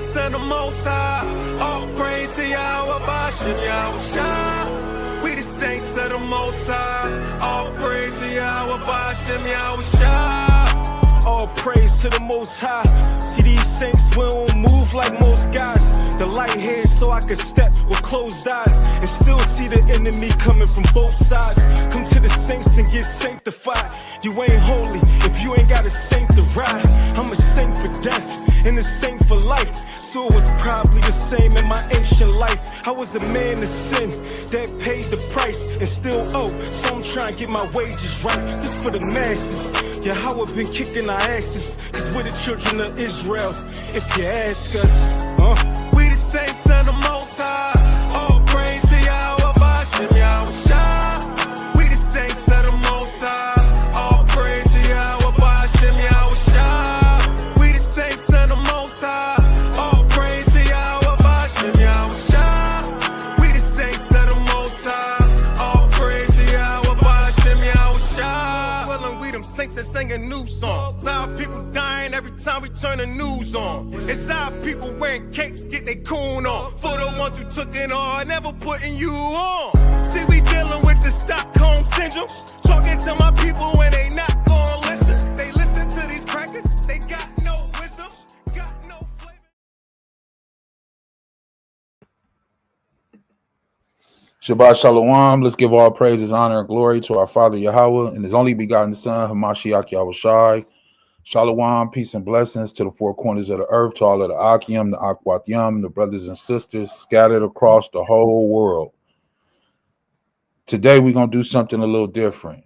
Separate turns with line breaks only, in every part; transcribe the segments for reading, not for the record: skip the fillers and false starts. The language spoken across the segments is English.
saints and the Most High. All praise to Yahweh, Bashem, Yahweh Shai. We the saints of the Most High. All praise to Yahweh, Bashem, Yahweh Shai.
All praise to the Most High. See these saints, we don't move like most guys. The light here so I can step with closed eyes and still see the enemy coming from both sides. Come to the saints and get sanctified. You ain't holy if you ain't got a saint to ride. I'm a saint for death and a saint for life. So it was probably the same in my ancient life. I was a man of sin that paid the price and still owe. So I'm trying to get my wages right. This for the masses. Yahweh been kicking our asses, cause we're the children of Israel, if you ask us.
We the saints and the Most High. All praise to Yahweh, Bashem, Yahweh Shai. We the saints of the Most High. All praise to Yahweh, Bashem, Yahweh Shai. We the saints and the Most High. All praise to Yahweh, Bashem, Yahweh Shai. We the saints of the Most High. All praise to Yahweh, Bashem, Yahweh Shai. Well, and we them saints that sing a new song. It's our people dying every time we turn the news on. It's our people wearing capes, getting their coon on. For the ones who took it on, never putting you on. See, we dealing with the Stockholm syndrome. Talking to my people when they not gonna listen. They listen to these crackers, they got no wisdom, got no flavor.
Shabbat Shalom. Let's give all praises, honor, and glory to our Father Yahweh and His only begotten Son, Hamashiach Yahweh Shai. Shalom, peace and blessings to the four corners of the earth, to all of the Akim, the Akwat Yam, the brothers and sisters scattered across the whole world. Today, we're going to do something a little different.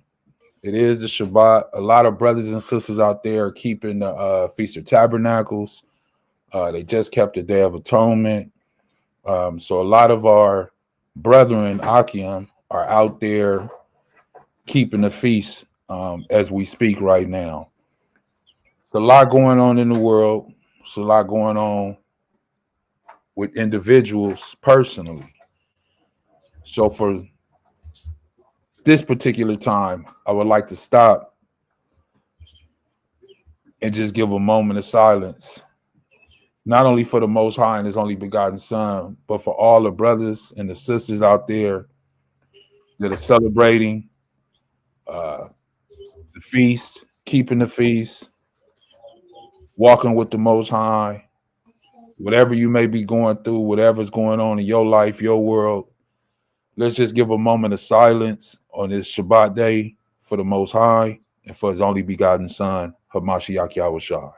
It is the Shabbat. A lot of brothers and sisters out there are keeping the Feast of Tabernacles. They just kept the Day of Atonement. So a lot of our brethren, Akim, are out there keeping the feast as we speak right now. It's a lot going on in the world. It's a lot going on with individuals personally. So for this particular time, I would like to stop and just give a moment of silence, not only for the Most High and His only begotten Son, but for all the brothers and the sisters out there that are celebrating the feast, keeping the feast, walking with the Most High, whatever you may be going through, whatever's going on in your life, your world. Let's just give a moment of silence on this Shabbat day for the Most High and for His only begotten Son, Hamashiach Yahweh Shai.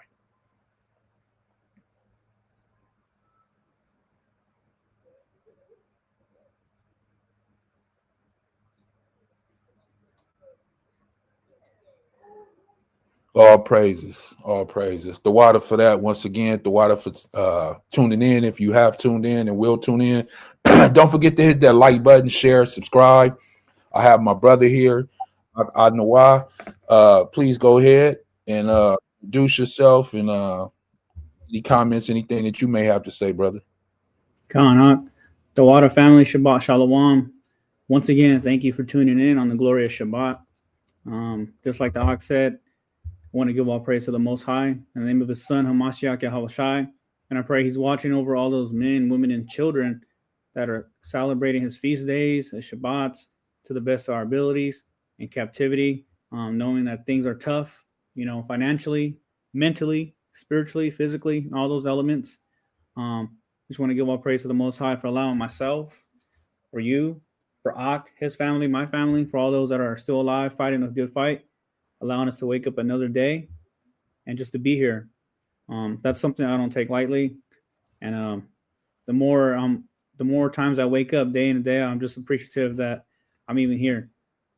All praises, all praises. The water for that, once again, the water for tuning in. If you have tuned in and will tune in, don't forget to hit that like button, share, subscribe. I have my brother here, Adnawah. Please go ahead and introduce yourself and any comments, anything that you may have to say, brother.
Khan, the Water family, Shabbat Shalom. Once again, thank you for tuning in on the glorious Shabbat. Just like the Hawk said, I want to give all praise to the Most High in the name of His Son, Hamashiach Yahweh Shai. And I pray He's watching over all those men, women, and children that are celebrating His feast days, His Shabbats, to the best of our abilities in captivity, knowing that things are tough, financially, mentally, spiritually, physically, all those elements. Just want to give all praise to the Most High for allowing myself, for you, for Ak, his family, my family, for all those that are still alive, fighting a good fight, allowing us to wake up another day and just to be here. That's something I don't take lightly. And the more times I wake up day in and day out, I'm just appreciative that I'm even here.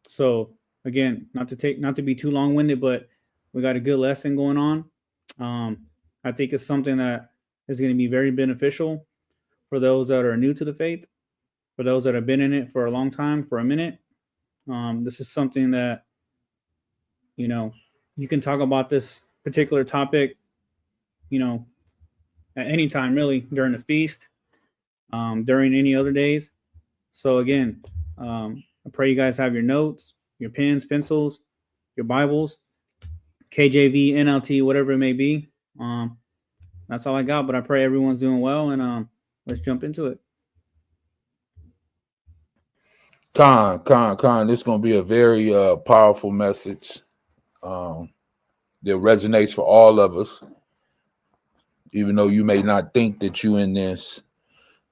So again, not to be too long-winded, but we got a good lesson going on. I think it's something that is going to be very beneficial for those that are new to the faith, for those that have been in it for a long time, for a minute. This is something that, you can talk about this particular topic, at any time, really, during the feast, during any other days. So again, I pray you guys have your notes, your pens, pencils, your Bibles, KJV, NLT, whatever it may be. That's all I got. But I pray everyone's doing well, and let's jump into it.
Con. This is going to be a very powerful message that resonates for all of us, even though you may not think that you in this.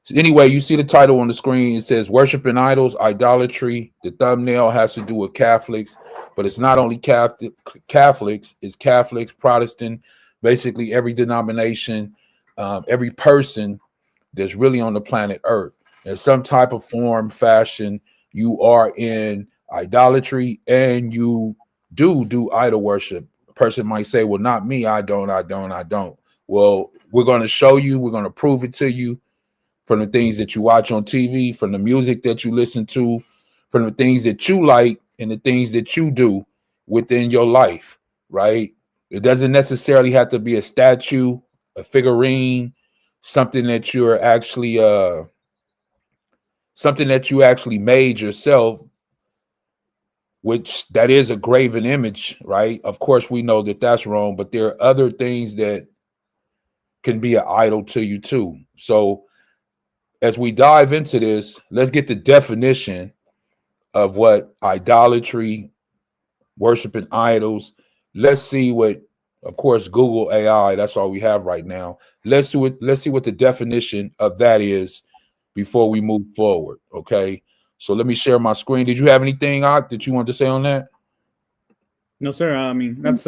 So anyway, you see the title on the screen. It says "Worshiping Idols, Idolatry." The thumbnail has to do with Catholics, but it's not only Catholics. It's Catholics, Protestant, basically every denomination, every person that's really on the planet Earth. In some type of form, fashion, you are in idolatry and you do idol worship. A person might say, well, not me. I don't. Well, we're going to show you. We're going to prove it to you from the things that you watch on TV, from the music that you listen to, from the things that you like and the things that you do within your life, right? It doesn't necessarily have to be a statue, a figurine, something that you're actually something that you actually made yourself, which that is a graven image, right? Of course, we know that that's wrong, but there are other things that can be an idol to you too. So as we dive into this, let's get the definition of what idolatry, worshiping idols. Let's see what, of course, Google AI, that's all we have right now. Let's see what the definition of that is before we move forward. Okay. So let me share my screen. Did you have anything, Ak, that you wanted to say on that?
No, sir. I mean, that's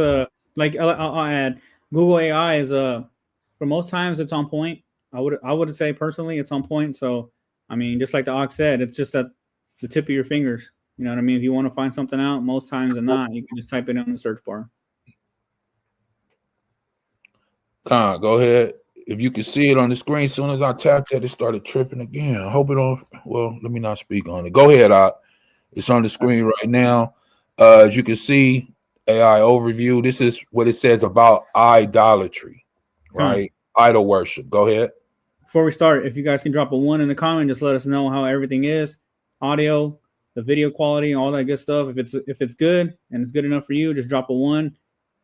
like I'll add. Google AI is for most times it's on point. I would say personally it's on point. So I mean, just like the Ox said, it's just at the tip of your fingers. You know what I mean? If you want to find something out, most times than not, you can just type it in the search bar.
Khan, go ahead. If you can see it on the screen, as soon as I tapped that, it started tripping again. I hope it don't. Well, let me not speak on it. Go ahead, Ak. It's on the screen right now. As you can see, AI overview. This is what it says about idolatry, right? Idol worship. Go ahead.
Before we start, if you guys can drop a 1 in the comment, just let us know how everything is, audio, the video quality, all that good stuff. If it's good and it's good enough for you, just drop a 1.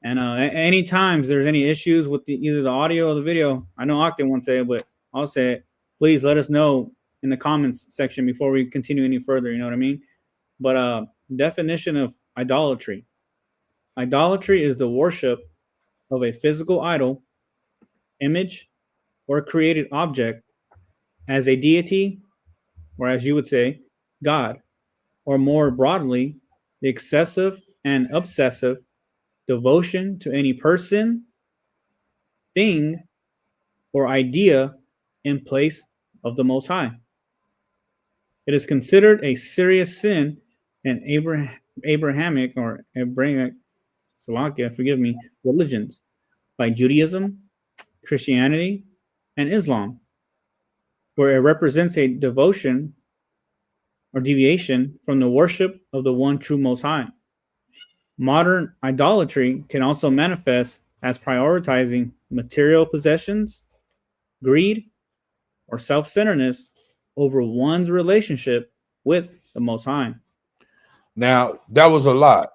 And any times there's any issues with either the audio or the video, I know Octane won't say it, but I'll say it. Please let us know in the comments section before we continue any further. You know what I mean? But definition of idolatry. Idolatry is the worship of a physical idol, image, or created object as a deity, or as you would say, God, or more broadly, the excessive and obsessive devotion to any person, thing, or idea in place of the Most High. It is considered a serious sin in Abrahamic religions like Judaism, Christianity, and Islam, where it represents a devotion or deviation from the worship of the one true Most High. Modern idolatry can also manifest as prioritizing material possessions, greed, or self-centeredness over one's relationship with the Most High.
Now, that was a lot,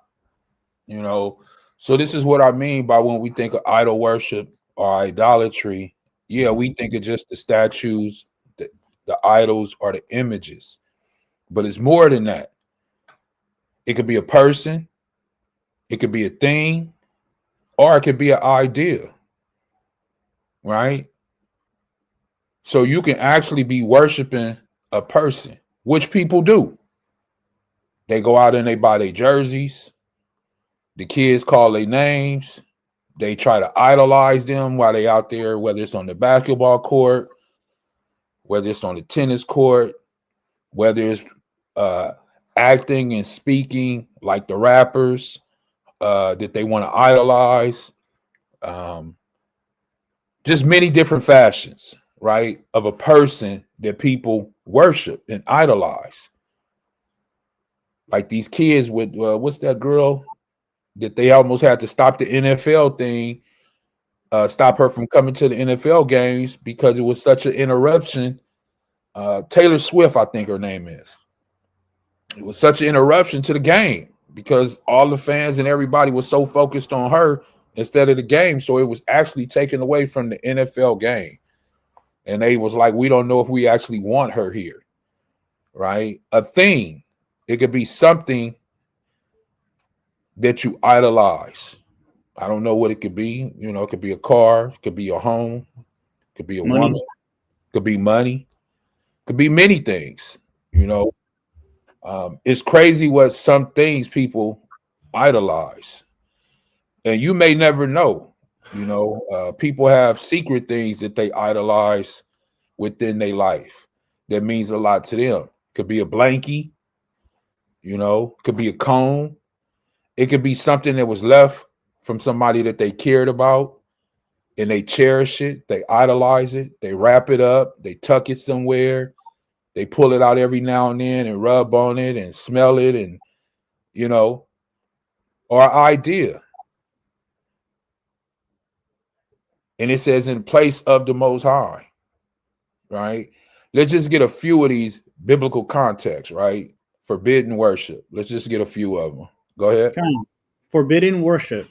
So this is what I mean by when we think of idol worship or idolatry. Yeah, we think of just the statues, the idols, or the images. But it's more than that. It could be a person, it could be a thing, or it could be an idea, right? So you can actually be worshiping a person, which people do. They go out and they buy their jerseys. The kids call their names. They try to idolize them while they out there, whether it's on the basketball court, whether it's on the tennis court, whether it's acting and speaking like the rappers that they want to idolize. Just many different fashions, right, of a person that people worship and idolize. Like these kids with, what's that girl that they almost had to stop the NFL thing, stop her from coming to the NFL games because it was such an interruption. Taylor Swift, I think her name is. It was such an interruption to the game because all the fans and everybody was so focused on her instead of the game. So it was actually taken away from the NFL game. And they was like, we don't know if we actually want her here, right? A thing. It could be something that you idolize. I don't know what it could be. You know, it could be a car, it could be a home, it could be a
Money.
woman, it could be money, it could be many things. You know, it's crazy what some things people idolize, and you may never know. You know, people have secret things that they idolize within their life that means a lot to them. Could be a blankie, you know, could be a comb. It could be something that was left from somebody that they cared about and they cherish it, they idolize it, they wrap it up, they tuck it somewhere, they pull it out every now and then and rub on it and smell it, and you know, or idea. And it says in place of the Most High, right? Let's just get a few of these biblical contexts, right? Forbidden worship. Let's just get a few of them. Go ahead.
Forbidden worship.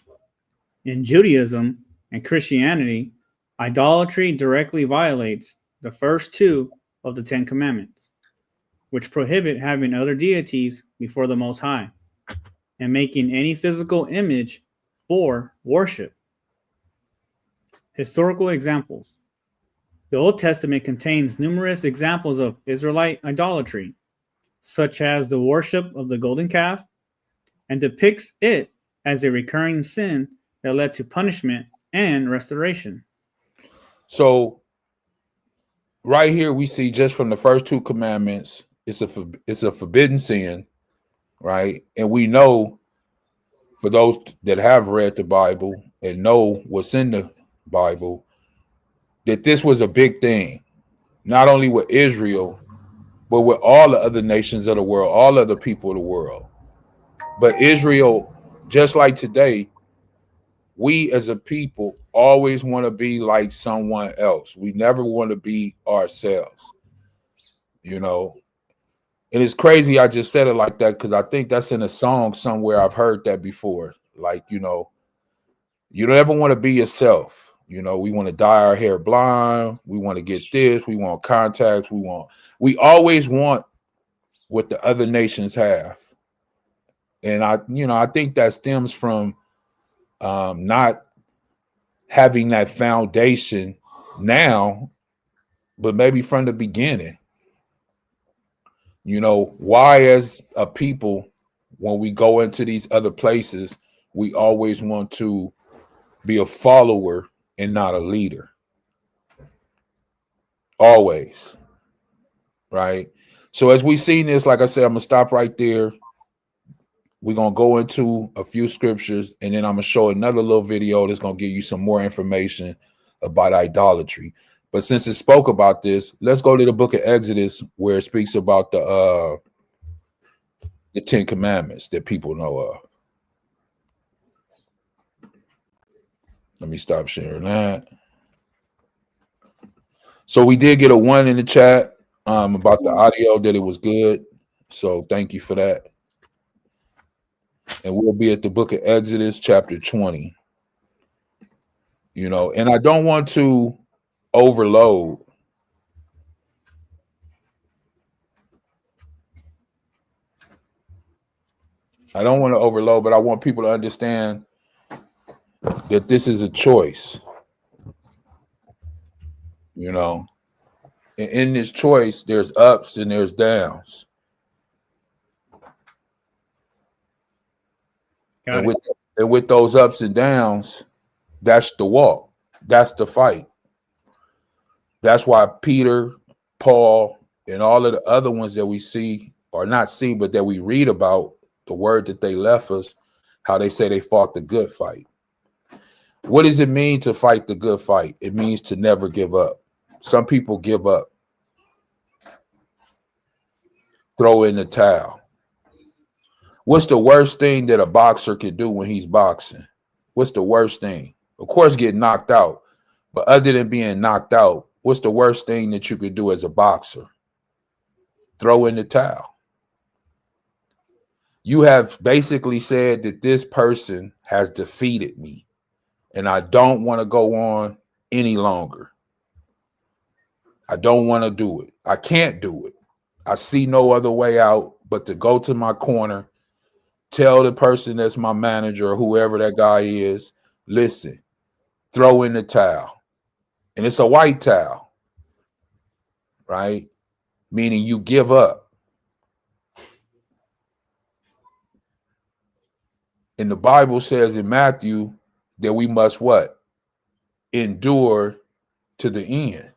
In Judaism and Christianity, idolatry directly violates the first two of the Ten Commandments, which prohibit having other deities before the Most High and making any physical image for worship. Historical examples. The Old Testament contains numerous examples of Israelite idolatry, such as the worship of the golden calf, and depicts it as a recurring sin that led to punishment and restoration.
So right here we see just from the first two commandments, it's a forbidden sin, right? And we know, for those that have read the Bible and know what's in the Bible, that this was a big thing, not only with Israel, but with all the other nations of the world, all other people of the world. But Israel, just like today, we as a people always want to be like someone else. We never want to be ourselves, you know. And it's crazy I just said it like that because I think that's in a song somewhere. I've heard that before. Like, you know, you don't ever want to be yourself. You know, we want to dye our hair blonde. We want to get this. We want contacts. We always want what the other nations have. And I think that stems from not having that foundation now, but maybe from the beginning. You know, why as a people, when we go into these other places, we always want to be a follower and not a leader. Always. Right? So as we see this, like I said, I'm going to stop right there. We're going to go into a few scriptures, and then I'm going to show another little video that's going to give you some more information about idolatry. But since it spoke about this, let's go to the book of Exodus, where it speaks about the Ten Commandments that people know of. Let me stop sharing that. So we did get a 1 in the chat about the audio, that it was good. So thank you for that. And we'll be at the book of Exodus, chapter 20. You know, and I don't want to overload. I don't want to overload, but I want people to understand that this is a choice. You know, and in this choice, there's ups and there's downs. And with those ups and downs, that's the walk. That's the fight. That's why Peter, Paul, and all of the other ones that we see, or not see, but that we read about, the word that they left us, how they say they fought the good fight. What does it mean to fight the good fight? It means to never give up. Some people give up. Throw in the towel. What's the worst thing that a boxer can do when he's boxing? What's the worst thing? Of course, get knocked out. But other than being knocked out, what's the worst thing that you could do as a boxer? Throw in the towel. You have basically said that this person has defeated me. and I don't want to go on any longer. I don't want to do it. I can't do it. I see no other way out but to go to my corner, tell the person that's my manager or whoever that guy is, listen, throw in the towel. And it's a white towel, right? Meaning you give up. And the Bible says in Matthew that we must what? Endure to the end.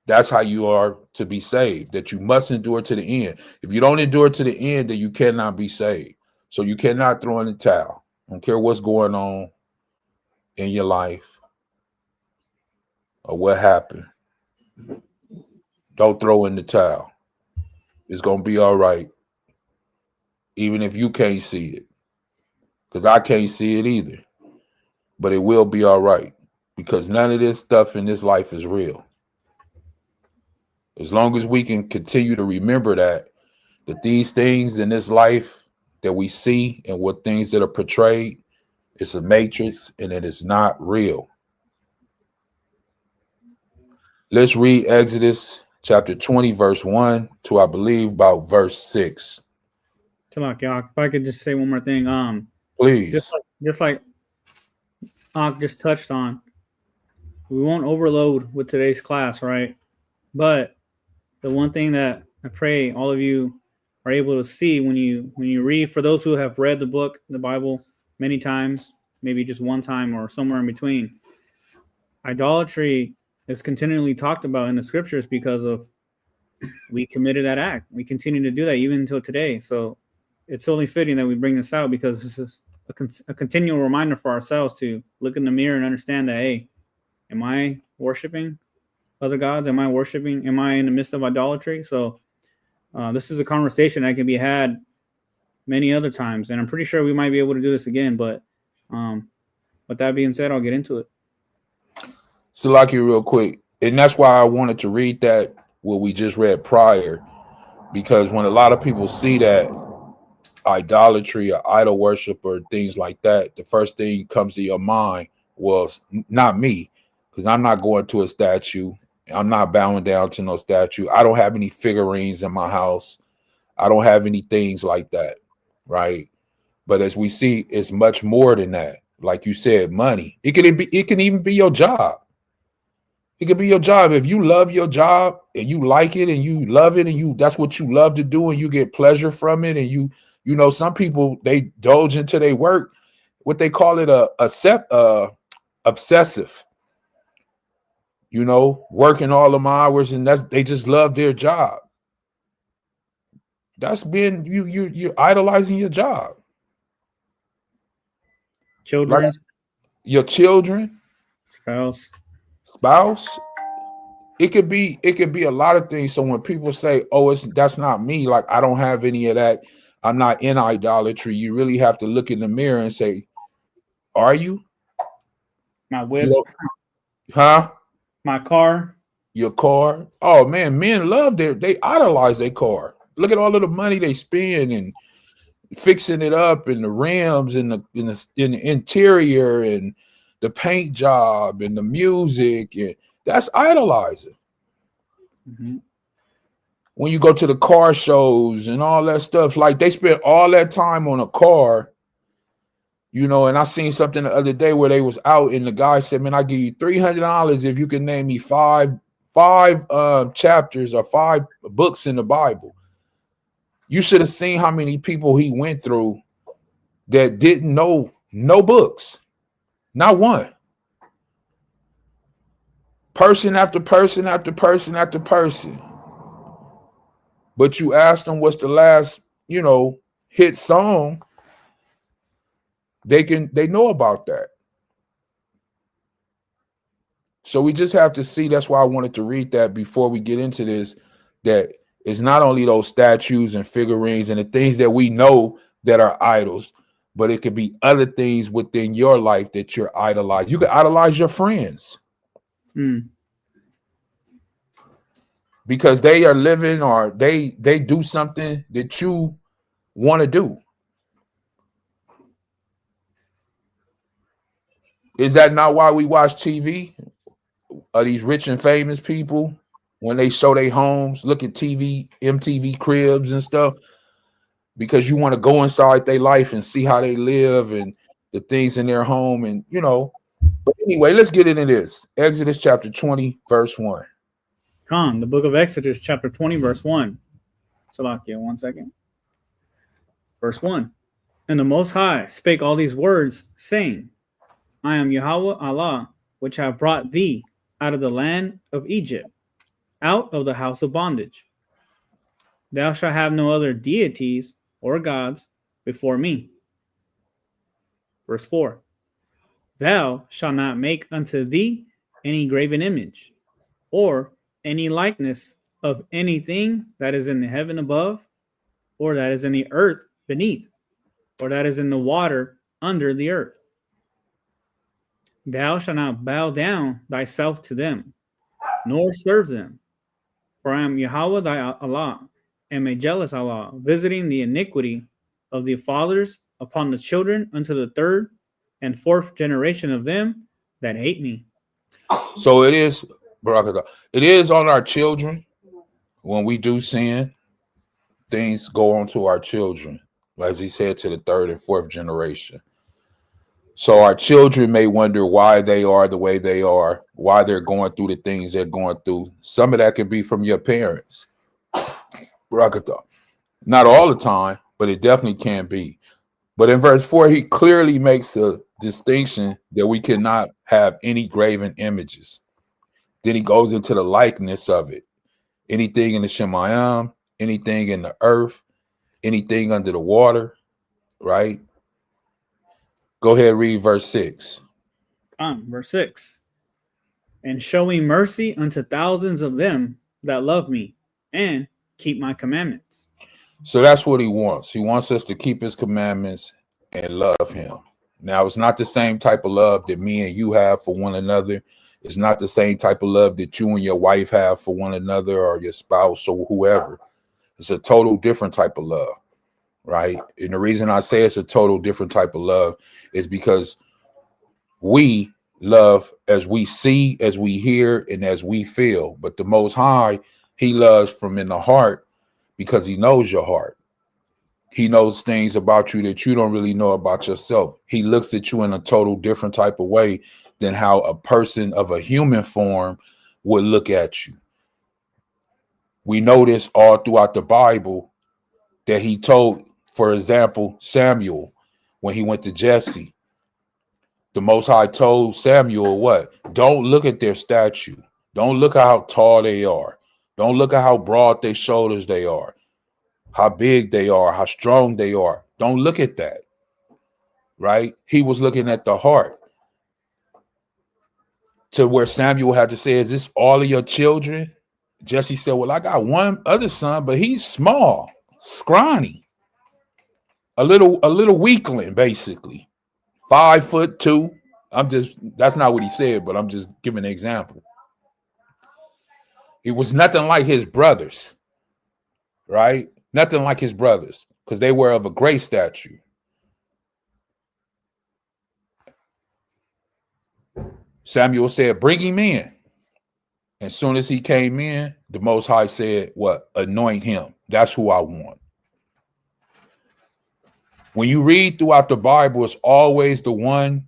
That's how you are to be saved, that you must endure to the end. If you don't endure to the end, then you cannot be saved. So you cannot throw in the towel. I don't care what's going on in your life or what happened. Don't throw in the towel. It's going to be all right, even if you can't see it, because I can't see it either. But it will be all right, because none of this stuff in this life is real. As long as we can continue to remember that these things in this life that we see and what things that are portrayed, it's a matrix and it is not real. Let's read Exodus chapter 20, verse 1 to, I believe, about verse 6.
If I could just say one more thing.
Please.
Just like Ak just touched on, we won't overload with today's class, right? But the one thing that I pray all of you are able to see when you read, for those who have read the Bible many times, maybe just one time or somewhere in between, idolatry is continually talked about in the scriptures because of we committed that act. We continue to do that even until today. So it's only fitting that we bring this out, because this is a continual reminder for ourselves to look in the mirror and understand that, hey, am I worshiping other gods? Am I in the midst of idolatry? So this is a conversation that can be had many other times, and I'm pretty sure we might be able to do this again. But with that being said, I'll get into it.
Salaki, real quick, and that's why I wanted to read that what we just read prior, because when a lot of people see that idolatry or idol worship or things like that, the first thing comes to your mind was not me, because I'm not going to a statue. I'm not bowing down to no statue. I don't have any figurines in my house. I don't have any things like that, right? But as we see, it's much more than that. Like you said, money. It can even be your job. It could be your job. If you love your job and you like it and you love it and that's what you love to do and you get pleasure from it, and you know, some people, they indulge into their work, what they call it obsessive. You know, working all the hours, and they just love their job. That's been you're idolizing your job.
Children,
like your children, spouse. It could be a lot of things. So when people say, "Oh, that's not me," like I don't have any of that, I'm not in idolatry, you really have to look in the mirror and say, "Are you?"
My whip, my car,
your car. Oh man, men love they idolize their car. Look at all of the money they spend and fixing it up, and the rims and the interior and the paint job and the music, and that's idolizing.
Mm-hmm.
When you go to the car shows and all that stuff, like they spend all that time on a car, you know. And I seen something the other day where they was out and the guy said, "Man, I give you $300 if you can name me five chapters or 5 books in the Bible." You should have seen how many people he went through that didn't know no books, not one. Person after person after person after person. But you ask them what's the last, hit song, they know about that. So we just have to see. That's why I wanted to read that before we get into this, that it's not only those statues and figurines and the things that we know that are idols, but it could be other things within your life that you're idolizing. You could idolize your friends. Because they are living, or they do something that you want to do. Is that not why we watch TV? These rich and famous people, when they show their homes, look at TV, MTV cribs and stuff, because you want to go inside their life and see how they live and the things in their home, and you know. But anyway, let's get into this. Exodus chapter 20, verse 1.
Khan, the book of Exodus, chapter 20, verse 1. Salakia, 1 second. Verse 1. And the Most High spake all these words, saying, I am Yahweh Allah, which have brought thee out of the land of Egypt, out of the house of bondage. Thou shalt have no other deities or gods before me. Verse 4. Thou shalt not make unto thee any graven image, or any likeness of anything that is in the heaven above, or that is in the earth beneath, or that is in the water under the earth. Thou shalt not bow down thyself to them, nor serve them. For I am Yahweh thy Allah, am a jealous Allah, visiting the iniquity of the fathers upon the children unto the third and fourth generation of them that hate me.
So it is, Barakatah, it is on our children. When we do sin, things go on to our children, as he said, to the third and fourth generation. So our children may wonder why they are the way they are, why they're going through the things they're going through. Some of that could be from your parents. Barakatah. Not all the time, but it definitely can be. But in verse 4, he clearly makes a distinction that we cannot have any graven images. Then he goes into the likeness of it. Anything in the Shemayim, anything in the earth, anything under the water, right? Go ahead, read verse 6.
Verse 6. And showing mercy unto thousands of them that love me and keep my commandments.
So that's what he wants. He wants us to keep his commandments and love him. Now, it's not the same type of love that me and you have for one another. It's not the same type of love that you and your wife have for one another, or your spouse or whoever. It's a total different type of love, right? And the reason I say it's a total different type of love is because we love as we see, as we hear, and as we feel. But the Most High, he loves from in the heart, because he knows your heart. He knows things about you that you don't really know about yourself. He looks at you in a total different type of way than how a person of a human form would look at you. We know this all throughout the Bible, that he told, for example, Samuel, when he went to Jesse, the Most High told Samuel what? Don't look at their statue. Don't look at how tall they are. Don't look at how broad their shoulders they are, how big they are, how strong they are. Don't look at that, right? He was looking at the heart. To where Samuel had to say, is this all of your children? Jesse said, well, I got one other son, but he's small, scrawny, a little weakling, basically. 5'2". That's not what he said, but I'm just giving an example. He was nothing like his brothers, right? Nothing like his brothers, because they were of a great stature. Samuel said, bring him in. As soon as he came in, the Most High said, what? Anoint him. That's who I want. When you read throughout the Bible, it's always the one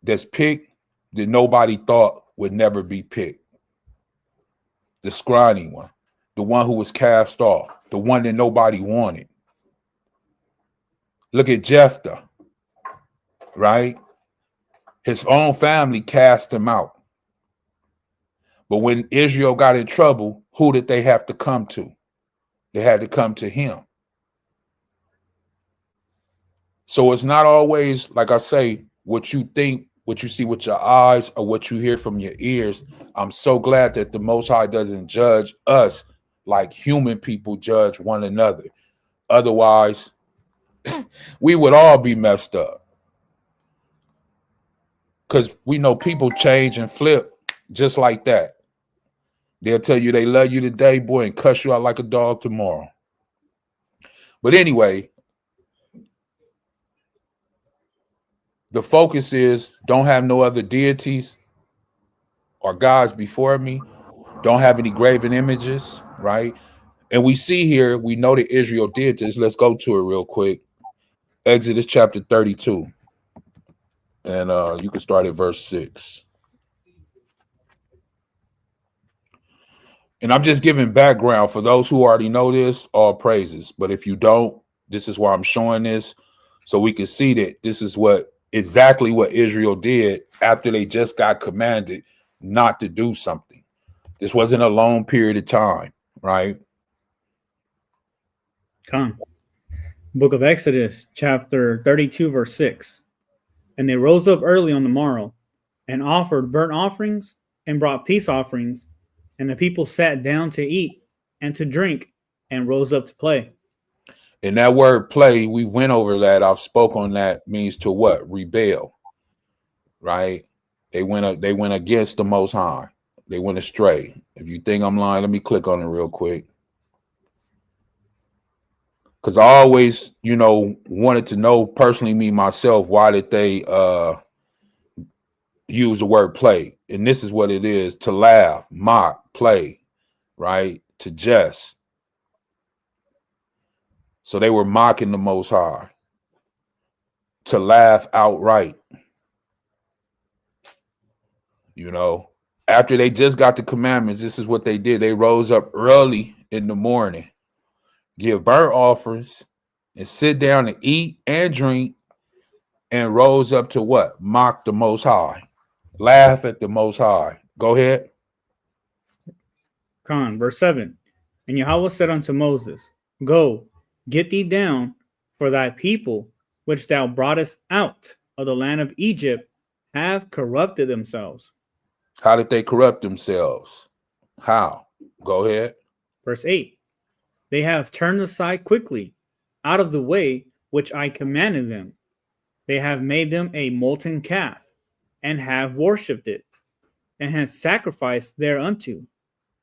that's picked that nobody thought would never be picked. The scrawny one, the one who was cast off, the one that nobody wanted. Look at Jephthah, right? His own family cast him out. But when Israel got in trouble, who did they have to come to? They had to come to him. So it's not always, like I say, what you think, what you see with your eyes, or what you hear from your ears. I'm so glad that the Most High doesn't judge us like human people judge one another. Otherwise, we would all be messed up. Because we know people change and flip just like that. They'll tell you they love you today, boy, and cuss you out like a dog tomorrow. But anyway, The focus is don't have no other deities or gods before me. Don't have any graven images, right? And we see here, we know that Israel did this. Let's go to it real quick. Exodus chapter 32. And you can start at verse 6. And I'm just giving background for those who already know this, all praises. But if you don't, this is why I'm showing this, so we can see that this is exactly what Israel did after they just got commanded not to do something. This wasn't a long period of time, right?
Come. Book of Exodus, chapter 32, verse 6. And they rose up early on the morrow and offered burnt offerings and brought peace offerings. And the people sat down to eat and to drink and rose up to play.
And that word play, we went over that. I've spoke on that, means to what? Rebel, right? They went against the Most High. They went astray. If you think I'm lying, let me click on it real quick. Because I always, wanted to know personally, me, myself, why did they use the word play? And this is what it is: to laugh, mock, play, right? To jest. So they were mocking the Most High. To laugh outright. After they just got the commandments, this is what they did. They rose up early in the morning, give burnt offerings, and sit down and eat and drink, and rose up to what? Mock the Most High. Laugh at the Most High. Go ahead.
Verse 7. And Yahweh said unto Moses, Go, get thee down, for thy people, which thou broughtest out of the land of Egypt, have corrupted themselves.
How did they corrupt themselves? How? Go ahead.
Verse 8. They have turned aside quickly out of the way which I commanded them. They have made them a molten calf, and have worshipped it, and have sacrificed thereunto,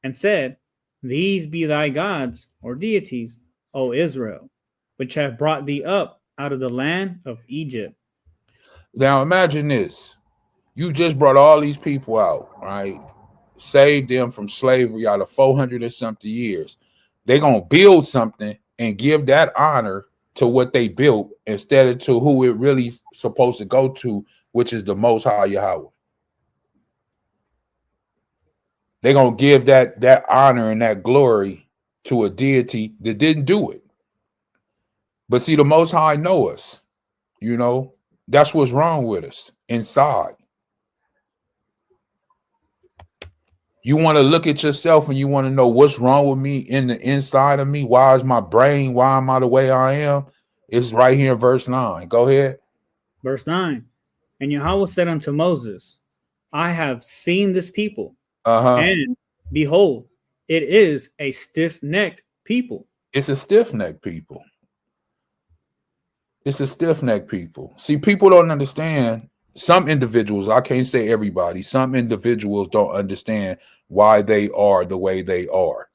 and said, These be thy gods, or deities, O Israel, which have brought thee up out of the land of Egypt.
Now imagine this. You just brought all these people out, right? Saved them from slavery out of 400 or something years. They're going to build something and give that honor to what they built instead of to who it really supposed to go to, which is the Most High Yahweh. They're going to give that honor and that glory to a deity that didn't do it. But see, the Most High know us. That's what's wrong with us inside. You want to look at yourself and you want to know what's wrong with me in the inside of me. Why is my brain? Why am I the way I am? It's right here in verse 9. Go ahead.
Verse 9. And Yahweh said unto Moses, I have seen this people, and behold, it is a stiff-necked people.
It's a stiff-necked people. It's a stiff-necked people. See, people don't understand. Some individuals, I can't say everybody, some individuals don't understand why they are the way they are,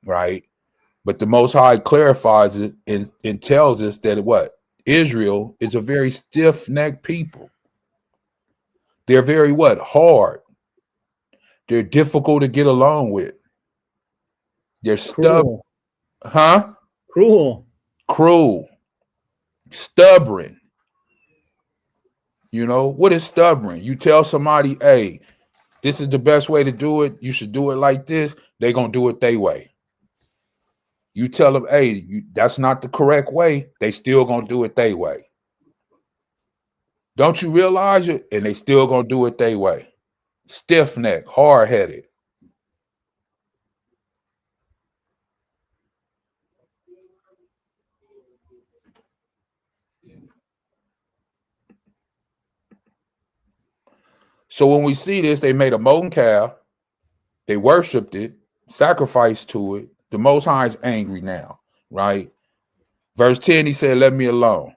right? But the Most High clarifies it and tells us that what? Israel is a very stiff-necked people. They're very what? Hard. They're difficult to get along with. They're stubborn. Cruel. Stubborn. What is stubborn? You tell somebody, hey, this is the best way to do it. You should do it like this. They're going to do it their way. You tell them, hey, that's not the correct way. They still going to do it their way. Don't you realize it? And they still going to do it their way. Stiff-necked, hard-headed. So when we see this, they made a molten calf. They worshipped it, sacrificed to it. The Most High is angry now, right? Verse 10, he said, let me alone.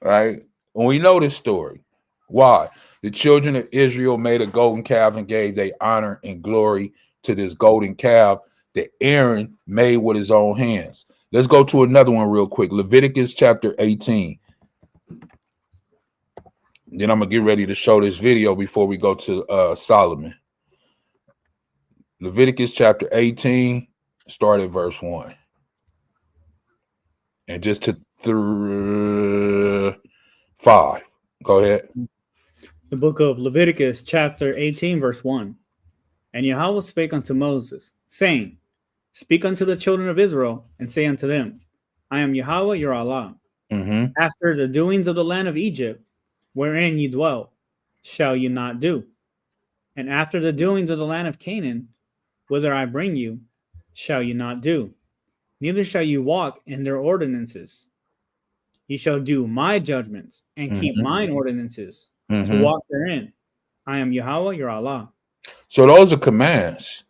Right? And we know this story. Why? The children of Israel made a golden calf and gave their honor and glory to this golden calf that Aaron made with his own hands. Let's go to another one real quick. Leviticus chapter 18. Then I'm gonna get ready to show this video before we go to Solomon. Leviticus chapter 18, start at verse 1. And just to 5. Go ahead.
The book of Leviticus, chapter 18, verse 1. And Yahweh spake unto Moses, saying, Speak unto the children of Israel, and say unto them, I am Yahweh your Allah.
Mm-hmm.
After the doings of the land of Egypt, wherein ye dwell, shall ye not do. And after the doings of the land of Canaan, whither I bring you, shall ye not do. Neither shall you walk in their ordinances. Ye shall do my judgments, and keep mine ordinances, to walk therein. I am Yahweh your Allah.
So those are commands.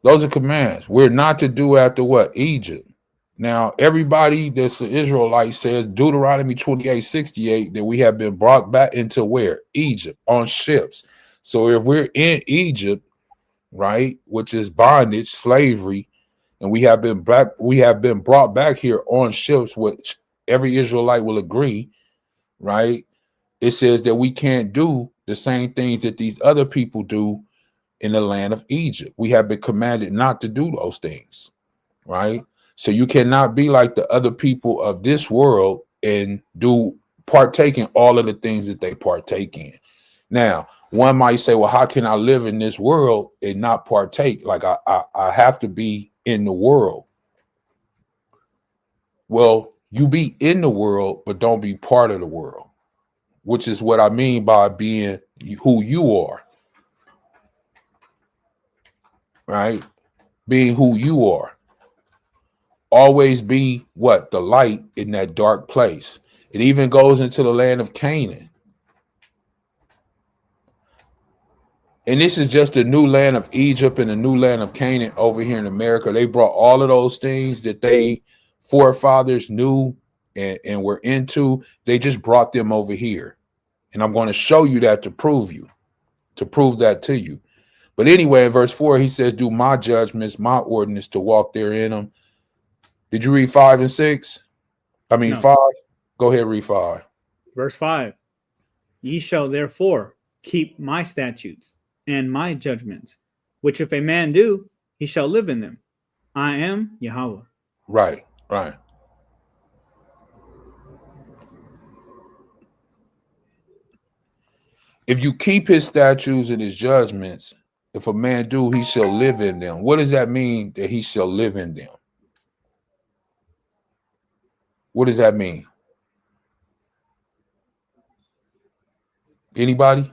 Those are commands. We're not to do after what? Egypt. Now, everybody that's an Israelite says Deuteronomy 28:68 that we have been brought back into where? Egypt, on ships. So if we're in Egypt, right, which is bondage, slavery, and we have been brought back here on ships, which every Israelite will agree, right? It says that we can't do the same things that these other people do in the land of Egypt. We have been commanded not to do those things, right? So you cannot be like the other people of this world and partake in all of the things that they partake in. Now, one might say, well, how can I live in this world and not partake? Like I have to be in the world. Well, you be in the world, but don't be part of the world, which is what I mean by being who you are, right? Being who you are. Always be what? The light in that dark place. It even goes into the land of Canaan. And this is just the new land of Egypt and the new land of Canaan over here in America. They brought all of those things that they forefathers knew and were into. They just brought them over here. And I'm going to show you that to prove that to you. But anyway, in verse 4, he says, do my judgments, my ordinance to walk therein them. Did you read 5 and 6? No. 5. Go ahead, read 5.
Verse 5. Ye shall therefore keep my statutes and my judgments, which if a man do, he shall live in them. I am Yahweh.
Right. If you keep his statutes and his judgments, if a man do, he shall live in them. What does that mean, that he shall live in them? What does that mean? Anybody?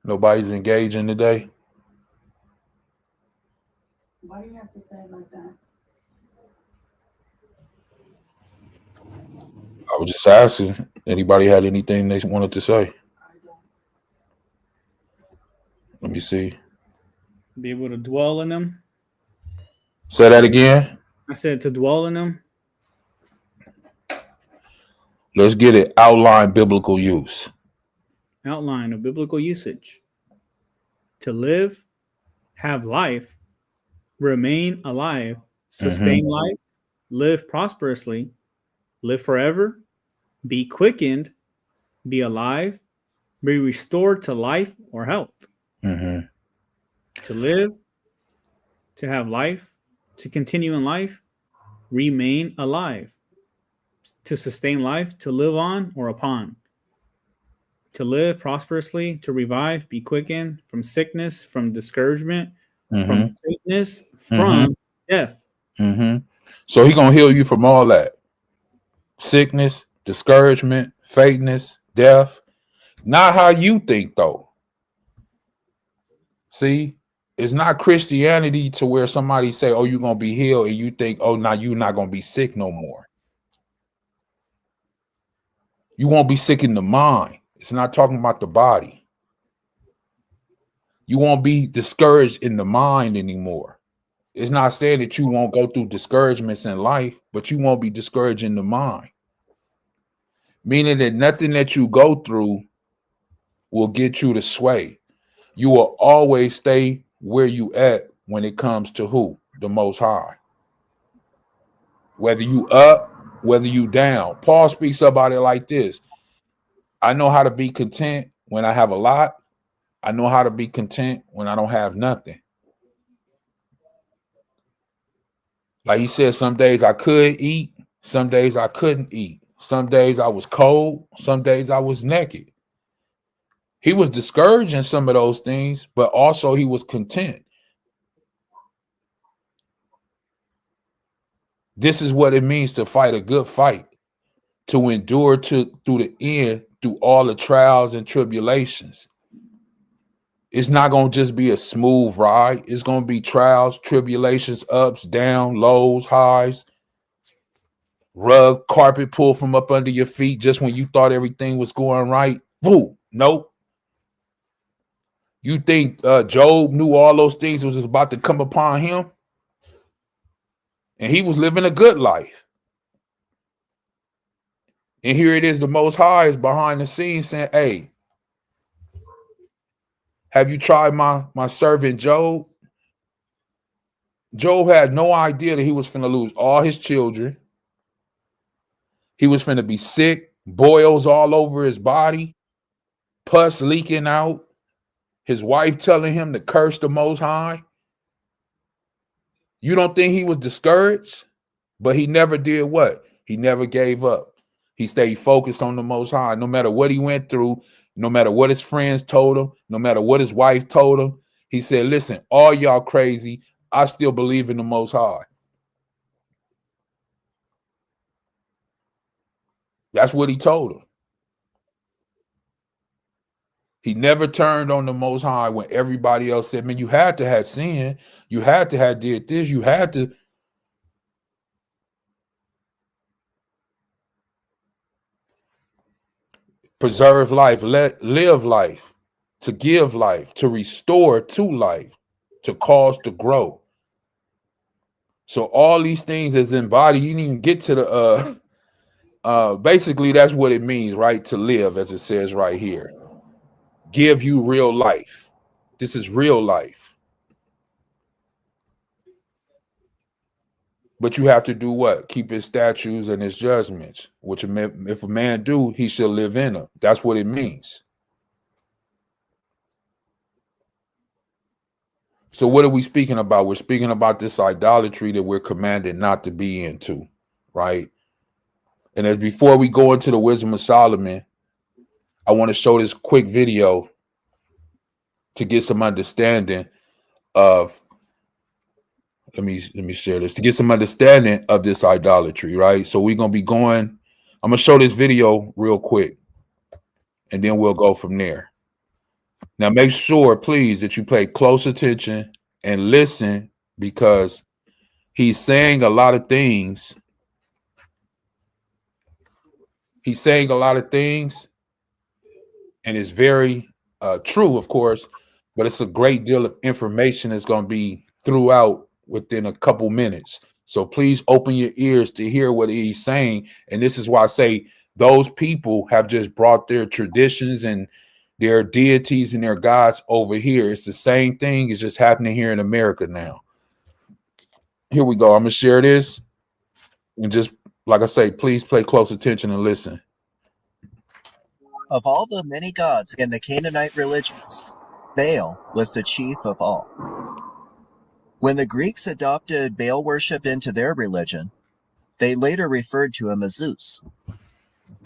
Nobody's engaging today?
Why do you have to say it like that?
I was just asking. Anybody had anything they wanted to say? Let me see.
Be able to dwell in them.
Say that again.
I said to dwell in them.
Let's get it. Outline biblical use.
Outline of biblical usage. To live, have life, remain alive, sustain life, live prosperously, live forever, be quickened, be alive, be restored to life or health. To live, to have life, to continue in life, remain alive, to sustain life, to live on or upon, to live prosperously, to revive, be quickened from sickness, from discouragement, from sickness, from death.
So he's going to heal you from all that. Sickness, discouragement, fakeness, death. Not how you think, though. See, it's not Christianity to where somebody say, oh, you're going to be healed, and you think, oh, now you're not going to be sick no more. You won't be sick in the mind. It's not talking about the body. You won't be discouraged in the mind anymore. It's not saying that you won't go through discouragements in life, but you won't be discouraged in the mind. Meaning that nothing that you go through will get you to sway. You will always stay where you at when it comes to who? The Most High. Whether you up whether you down. Paul speaks about it like this. I know how to be content when I have a lot. I know how to be content when I don't have nothing. Like he said, some days I could eat, some days I couldn't eat. Some days I was cold, some days I was naked. He was discouraged in some of those things, but also he was content. This is what it means to fight a good fight, to endure through the end, through all the trials and tribulations. It's not going to just be a smooth ride. It's going to be trials, tribulations, ups, downs, lows, highs, rug, carpet pulled from up under your feet just when you thought everything was going right. Woo, nope. You think Job knew all those things was about to come upon him? And he was living a good life. And here it is, the Most High is behind the scenes saying, hey, have you tried my servant Job? Job had no idea that he was finna lose all his children. He was finna be sick, boils all over his body, pus leaking out, his wife telling him to curse the Most High. You don't think he was discouraged? But he never did what? He never gave up. He stayed focused on the Most High. No matter what he went through, no matter what his friends told him, no matter what his wife told him, he said, listen, all y'all crazy. I still believe in the Most High. That's what he told him. He never turned on the Most High when everybody else said, man, you had to have sinned. You had to have did this. You had to. Preserve life, live life, to give life, to restore to life, to cause to grow. So all these things is embodied. You didn't even get to the basically that's what it means, right? To live, as it says right here. Give you real life. This is real life. But you have to do what? Keep his statutes and his judgments, which if a man do, he shall live in them. That's what it means. So what are we speaking about? We're speaking about this idolatry that we're commanded not to be into, right? And as before we go into the wisdom of Solomon, I want to show this quick video to get some understanding of, let me share this, to get some understanding of this idolatry, right? So we're going to be going, I'm going to show this video real quick, and then we'll go from there. Now, make sure, please, that you pay close attention and listen, because he's saying a lot of things. He's saying a lot of things, and it's very true, of course, but it's a great deal of information that's going to be throughout within a couple minutes. So please open your ears to hear what he's saying. And this is why I say those people have just brought their traditions and their deities and their gods over here. It's the same thing. It's just happening here in America now. Here we go. I'm going to share this. And just like I say, please pay close attention and listen.
Of all the many gods in the Canaanite religions, Baal was the chief of all. When the Greeks adopted Baal worship into their religion, they later referred to him as Zeus.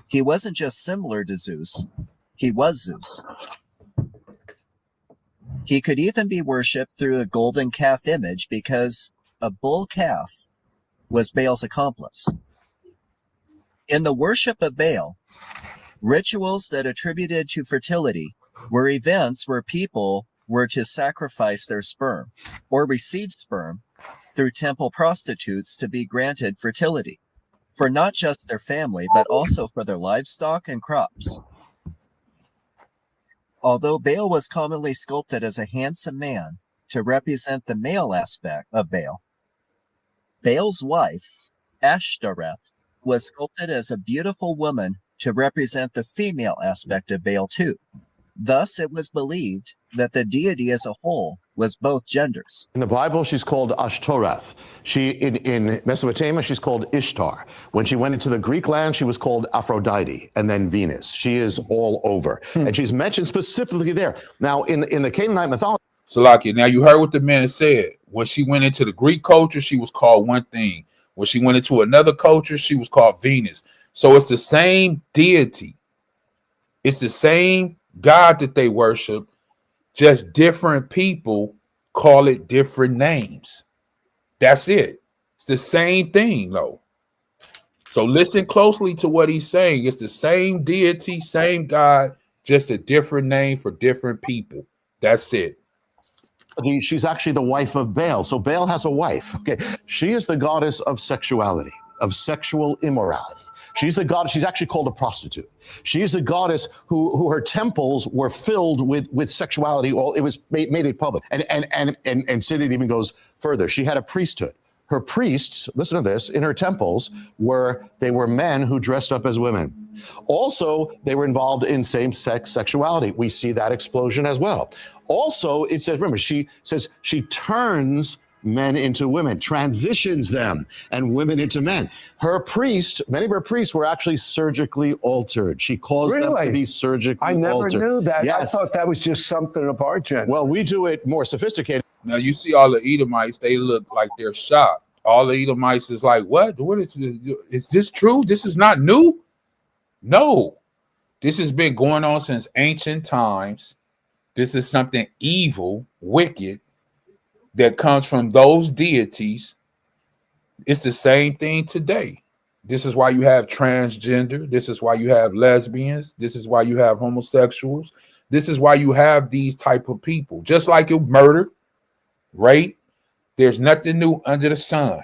He wasn't just similar to Zeus, he was Zeus. He could even be worshipped through a golden calf image because a bull calf was Baal's accomplice. In the worship of Baal, rituals that attributed to fertility were events where people were to sacrifice their sperm or receive sperm through temple prostitutes to be granted fertility for not just their family, but also for their livestock and crops. Although Baal was commonly sculpted as a handsome man to represent the male aspect of Baal, Baal's wife, Ashtoreth, was sculpted as a beautiful woman to represent the female aspect of Baal too. Thus, it was believed that the deity as a whole was both genders.
In the Bible, she's called Ashtoreth. In Mesopotamia, she's called Ishtar. When she went into the Greek land, she was called Aphrodite, and then Venus. She is all over, and she's mentioned specifically there. Now, in the Canaanite mythology,
Salakia, now you heard what the man said. When she went into the Greek culture, she was called one thing. When she went into another culture, she was called Venus. So it's the same deity. It's the same God that they worship, just different people call it different names. That's it. It's the same thing, though. So listen closely to what he's saying. It's the same deity, same God, just a different name for different people. That's it.
she's actually the wife of Baal. So Baal has a wife. Okay, she is the goddess of sexuality, of sexual immorality. She's the goddess. She's actually called a prostitute. She's the goddess who her temples were filled with sexuality. All it was made it public. And Sid even goes further. She had a priesthood. Her priests, listen to this, in her temples were men who dressed up as women. Also, they were involved in same-sex sexuality. We see that explosion as well. Also, it says, remember, she says she turns men into women, transitions them, and women into men. Her priests, many of her priests were actually surgically altered. She caused them to be surgically altered.
I never knew that.
Yes.
I thought that was just something of our gender.
Well, we do it more sophisticated.
Now you see all the Edomites, they look like they're shocked. All the Edomites is like, what? What is this true? This is not new? No. This has been going on since ancient times. This is something evil, wicked, that comes from those deities. It's the same thing today. This is why you have transgender. This is why you have lesbians. This is why you have homosexuals. This is why you have these type of people. Just like you murder, rape, there's nothing new under the sun.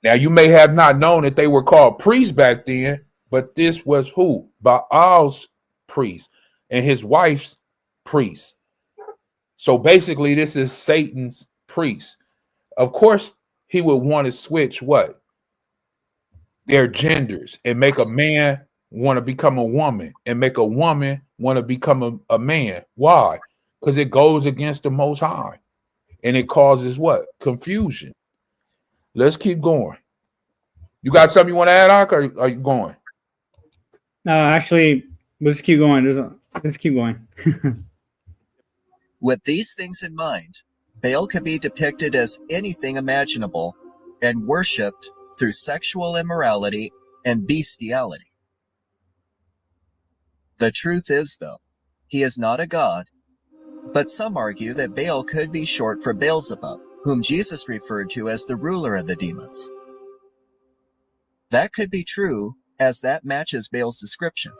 Now, you may have not known that they were called priests back then, but this was who? Baal's priest and his wife's priest. So basically, this is Satan's priest. Of course, he would want to switch what? Their genders and make a man want to become a woman and make a woman want to become a man. Why? Because it goes against the Most High and it causes what? Confusion. Let's keep going. You got something you want to add, Ak, or are you going?
No, actually, let's keep going. Let's keep going.
With these things in mind, Baal could be depicted as anything imaginable and worshipped through sexual immorality and bestiality. The truth is, though, he is not a god, but some argue that Baal could be short for Beelzebub, whom Jesus referred to as the ruler of the demons. That could be true, as that matches Baal's description.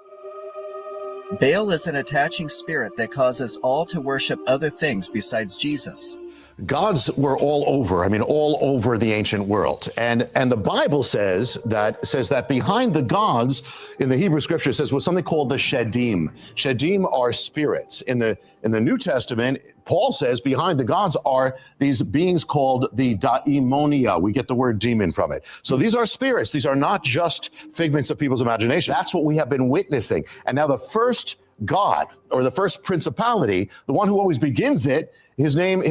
Baal is an attaching spirit that causes all to worship other things besides Jesus.
Gods were all over, all over the ancient world. And the Bible says that behind the gods in the Hebrew scripture says was something called the Shedim. Shedim are spirits. In the New Testament, Paul says behind the gods are these beings called the daimonia. We get the word demon from it. So these are spirits. These are not just figments of people's imagination. That's what we have been witnessing. And now the first god, or the first principality, the one who always begins it, his name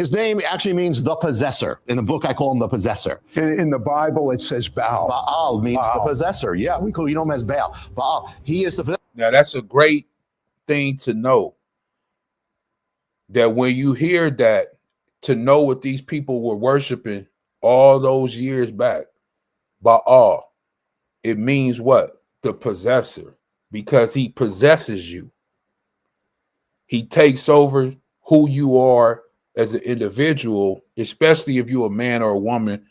actually means the possessor. In the book, I call him the possessor.
In the Bible, it says Baal.
Baal means the possessor. Yeah, we call him as Baal. Baal, he is the possessor.
Now, that's a great thing to know. That when you hear that, to know what these people were worshiping all those years back, Baal, it means what? The possessor, because he possesses you. He takes over who you are as an individual, especially if you're a man or a woman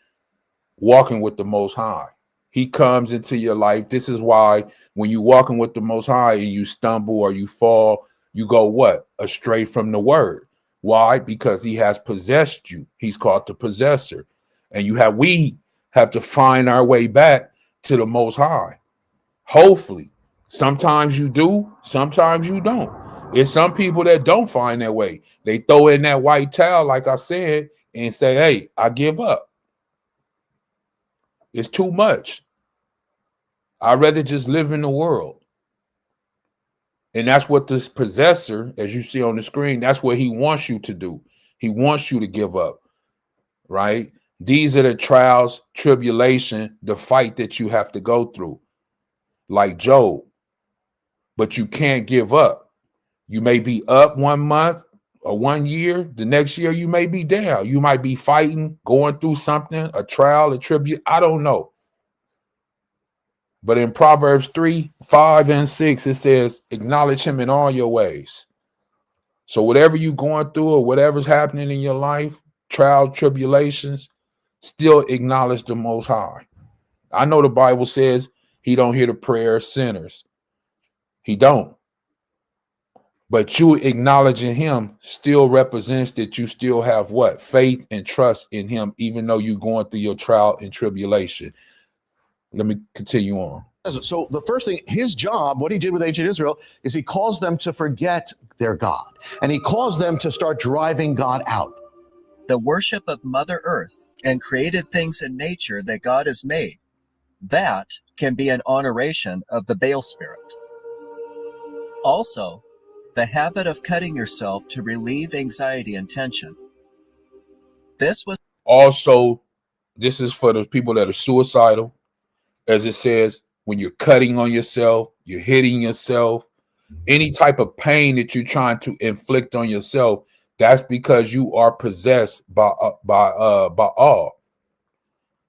walking with the Most High. He comes into your life. This is why when you're walking with the Most High and you stumble or you fall, you go what? Astray from the word. Why? Because he has possessed you. He's called the possessor. And we have to find our way back to the Most High. Hopefully. Sometimes you do, sometimes you don't. It's some people that don't find their way. They throw in that white towel, like I said, and say, hey, I give up. It's too much. I'd rather just live in the world. And that's what this possessor, as you see on the screen, that's what he wants you to do. He wants you to give up, right? These are the trials, tribulation, the fight that you have to go through, like Job. But you can't give up. You may be up 1 month or 1 year. The next year you may be down. You might be fighting, going through something, a trial, a tribute. I don't know. But in Proverbs 3, 5, and 6, it says, acknowledge him in all your ways. So whatever you're going through or whatever's happening in your life, trials, tribulations, still acknowledge the Most High. I know the Bible says he don't hear the prayer of sinners. He don't. But you acknowledging him still represents that you still have what? Faith and trust in him, even though you're going through your trial and tribulation. Let me continue on.
So the first thing, his job, what he did with ancient Israel, is he caused them to forget their God. And he caused them to start driving God out.
The worship of Mother Earth and created things in nature that God has made, that can be an honoration of the Baal spirit. Also, the habit of cutting yourself to relieve anxiety and tension. This was
Also, this is for the people that are suicidal. As it says, when you're cutting on yourself, you're hitting yourself, any type of pain that you're trying to inflict on yourself, that's because you are possessed by all.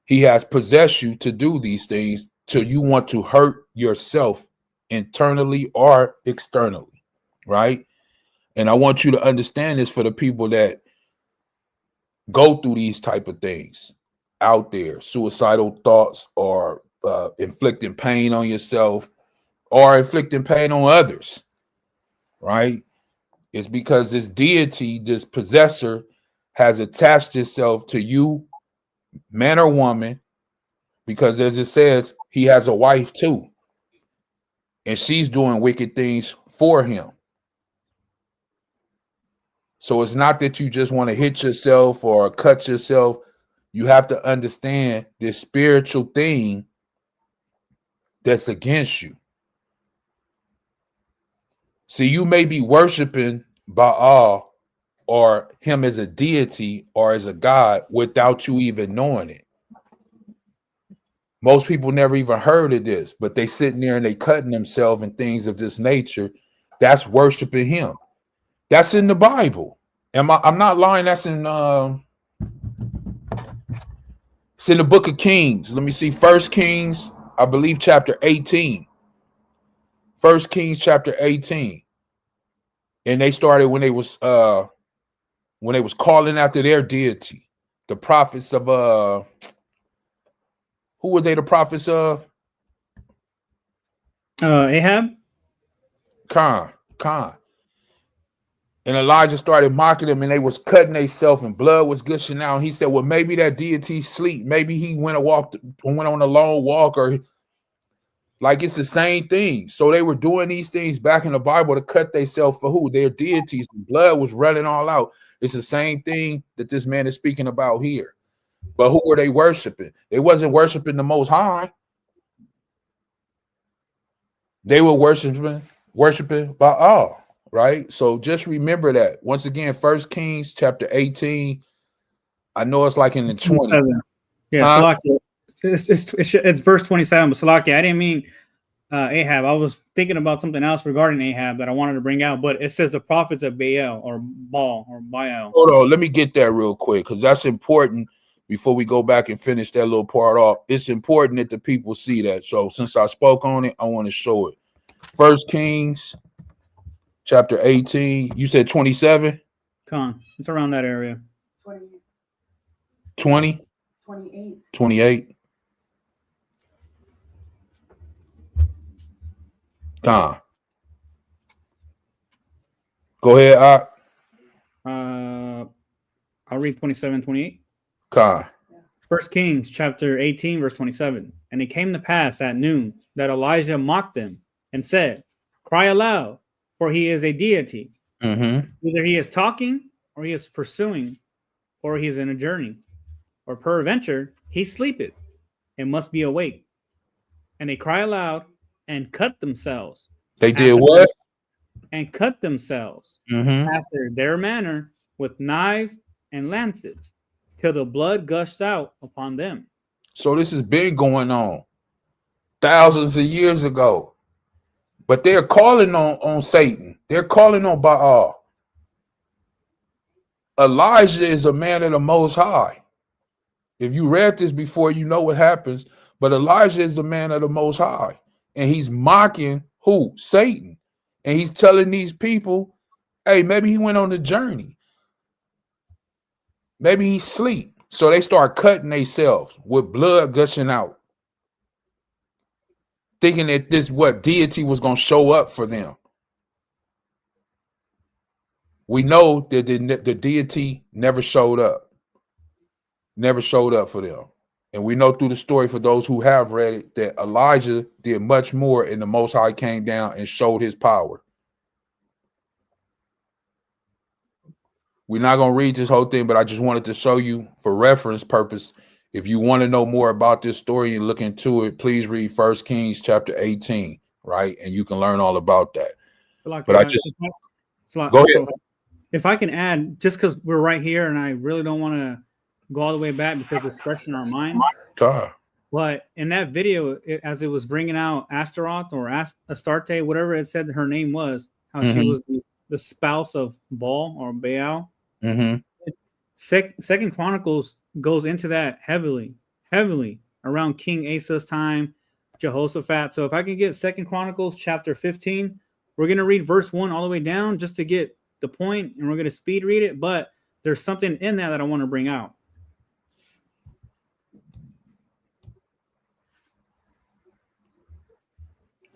He has possessed you to do these things till you want to hurt yourself internally or externally, right? And I want you to understand this for the people that go through these type of things out there, suicidal thoughts or inflicting pain on yourself or inflicting pain on others, right? It's because this deity, this possessor, has attached itself to you, man or woman, because as it says, he has a wife too, and she's doing wicked things for him. So it's not that you just want to hit yourself or cut yourself. You have to understand this spiritual thing that's against you. See, you may be worshiping Baal or him as a deity or as a god without you even knowing it. Most people never even heard of this, but they sitting there and they cutting themselves and things of this nature. That's worshiping him. That's in the Bible. I'm not lying. That's in it's in the book of Kings. Let me see. 1 Kings, I believe, chapter 18. 1 Kings chapter 18. And they started when they was calling after their deity, the prophets of who were they the prophets of?
Ahab.
Khan. And Elijah started mocking them, and they was cutting themselves, and blood was gushing out. And he said, "Well, maybe that deity sleep. Maybe he went on a long walk, or like it's the same thing." So they were doing these things back in the Bible to cut themselves for who? Their deities. The blood was running all out. It's the same thing that this man is speaking about here. But who were they worshiping? They wasn't worshiping the Most High. They were worshiping Baal. Right? So just remember that. Once again, 1 Kings chapter 18. I know it's like in the 20.
Yeah,
huh?
Salakia. It's verse 27, but Salakia, I didn't mean Ahab. I was thinking about something else regarding Ahab that I wanted to bring out, but it says the prophets of Baal or Baal or Baal.
Hold on, let me get that real quick because that's important before we go back and finish that little part off. It's important that the people see that. So since I spoke on it, I want to show it. 1 Kings chapter 18. You said 27?
Con. It's around that area.
20?
28.
28. Con. Go ahead,
I'll read 27, 28.
Con.
1 Kings chapter 18, verse 27. And it came to pass at noon that Elijah mocked them and said, "Cry aloud, for he is a deity.
Mm-hmm.
Either he is talking, or he is pursuing, or he is in a journey, or peradventure he sleepeth and must be awake." And they cry aloud and cut themselves.
They did what?
and cut themselves
Mm-hmm.
after their manner with knives and lances, till the blood gushed out upon them.
So this has been going on thousands of years ago. But they're calling on Satan. They're calling on Baal. Elijah is a man of the Most High. If you read this before, you know what happens. But Elijah is the man of the Most High. And he's mocking who? Satan. And he's telling these people, hey, maybe he went on a journey. Maybe he sleep. So they start cutting themselves with blood gushing out, thinking that this deity was going to show up for them. We know that the deity never showed up for them. And we know through the story, for those who have read it, that Elijah did much more, and the Most High came down and showed his power. We're not going to read this whole thing, but I just wanted to show you for reference purpose. If you want to know more about this story and look into it, please read 1 Kings chapter 18, right? And you can learn all about that. But I just go ahead.
So if I can add, just because we're right here and I really don't want to go all the way back because it's fresh in our mind.
God.
But in that video, as it was bringing out Ashtaroth or Astarte, whatever it said her name was, how she was the spouse of Baal or Baal. Second Chronicles goes into that heavily around King Asa's time, Jehoshaphat. So if I can get Second Chronicles chapter 15, we're going to read verse 1 all the way down just to get the point, and we're going to speed read it. But there's something in that I want to bring out.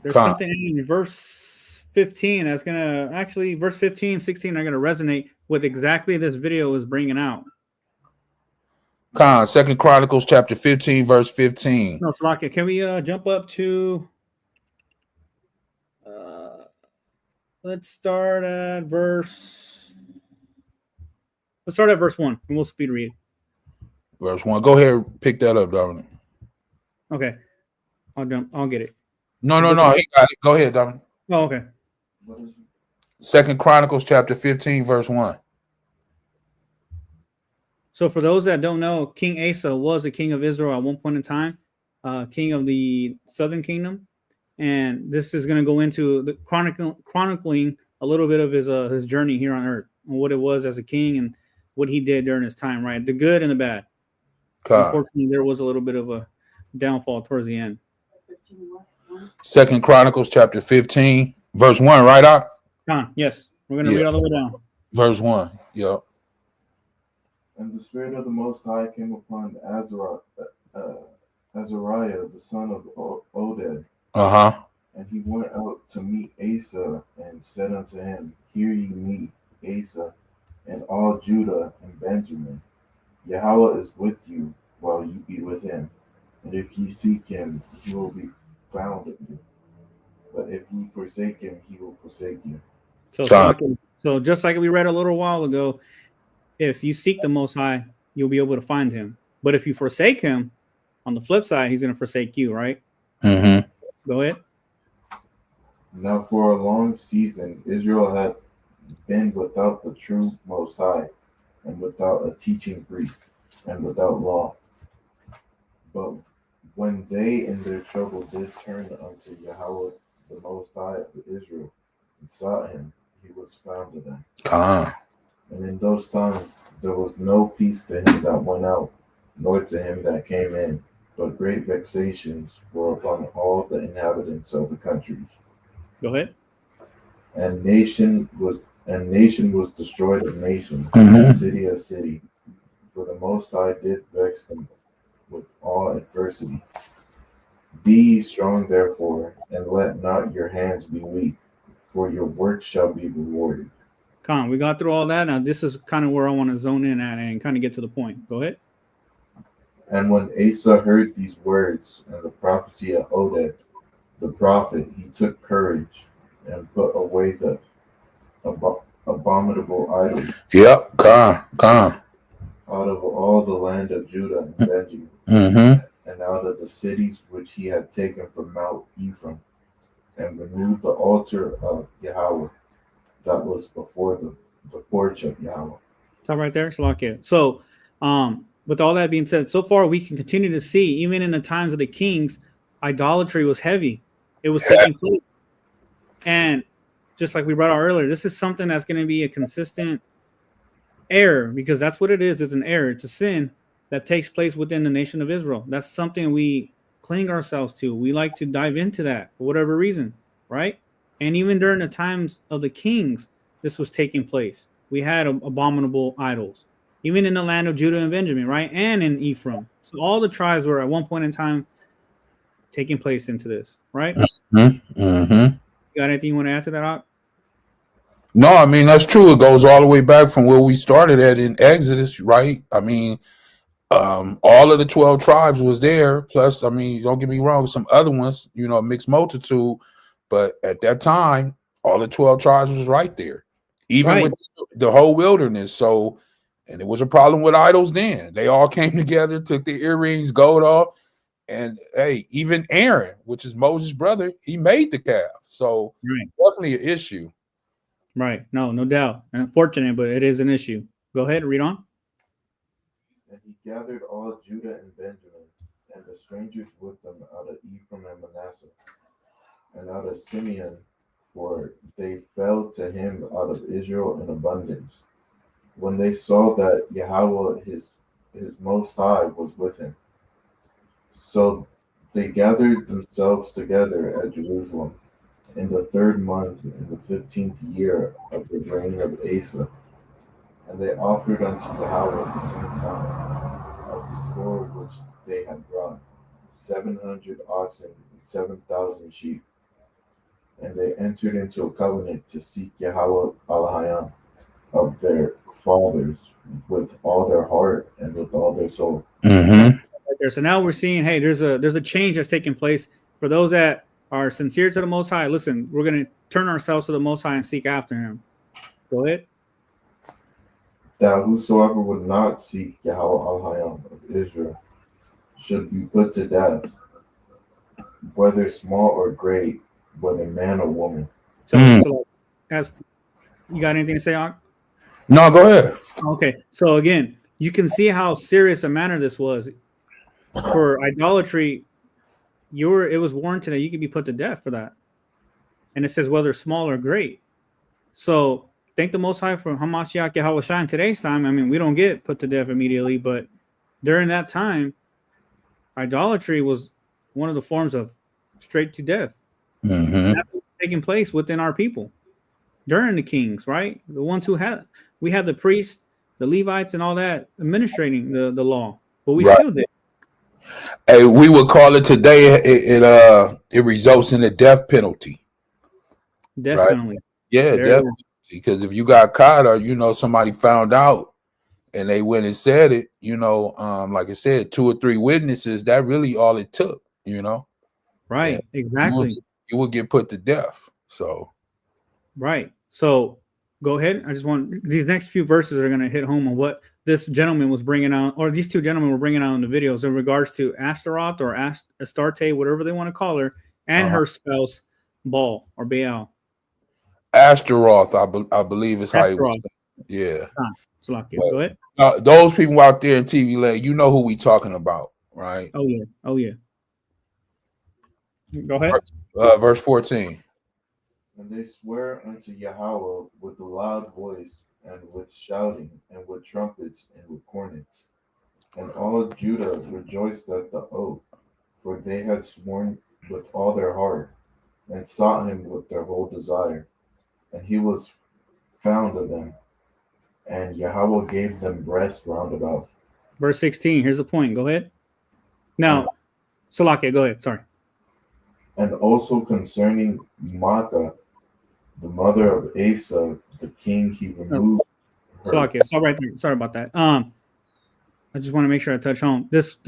There's something in verse 15 that's going to actually, verse 15, 16 are going to resonate with exactly this video is bringing out.
Second Chronicles chapter 15, verse 15.
No, Slaka, can we jump up to, let's start at verse 1, and we'll speed read.
Verse 1. Go ahead and pick that up, Dominic.
Okay. I'll get it.
No, he got it. Go ahead, Dominic.
Oh, okay.
Second Chronicles chapter 15, verse 1.
So for those that don't know, King Asa was a king of Israel at one point in time, king of the southern kingdom. And this is going to go into the chronicling a little bit of his journey here on earth and what it was as a king and what he did during his time, right? The good and the bad. Unfortunately, there was a little bit of a downfall towards the end.
Second Chronicles chapter 15, verse 1, right out?
Yes. We're going to read all the way down.
Verse 1, yep.
And the Spirit of the Most High came upon Azariah, the son of Oded. And he went out to meet Asa and said unto him, Hear ye me, Asa, and all Judah and Benjamin. Yahweh is with you while ye be with him. And if ye seek him, he will be found of you. But if ye forsake him, he will forsake you.
So just like we read a little while ago, if you seek the Most High, you'll be able to find him. But if you forsake him, on the flip side, he's going to forsake you, right? Go ahead.
Now for a long season, Israel hath been without the true Most High, and without a teaching priest, and without law. But when they in their trouble did turn unto Yahweh, the Most High of Israel, and sought him, he was found of them. And in those times there was no peace to him that went out, nor to him that came in, but great vexations were upon all the inhabitants of the countries.
Go ahead.
And nation was destroyed of nation, city of city. For the Most High did vex them with all adversity. Be ye strong therefore, and let not your hands be weak, for your work shall be rewarded.
We got through all that. Now this is kind of where I want to zone in at and kind of get to the point. Go ahead.
And when Asa heard these words and the prophecy of Oded, the prophet, he took courage and put away the abominable idols.
Yep,
out of all the land of Judah and Benjamin, and out of the cities which he had taken from Mount Ephraim, and renewed the altar of Yahweh, that was before the porch of Yahweh.
Stop right there, Salakia. So, with all that being said, so far we can continue to see, even in the times of the kings, idolatry was heavy. It was taking place. And just like we brought out earlier, this is something that's going to be a consistent error, because that's what it is. It's an error. It's a sin that takes place within the nation of Israel. That's something we cling ourselves to. We like to dive into that for whatever reason, right? And even during the times of the kings, this was taking place. We had abominable idols, even in the land of Judah and Benjamin, right? And in Ephraim. So all the tribes were at one point in time taking place into this, right?
Mm-hmm.
You got anything you want to add to that, Ak?
No, I mean, that's true. It goes all the way back from where we started at in Exodus, right? I mean, all of the 12 tribes was there. Plus, I mean, don't get me wrong, some other ones, you know, mixed multitude. But at that time, all the 12 tribes was right there, even
Right.
with the whole wilderness. So, and it was a problem with idols then. They all came together, took the earrings, gold off. And hey, even Aaron, which is Moses' brother, he made the calf. So,
Right.
definitely an issue.
Right. No doubt. Unfortunate, but it is an issue. Go ahead, read on.
And he gathered all Judah and Benjamin, and the strangers with them out of Ephraim and Manasseh, and out of Simeon, for they fell to him out of Israel in abundance, when they saw that Yahweh his Most High was with him. So they gathered themselves together at Jerusalem in the 3rd month, in the 15th year of the reign of Asa. And they offered unto Yahweh at the same time of the store which they had brought, 700 oxen and 7,000 sheep. And they entered into a covenant to seek Yahweh Elohim of their fathers with all their heart and with all their soul.
Mm-hmm.
Right there. So now we're seeing, hey, there's a change that's taking place for those that are sincere to the Most High. Listen, we're going to turn ourselves to the Most High and seek after Him. Go ahead.
That whosoever would not seek Yahweh Elohim of Israel should be put to death, whether small or great, whether man or woman.
So as you got anything to say, Ak?
No, go ahead.
Okay. So again, you can see how serious a matter this was. For idolatry, it was warranted that you could be put to death for that. And it says whether small or great. So thank the Most High for Hamashiach Yahweh in today's time. I mean, we don't get put to death immediately, but during that time, idolatry was one of the forms of straight to death.
Mm-hmm.
That was taking place within our people during the kings, right? The ones who we had the priests, the Levites, and all that administrating the law, but we still did.
Hey, we would call it today. It results in a death penalty.
Definitely.
Right? Yeah, definitely. Because if you got caught, or somebody found out, and they went and said it, like I said, 2 or 3 witnesses. That really all it took.
Right.
And
exactly.
You would get put to death. So.
Right. So go ahead. I just want these next few verses are going to hit home on what this gentleman was bringing out, or these 2 gentlemen were bringing out in the videos in regards to Ashtaroth or Astarte, whatever they want to call her, and her spouse, Baal or Baal.
Ashtaroth, I believe is how he was. Yeah.
Go ahead.
Those people out there in TV land, you know who we talking about, right?
Oh yeah. Go ahead.
Verse 14.
And they swear unto Yahweh with a loud voice, and with shouting, and with trumpets, and with cornets. And all Judah rejoiced at the oath, for they had sworn with all their heart, and sought him with their whole desire. And he was found of them, and Yahweh gave them rest round about.
Verse 16, here's the point. Go ahead. Now, Salakia, go ahead. Sorry.
And also concerning Maacah, the mother of Asa, the king, he removed her.
Salakia, sorry about that. I just want to make sure I touch home. This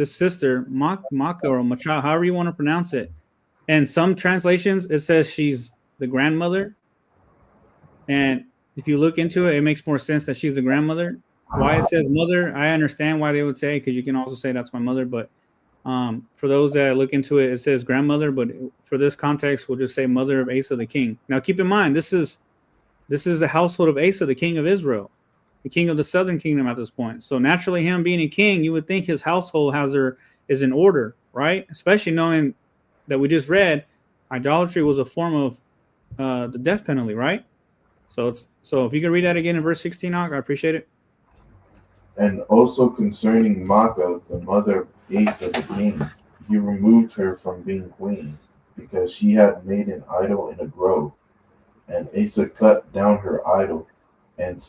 sister, Maacah or Macha, however you want to pronounce it. And some translations, it says she's the grandmother. And if you look into it, it makes more sense that she's the grandmother. Why it says mother, I understand why they would say, because you can also say that's my mother. But for those that look into it, it says grandmother. But for this context, we'll just say mother of Asa the king. Now, keep in mind, this is This is the household of Asa, the king of Israel, the king of the southern kingdom at this point. So naturally, him being a king, you would think his household is in order, right? Especially knowing that we just read idolatry was a form of the death penalty, right? So if you could read that again in verse 16, I appreciate it.
And also concerning Maacah, the mother of Asa the king, he removed her from being queen, because she had made an idol in a grove. And Asa cut down her idol, and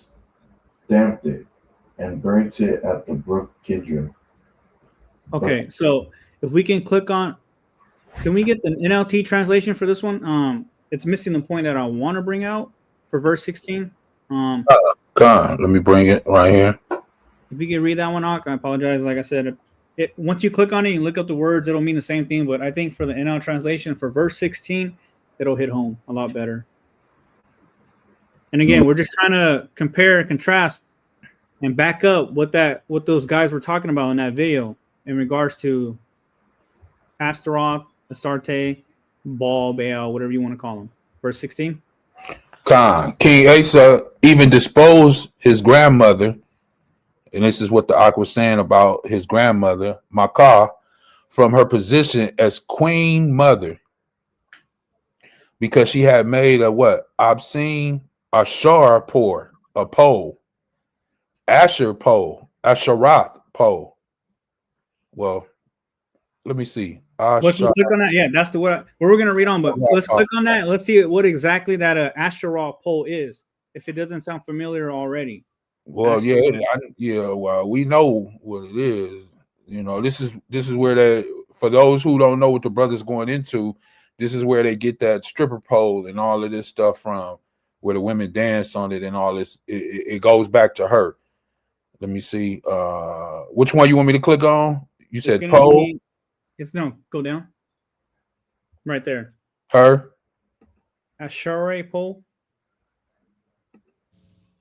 stamped it, and burnt it at the brook Kidron.
Okay, so if we can click on, can we get the NLT translation for this one? It's missing the point that I want to bring out for verse 16.
God, let me bring it right here.
If you can read that one, I apologize. Like I said, once you click on it and look up the words, it'll mean the same thing. But I think for the NL translation for verse 16, it'll hit home a lot better. And again, we're just trying to compare and contrast and back up what those guys were talking about in that video in regards to Astaroth, Astarte, Baal, Baal, whatever you want to call them. Verse 16.
King Asa even disposed his grandmother, and this is what the Ak was saying about his grandmother, Maacah, from her position as queen mother, because she had made a what? Obscene Ashar pole, Asher pole, Asheroth pole. Well, let me see.
Let's click on that. Yeah, that's the what we're going to read on. But let's click on that. Let's see what exactly that Asherah pole is. If it doesn't sound familiar already.
Well, well, we know what it is. You know, this is where for those who don't know what the brother's going into, this is where they get that stripper pole and all of this stuff from, where the women dance on it and all this. It goes back to her. Let me see. Which one you want me to click on? You said pole.
Go down. Right there.
Her.
Asherah pole.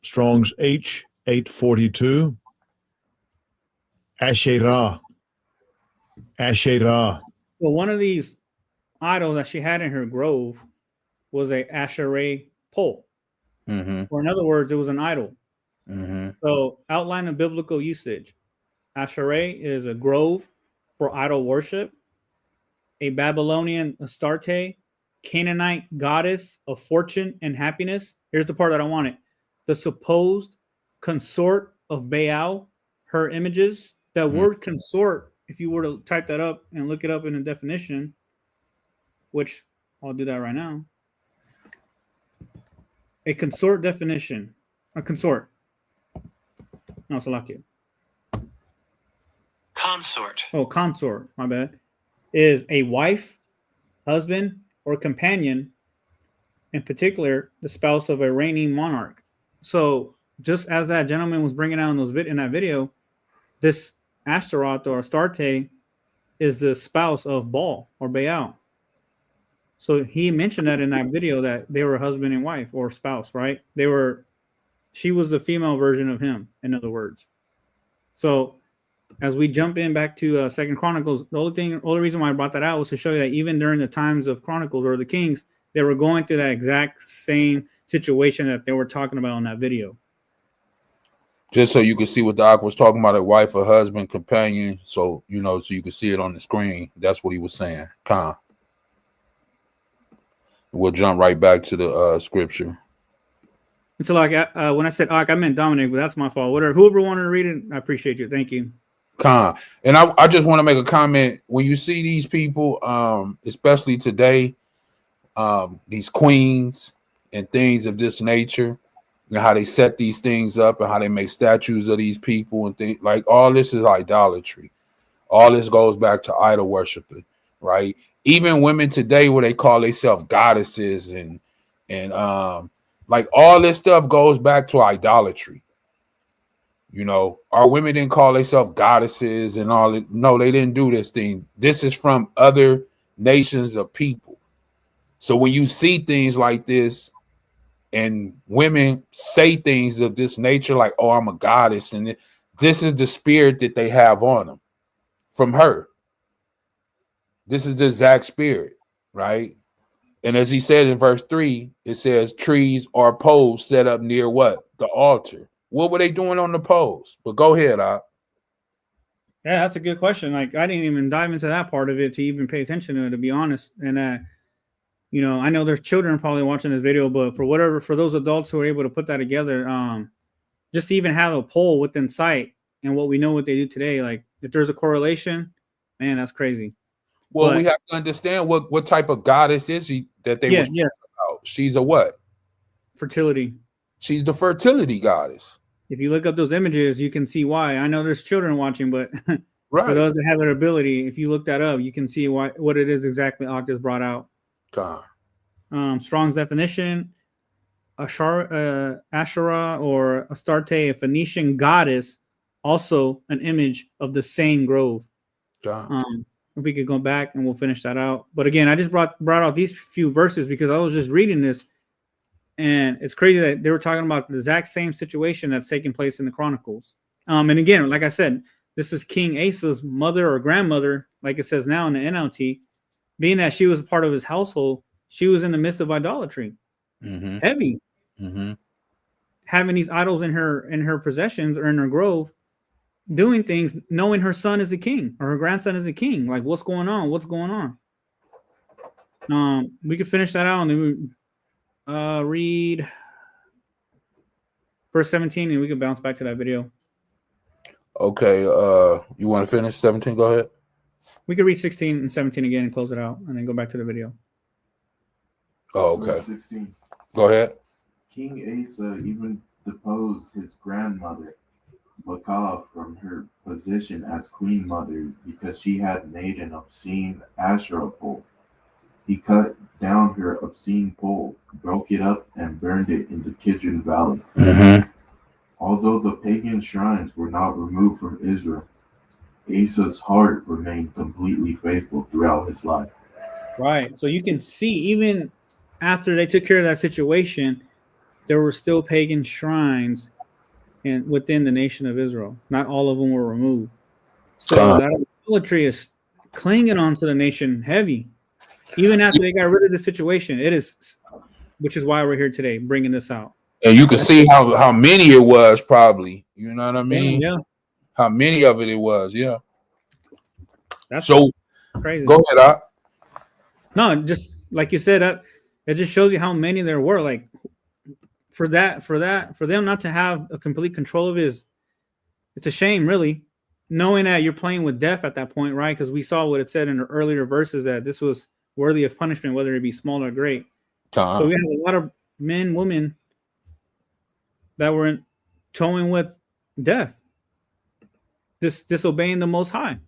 Strong's H842. Asherah.
Well, one of these idols that she had in her grove was a Asherah pole.
Mm-hmm.
Or in other words, it was an idol.
Mm-hmm.
So outline of biblical usage. Asherah is a grove for idol worship. A Babylonian Astarte, Canaanite goddess of fortune and happiness. Here's the part that I wanted. The supposed consort of Baal, her images. That word consort, if you were to type that up and look it up in a definition, which I'll do that right now. A consort definition. A consort. No, Salakia.
Consort.
Oh, consort. My bad. Is a wife, husband, or companion, in particular, the spouse of a reigning monarch. So, just as that gentleman was bringing out in that video, this Ashtaroth or Astarte is the spouse of Baal or Baal. So he mentioned that in that video that they were husband and wife or spouse, right? She was the female version of him, in other words. So as we jump in back to Second Chronicles, the only reason why I brought that out was to show you that even during the times of Chronicles or the Kings, they were going through that exact same situation that they were talking about in that video.
Just so you can see what the Ak was talking about, a wife, a husband, companion. So, so you can see it on the screen. That's what he was saying. We'll jump right back to the scripture.
And so, like, when I said Ak, I meant Dominic, but that's my fault. Whoever wanted to read it, I appreciate you. Thank you.
And I just want to make a comment. When you see these people, especially today, these queens and things of this nature, how they set these things up and how they make statues of these people and things like all this is idolatry. All this goes back to idol worshiping, right? Even women today, where they call themselves goddesses and like all this stuff goes back to idolatry. Our women didn't call themselves goddesses and all it. No, they didn't do this thing. This is from other nations of people. So when you see things like this, and women say things of this nature, like, oh, I'm a goddess. And this is the spirit that they have on them from her. This is the exact spirit, right? And as he said in verse 3, it says trees or poles set up near what? The altar. What were they doing on the poles? But go ahead, Op.
Yeah, that's a good question. Like, I didn't even dive into that part of it to even pay attention to it, to be honest. And you know, I know there's children probably watching this video, but for those adults who are able to put that together, just to even have a pole within sight and what we know what they do today, like if there's a correlation, man, that's crazy.
Well,
But
we have to understand what type of goddess is she that they
yeah,
was about. She's a what?
fertility.
She's the fertility goddess.
If you look up those images, you can see why. I know there's children watching, but for
Right.
those that have that ability, if you look that up, you can see what it is exactly Octa's brought out.
God.
Strong's definition: Asherah or Astarte, a Phoenician goddess, also an image of the same grove.
God.
If we could go back and we'll finish that out. But again, I just brought out these few verses because I was just reading this, and it's crazy that they were talking about the exact same situation that's taking place in the Chronicles. And again, like I said, this is King Asa's mother or grandmother, like it says now in the NLT, being that she was a part of his household. She was in the midst of idolatry, heavy, having these idols in her possessions or in her grove, doing things, knowing her son is a king or her grandson is a king. Like, what's going on? What's going on? We could finish that out and then we read verse 17, and we can bounce back to that video.
Okay. You want to finish 17? Go ahead.
We could read 16 and 17 again and close it out, and then go back to the video.
Oh, okay.
Verse 16.
Go ahead.
King Asa even deposed his grandmother, Bakah, from her position as queen mother because she had made an obscene Asherah pole. He cut down her obscene pole, broke it up, and burned it in the Kidron Valley. Although the pagan shrines were not removed from Israel, Asa's heart remained completely faithful throughout his life.
Right. So you can see, even after they took care of that situation, there were still pagan shrines within the nation of Israel. Not all of them were removed. So that idolatry is clinging on to the nation heavy. Even after they got rid of the situation, it is, which is why we're here today, bringing this out.
And you can see how many it was, probably. You know what I mean?
Yeah.
How many of it was, yeah.
That's
so
crazy.
Go ahead, Op.
No, just like you said, that it just shows you how many there were. Like for them not to have a complete control of it it's a shame, really. Knowing that you're playing with death at that point, right? Because we saw what it said in the earlier verses that this was worthy of punishment, whether it be small or great. So we have a lot of men, women that were toying with death, disobeying the Most High.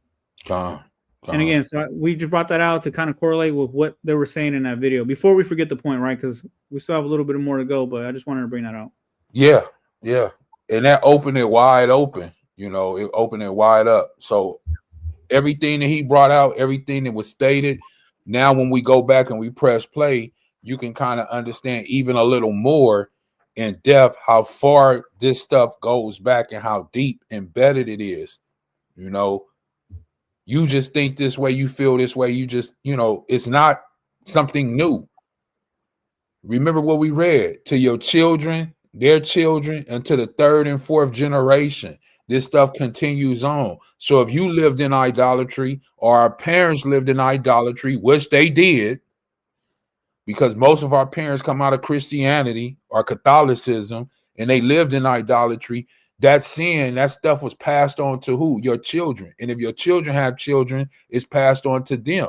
And again, so we just brought that out to kind of correlate with what they were saying in that video. Before we forget the point, right? Because we still have a little bit more to go, but I just wanted to bring that out.
Yeah. And that opened it wide open. You know, it opened it wide up. So everything that he brought out, everything that was stated, now when we go back and we press play, you can kind of understand even a little more in depth how far this stuff goes back and how deep embedded it is. You know, you just think this way, you feel this way, you just, you know, it's not something new. Remember what we read: to your children, their children, and to the third and fourth generation. This stuff continues on. So if you lived in idolatry, or our parents lived in idolatry, which they did, because most of our parents come out of Christianity or Catholicism, and they lived in idolatry, that sin, that stuff was passed on to who? Your children. And if your children have children, it's passed on to them.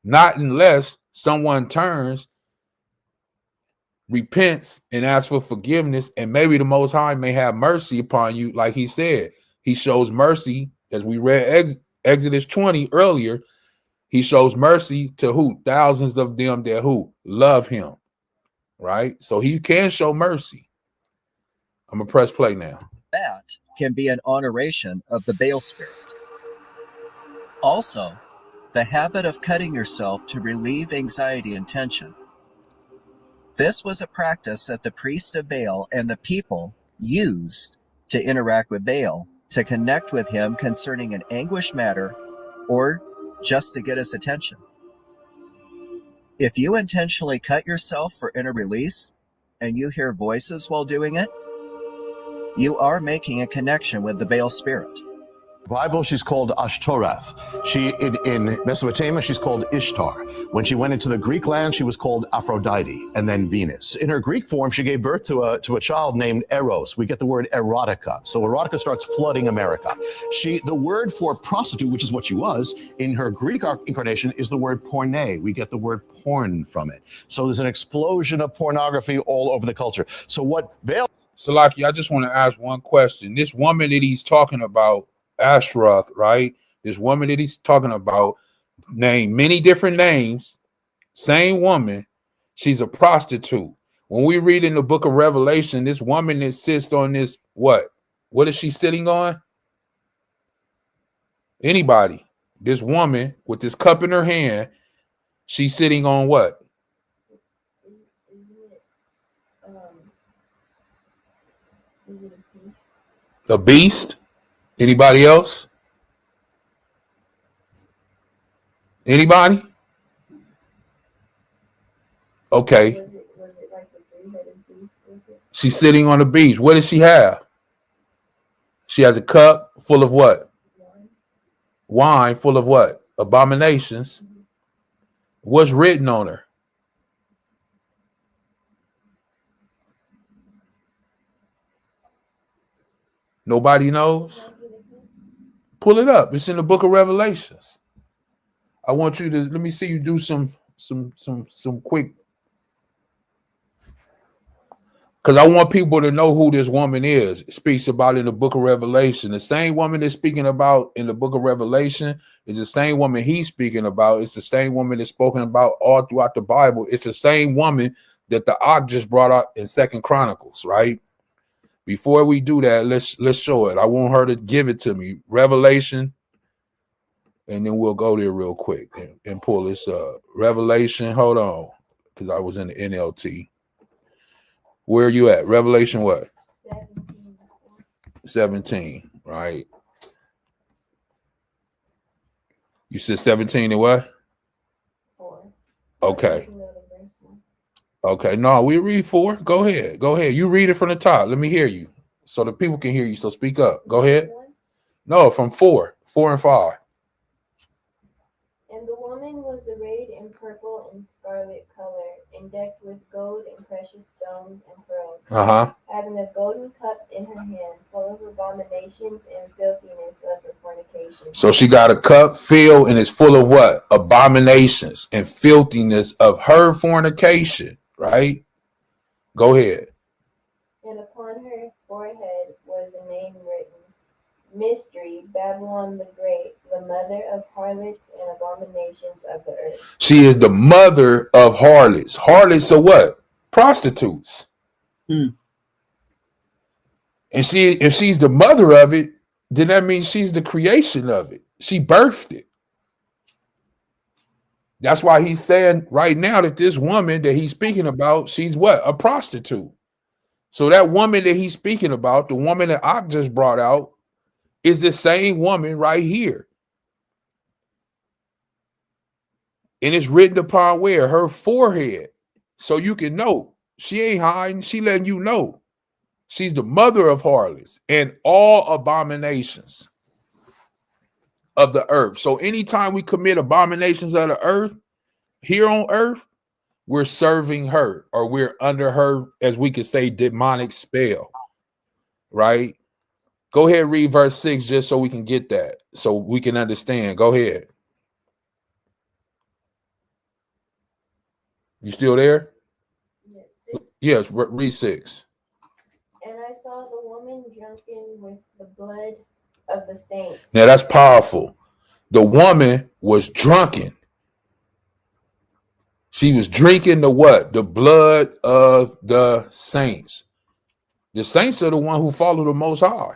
Not unless someone turns, repents, and asks for forgiveness, and maybe the Most High may have mercy upon you. Like he said, he shows mercy, as we read Exodus 20 earlier. He shows mercy to who? Thousands of them that who? Love him, right? So he can show mercy. I'm gonna press play now.
That can be an honoration of the Baal spirit. Also, the habit of cutting yourself to relieve anxiety and tension. This was a practice that the priests of Baal and the people used to interact with Baal, to connect with him concerning an anguished matter, or just to get his attention. If you intentionally cut yourself for inner release and you hear voices while doing it, you are making a connection with the Baal spirit.
Bible, she's called Ashtoreth. She in Mesopotamia, she's called Ishtar. When she went into the Greek land, she was called Aphrodite and then Venus. In her Greek form, she gave birth to a child named Eros. We get the word erotica. So erotica starts flooding America. The word for prostitute, which is what she was, in her Greek incarnation is the word porne. We get the word porn from it. So there's an explosion of pornography all over the culture. So what Baal...
Salaki, I just want to ask one question. This woman that he's talking about, Ashtaroth, right? This woman that he's talking about, named many different names, same woman, she's a prostitute. When we read in the book of Revelation, this woman that sits on this, what is she sitting on? Anybody? This woman with this cup in her hand, she's sitting on what? A beast? Anybody else? Anybody? Okay.
Was it like the three-headed beast?
She's sitting on a beast. What does she have? She has a cup full of what? Wine full of what? Abominations. What's written on her? Nobody knows? Pull it up. It's in the book of Revelations. I want you to let me see you do some quick, because I want people to know who this woman is. It speaks about in the book of Revelation. The same woman that's speaking about in the book of Revelation is the same woman he's speaking about. It's the same woman that's spoken about all throughout the Bible. It's the same woman that the Ark just brought up in 2 Chronicles, right? Before we do that, let's show it. I want her to give it to me. Revelation, and then we'll go there real quick and pull this up. Revelation, hold on, because I was in the NLT. Where are you at? Revelation what? 17, right? You said 17 and what?
4.
Okay. Okay, no, we read 4. Go ahead. You read it from the top. Let me hear you so the people can hear you. So speak up. Go ahead. No, from 4 and 5.
And the woman was arrayed in purple and scarlet color, and decked with gold and precious stones and pearls, having a golden cup in her hand, full of abominations and filthiness of her fornication. So
she got a cup filled and it's full of what? Abominations and filthiness of her fornication, right? Go ahead.
And upon her forehead was a name written, Mystery, Babylon the Great, the mother of harlots and abominations of the earth.
She is the mother of harlots. Harlots are what? Prostitutes. And if she's the mother of it, then that means she's the creation of it. She birthed it. That's why he's saying right now that this woman that he's speaking about, she's what? A prostitute. So that woman that he's speaking about, the woman that I just brought out, is the same woman right here. And it's written upon where? Her forehead. So you can know. She ain't hiding. She letting you know. She's the mother of harlots and all abominations of the earth. So anytime we commit abominations of the earth, here on earth, we're serving her, or we're under her, as we could say, demonic spell, right? Go ahead, read verse 6 just so we can get that, so we can understand. Go ahead. You still there? Yes, read 6.
And I saw the woman drunken with the blood of the saints.
Now that's powerful. The woman was drunken. She was drinking the what? The blood of the saints. The saints are the one who follow the Most High.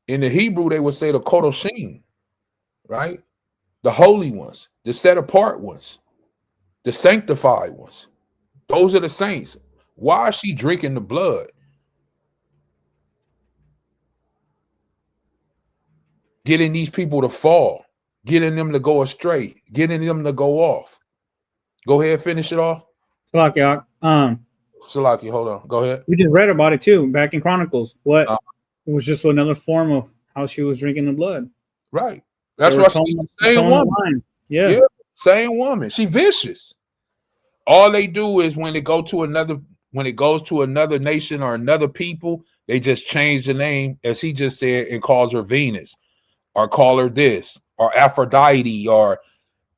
In the Hebrew, they would say the Kodoshim, right? The holy ones, the set apart ones, the sanctified ones. Those are the saints. Why is she drinking the blood? Getting these people to fall, getting them to go astray, getting them to go off. Go ahead, finish it off.
Salaki,
Salaki, hold on. Go ahead.
we just read about it too back in Chronicles. What it was just another form of how she was drinking the blood.
Right. That's what she's the same woman.
Yeah,
same woman. She vicious. All they do is when it goes to another nation or another people, they just change the name, as he just said, and calls her Venus, or call her this, or Aphrodite, or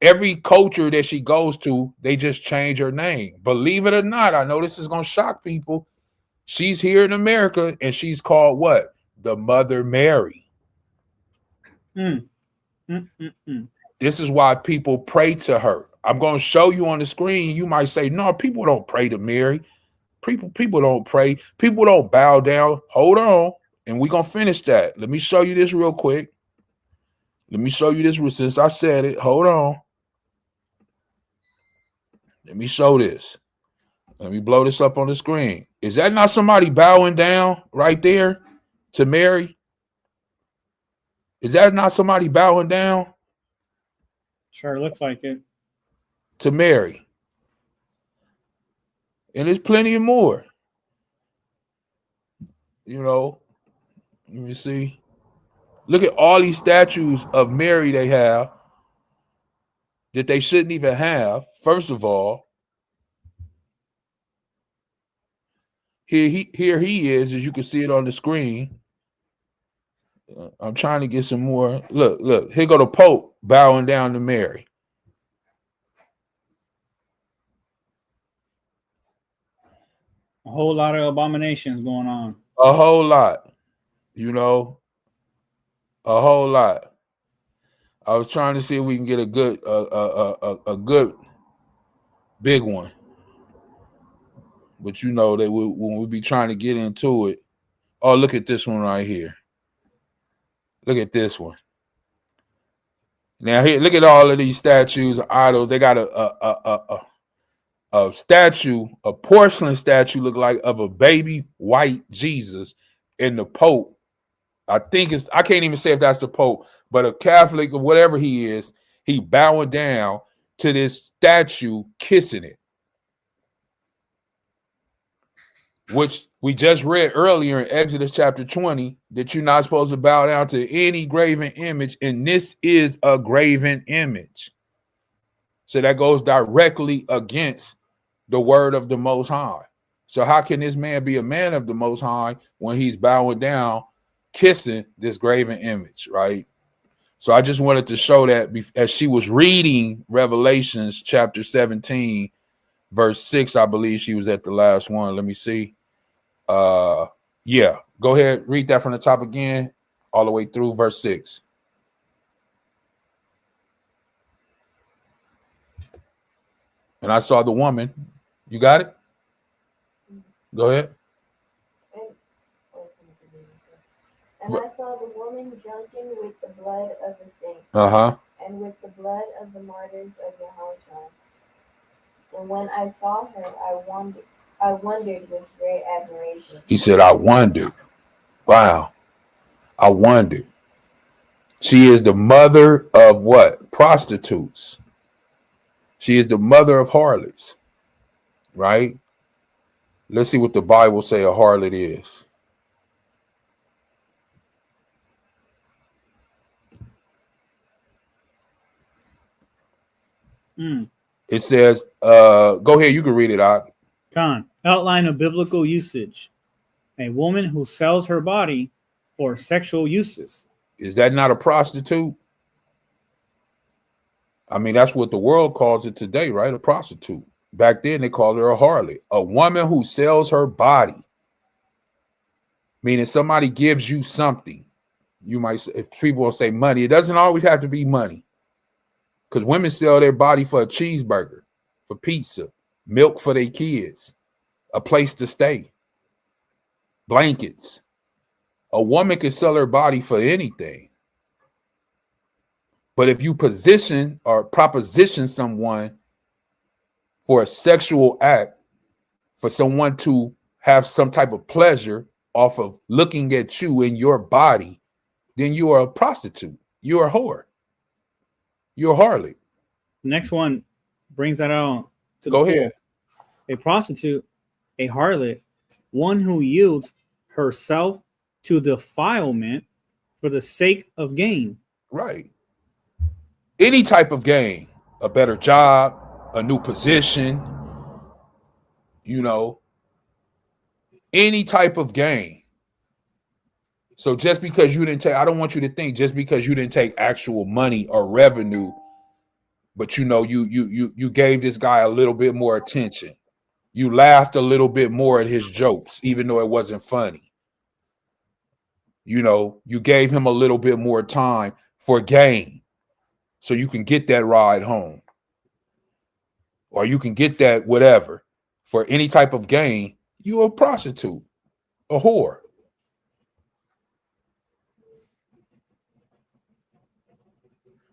every culture that she goes to, they just change her name. Believe it or not, I know this is gonna shock people. She's here in America and she's called what? The Mother Mary. This is why people pray to her. I'm going to show you on the screen. You might say, no, people don't pray to Mary. People don't pray. People don't bow down. Hold on. And we're going to finish that. Let me show you this real quick. Let me show you this since I said it. Hold on. Let me show this. Let me blow this up on the screen. Is that not somebody bowing down right there to Mary? Is that not somebody bowing down?
Sure, looks like it.
To Mary. And there's plenty of more. You know, let me see. Look at all these statues of Mary they have that they shouldn't even have. First of all, here he is, as you can see it on the screen. I'm trying to get some more. Look, here go the Pope bowing down to Mary.
A whole lot of abominations going on.
A whole lot, you know, a whole lot. I was trying to see if we can get a good, a good big one, but you know that when we be trying to get into it. Oh, look at this one right here. Look at this one. Now here, look at all of these statues of idols. They got a statue, a porcelain statue, look like of a baby white Jesus, and the Pope. I think I can't even say if that's the Pope, but a Catholic or whatever he is, he bowing down to this statue, kissing it. Which we just read earlier in Exodus chapter 20, that you're not supposed to bow down to any graven image, and this is a graven image. So that goes directly against the word of the Most High. So how can this man be a man of the Most High when he's bowing down, kissing this graven image, right? So I just wanted to show that as she was reading Revelations chapter 17, verse 6, I believe she was at the last one. Let me see. Yeah, go ahead, read that from the top again, all the way through verse 6. And I saw the woman. You got it? Go ahead.
And I saw the woman drunken with the blood of the saints, and with the blood of the martyrs of Yahushua. And when I saw her, I wondered with great admiration.
He said, I wondered. Wow. I wondered. She is the mother of what? Prostitutes. She is the mother of harlots. Right? Let's see what the Bible say a harlot is. It says, go ahead, you can read it out.
Khan, outline of biblical usage. A woman who sells her body for sexual uses.
Is that not a prostitute? I mean, that's what the world calls it today, right? A prostitute. Back then, they called her a harlot. A woman who sells her body. Meaning somebody gives you something. You might say, people will say money. It doesn't always have to be money. Because women sell their body for a cheeseburger, for pizza, milk for their kids, a place to stay, blankets. A woman can sell her body for anything. But if you position or proposition someone for a sexual act, for someone to have some type of pleasure off of looking at you in your body, then you are a prostitute. You are a whore. You're a harlot.
Next one brings that out to the
Go
full.
ahead.
A prostitute, a harlot, one who yields herself to defilement for the sake of gain.
Right. Any type of gain, a better job, a new position, you know, any type of gain. So just because you didn't take, I don't want you to think just because you didn't take actual money or revenue, but you know, you gave this guy a little bit more attention. You laughed a little bit more at his jokes, even though it wasn't funny. You know, you gave him a little bit more time for gain so you can get that ride home. Or you can get that whatever for any type of gain. You're a prostitute, a whore.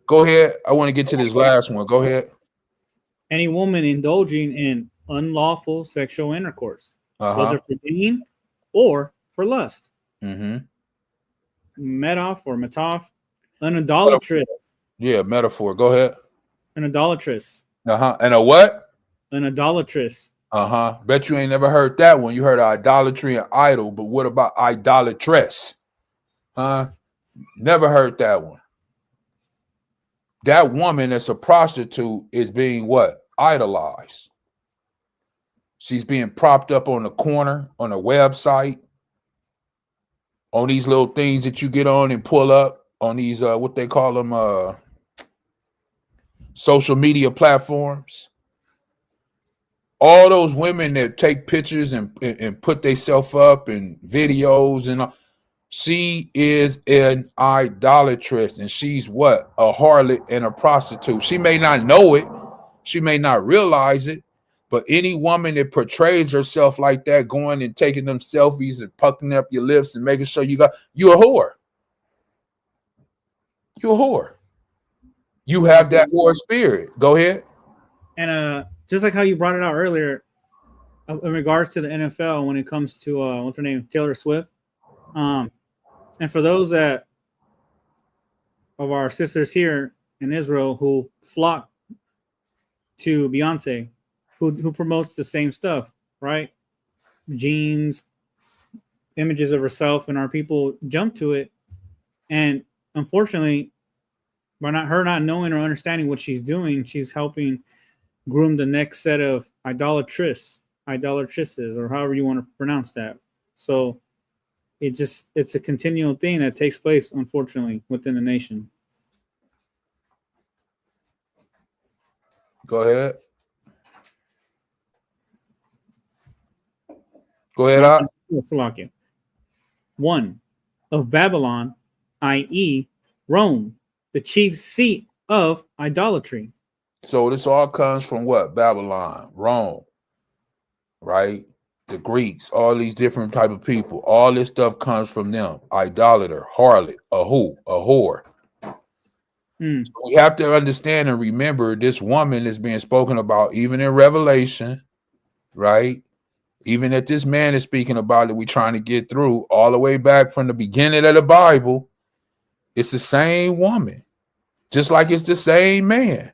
Go ahead. I want to get to this last one. Go ahead.
Any woman indulging in unlawful sexual intercourse, whether for gain or for lust.
Mm-hmm.
Metoff or metoff, an idolatress.
Yeah, metaphor. Go ahead.
An idolatress.
And a what?
An idolatress.
Bet you ain't never heard that one. You heard of idolatry and idol, but what about idolatress? Never heard that one. That woman that's a prostitute is being what? Idolized. She's being propped up on the corner, on a website, on these little things that you get on and pull up on these, what they call them, social media platforms. All those women that take pictures and put themselves up in videos and all. She is an idolatress, and she's what? A harlot and a prostitute. She may not know it, she may not realize it, but any woman that portrays herself like that, going and taking them selfies and pucking up your lips and making sure you're a whore. You're a whore. You have that whore spirit. Go ahead.
And just like how you brought it out earlier, in regards to the NFL, when it comes to what's her name, Taylor Swift. And for those of our sisters here in Israel who flock to Beyonce, who promotes the same stuff, right? Jeans, images of herself, and our people jump to it. And unfortunately, by her not knowing or understanding what she's doing, she's helping groom the next set of idolatresses, or however you want to pronounce that. So it's a continual thing that takes place, unfortunately, within the nation.
Go ahead. Go ahead.
One of Babylon, i.e., Rome, the chief seat of idolatry.
So this all comes from what? Babylon, Rome, right? The Greeks, all these different type of people. All this stuff comes from them. Idolater, harlot, a whore. So we have to understand and remember this woman is being spoken about even in Revelation, right? Even that this man is speaking about that we're trying to get through all the way back from the beginning of the Bible. It's the same woman, just like it's the same man,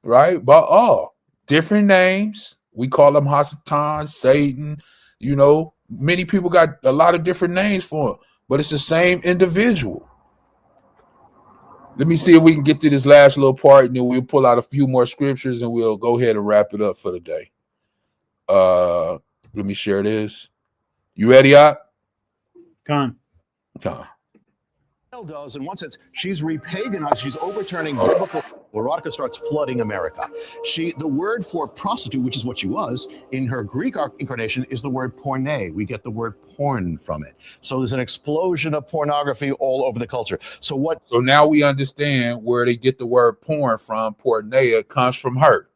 right? But all different names. We call them Hasatan, Satan. You know, many people got a lot of different names for him, but it's the same individual. Let me see if we can get to this last little part, and then we'll pull out a few more scriptures, and we'll go ahead and wrap it up for the day. Let me share this. You ready, Ot?
Come
on.
Does in one sense, she's repaganized, she's overturning biblical. Erotica starts flooding America. The word for prostitute, which is what she was, in her Greek incarnation is the word porne. We get the word porn from it. So there's an explosion of pornography all over the culture. So
now we understand where they get the word porn from. Porneia comes from her.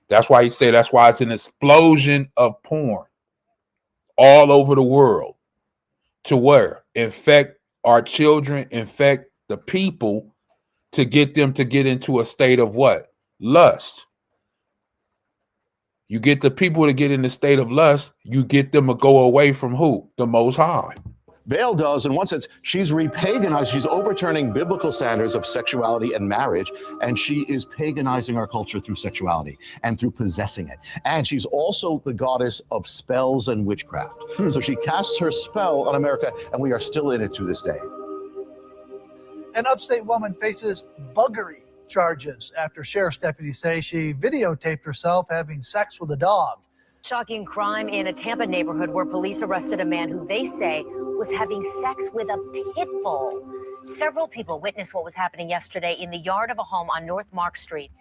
That's why that's why it's an explosion of porn all over the world. To where? Infect our children, infect the people, to get them to get into a state of what? Lust. You get the people to get in the state of lust, you get them to go away from who? The Most High.
Baal does, in one sense, she's repaganized, she's overturning biblical standards of sexuality and marriage, and she is paganizing our culture through sexuality and through possessing it. And she's also the goddess of spells and witchcraft. So she casts her spell on America, and we are still in it to this day.
An upstate woman faces buggery charges after sheriff's deputies say she videotaped herself having sex with a dog.
Shocking crime in a Tampa neighborhood where police arrested a man who they say was having sex with a pit bull. Several people witnessed what was happening yesterday in the yard of a home on North Mark Street.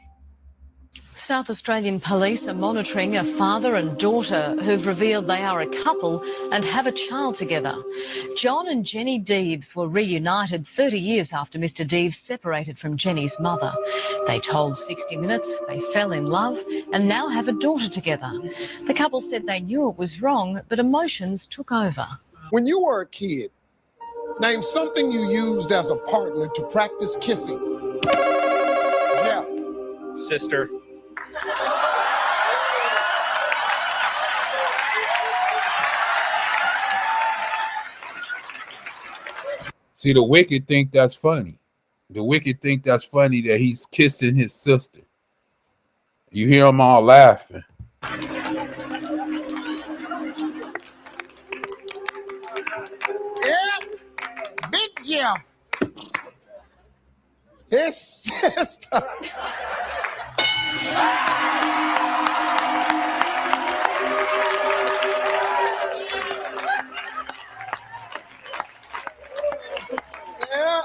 South Australian police are monitoring a father and daughter who've revealed they are a couple and have a child together. John and Jenny Deeves were reunited 30 years after Mr. Deeves separated from Jenny's mother. They told 60 Minutes they fell in love and now have a daughter together. The couple said they knew it was wrong, but emotions took over.
When you were a kid, name something you used as a partner to practice kissing. Yeah.
Sister.
See, the wicked think that's funny. The wicked think that's funny that he's kissing his sister. You hear them all laughing.
Yeah, Big Jeff. His sister. Yeah.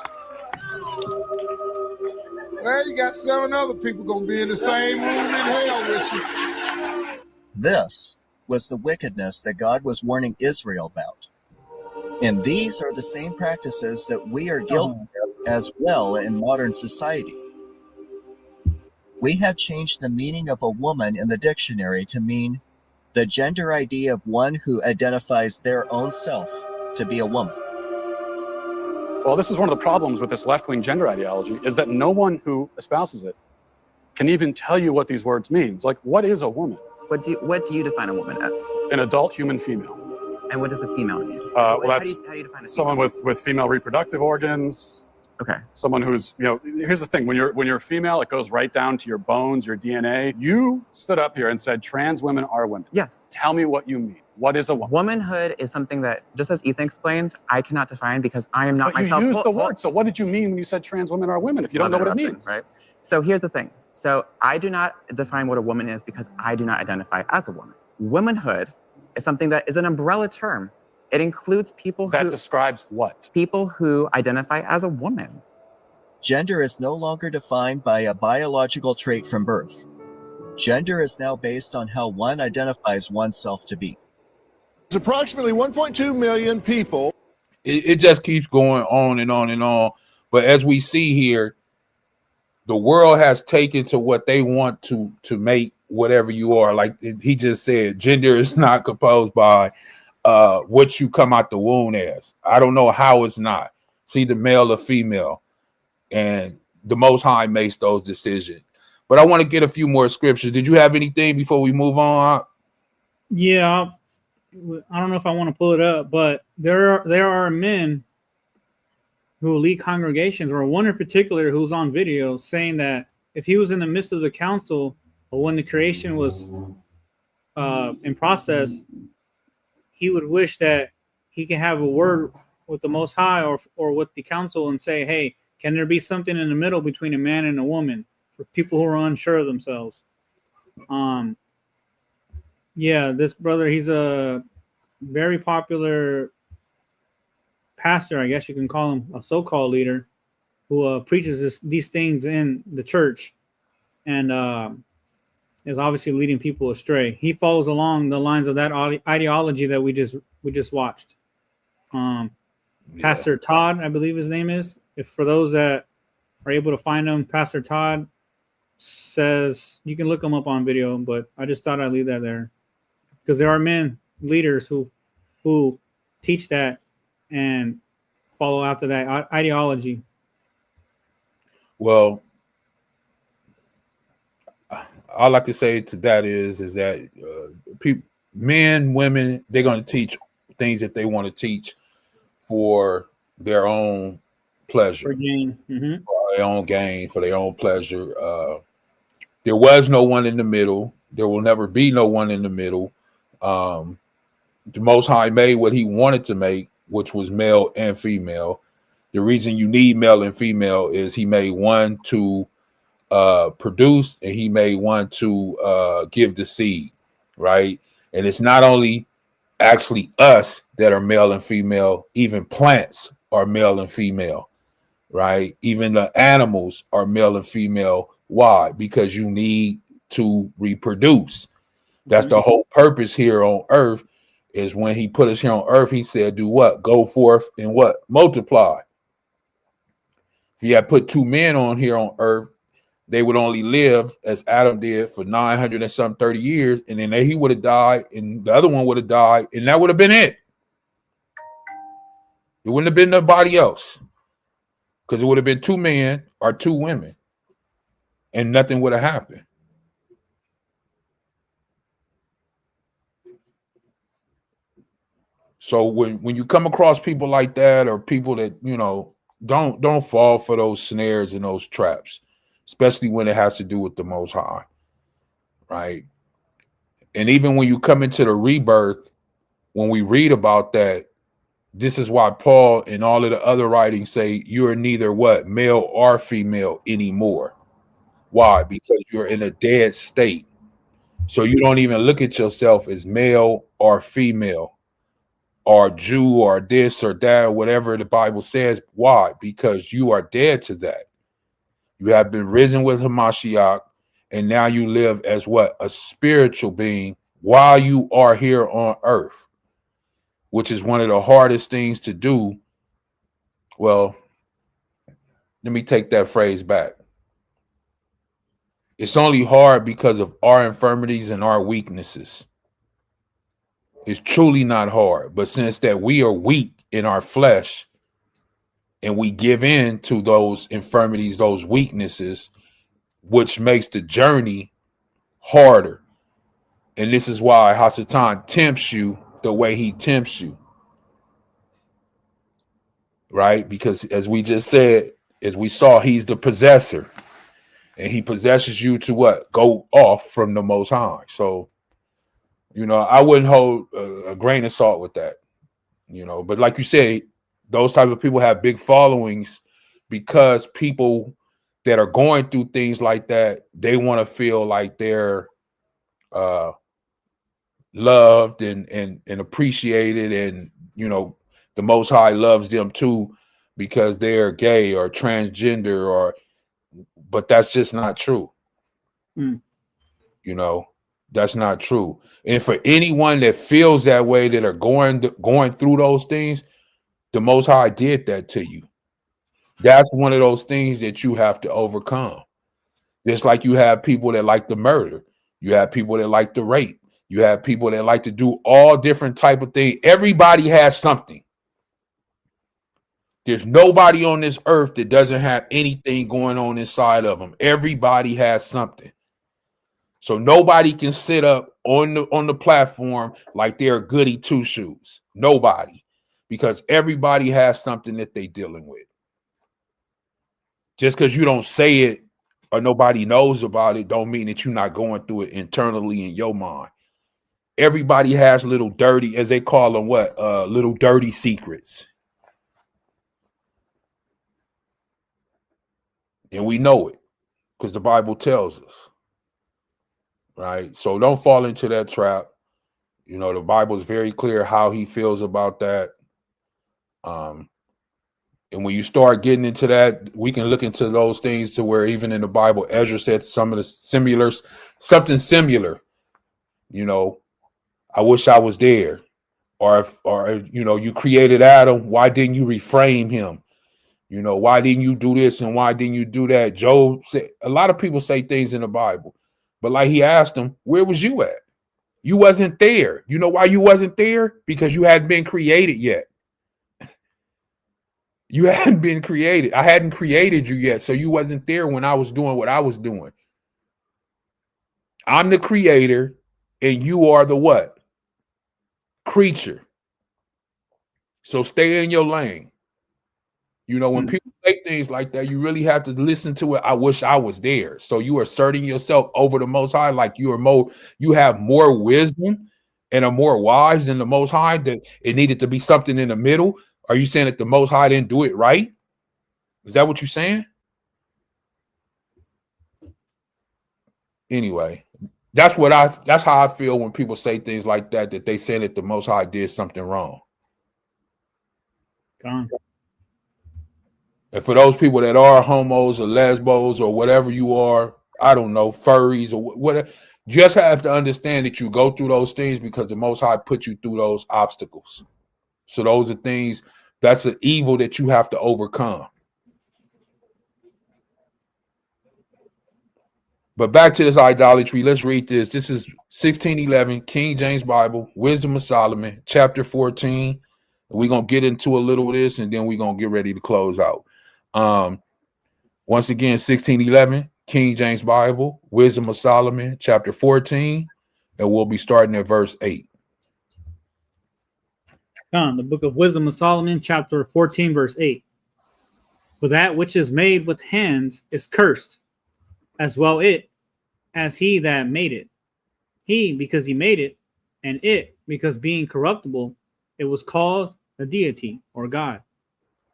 Well, you got 7 other people gonna be in the same room in hell with you.
This was the wickedness that God was warning Israel about. And these are the same practices that we are guilty of as well in modern society. We have changed the meaning of a woman in the dictionary to mean the gender idea of one who identifies their own self to be a woman.
Well, this is one of the problems with this left-wing gender ideology, is that no one who espouses it can even tell you what these words mean. It's like, what is a woman?
What do you define a woman as?
An adult human female.
And what does a female mean?
Well, that's
how do you define a
someone with female reproductive organs.
Okay.
Someone who's, here's the thing, when you're female, it goes right down to your bones, your DNA. You stood up here and said trans women are women.
Yes.
Tell me what you mean. What is a woman?
Womanhood is something that, just as Ethan explained, I cannot define because I am not
but
myself.
You used the word. So what did you mean when you said trans women are women if you don't know what it means?
Right. So here's the thing. So I do not define what a woman is because I do not identify as a woman. Womanhood is something that is an umbrella term. It includes people
that describes what?
People who identify as a woman.
Gender is no longer defined by a biological trait from birth. Gender is now based on how one identifies oneself to be.
There's approximately 1.2 million people.
It just keeps going on and on and on. But as we see here, the world has taken to what they want to make whatever you are. Like he just said, gender is not composed by what you come out the womb as. I don't know how it's not. It's either male or female. And the Most High makes those decisions. But I want to get a few more scriptures. Did you have anything before we move on?
Yeah, I don't know if I want to pull it up, but there are men who lead congregations, or one in particular who's on video saying that if he was in the midst of the council or when the creation was in process, he would wish that he can have a word with the Most High or with the council and say, hey, can there be something in the middle between a man and a woman for people who are unsure of themselves? Yeah, this brother, he's a very popular pastor, I guess you can call him, a so-called leader who preaches these things in the church and is obviously leading people astray. He follows along the lines of that ideology that we just watched. Pastor Todd, I believe his name is. If for those that are able to find him, Pastor Todd says, you can look him up on video, but I just thought I'd leave that there because there are men, leaders who teach that and follow after that ideology.
Well, all I can say to that is that men, women, they're going to teach things that they want to teach for their own pleasure,
For gain. Mm-hmm.
for their own gain, for their own pleasure. There was no one in the middle. There will never be no one in the middle. The Most High made what he wanted to make, which was male and female. The reason you need male and female is he made one to produce, and he made one to give the seed, right? And it's not only actually us that are male and female, even plants are male and female, right? Even the animals are male and female. Why? Because you need to reproduce. That's the whole purpose here on earth. Is when he put us here on earth, he said, do what? Go forth and what? Multiply. If he had put two men on here on earth, they would only live as Adam did for 900 and some 30 years. And then he would have died, and the other one would have died, and that would have been it. It wouldn't have been nobody else, because it would have been two men or two women, and nothing would have happened. So when you come across people like that, or people that, you know, don't fall for those snares and those traps, especially when it has to do with the Most High, right? And even when you come into the rebirth, when we read about that, this is why Paul and all of the other writings say you're neither what? Male or female anymore. Why? Because you're in a dead state. So you don't even look at yourself as male or female, or Jew or this or that, or whatever the Bible says. Why? Because you are dead to that. You have been risen with Hamashiach, and now you live as what? A spiritual being while you are here on earth, which is one of the hardest things to do. Well, let me take that phrase back. It's only hard because of our infirmities and our weaknesses. It's truly not hard. But since that we are weak in our flesh, and we give in to those infirmities, those weaknesses, which makes the journey harder. And this is why Hasatan tempts you the way he tempts you. Right? Because as we just said, as we saw, he's the possessor. And he possesses you to what? Go off from the Most High. So, you know, I wouldn't hold a grain of salt with that, you know. But like you say, those type of people have big followings, because people that are going through things like that, they want to feel like they're loved and appreciated, and, you know, the Most High loves them too because they're gay or transgender, or, but that's just not true. You know, that's not true. And for anyone that feels that way, that are going through those things, the Most High did that to you. That's one of those things that you have to overcome. Just like you have people that like to murder, you have people that like to rape, you have people that like to do all different type of things. Everybody has something. There's nobody on this earth that doesn't have anything going on inside of them. Everybody has something. So nobody can sit up on the platform like they're goody two shoes. Nobody, because everybody has something that they're dealing with. Just because you don't say it or nobody knows about it, don't mean that you're not going through it internally in your mind. Everybody has little dirty, as they call them, what? Little dirty secrets. And we know it because the Bible tells us. Right? So don't fall into that trap. You know, the Bible is very clear how he feels about that. And when you start getting into that, we can look into those things to where even in the Bible, Ezra said some of the something similar. You know, I wish I was there. Or you know, you created Adam, why didn't you reframe him? You know, why didn't you do this and why didn't you do that? Job said, a lot of people say things in the Bible, but like he asked them, where was you at? You wasn't there. You know why you wasn't there? Because you hadn't been created yet. You hadn't been created. I hadn't created you yet, so you wasn't there when I was doing what I was doing. I'm the creator, and you are the what? Creature. So stay in your lane. You know, when people say things like that, you really have to listen to it. I wish I was there. So you are asserting yourself over the Most High, like you have more wisdom and are more wise than the Most High, that it needed to be something in the middle. Are you saying that the Most High didn't do it right? Is that what you're saying? Anyway, that's how I feel when people say things like that, that they say that the Most High did something wrong.
Gone.
And for those people that are homos or lesbos or whatever you are, I don't know, furries or whatever, just have to understand that you go through those things because the Most High put you through those obstacles. So those are things, that's an evil that you have to overcome. But back to this idolatry, let's read this. This is 1611, King James Bible, Wisdom of Solomon, chapter 14. We're going to get into a little of this, and then we're going to get ready to close out. Once again, 1611, King James Bible, Wisdom of Solomon, chapter 14, and we'll be starting at verse 8.
The book of Wisdom of Solomon, chapter 14, verse 8. For that which is made with hands is cursed, as well it as he that made it. He, because he made it, and it, because being corruptible, it was called a deity or God.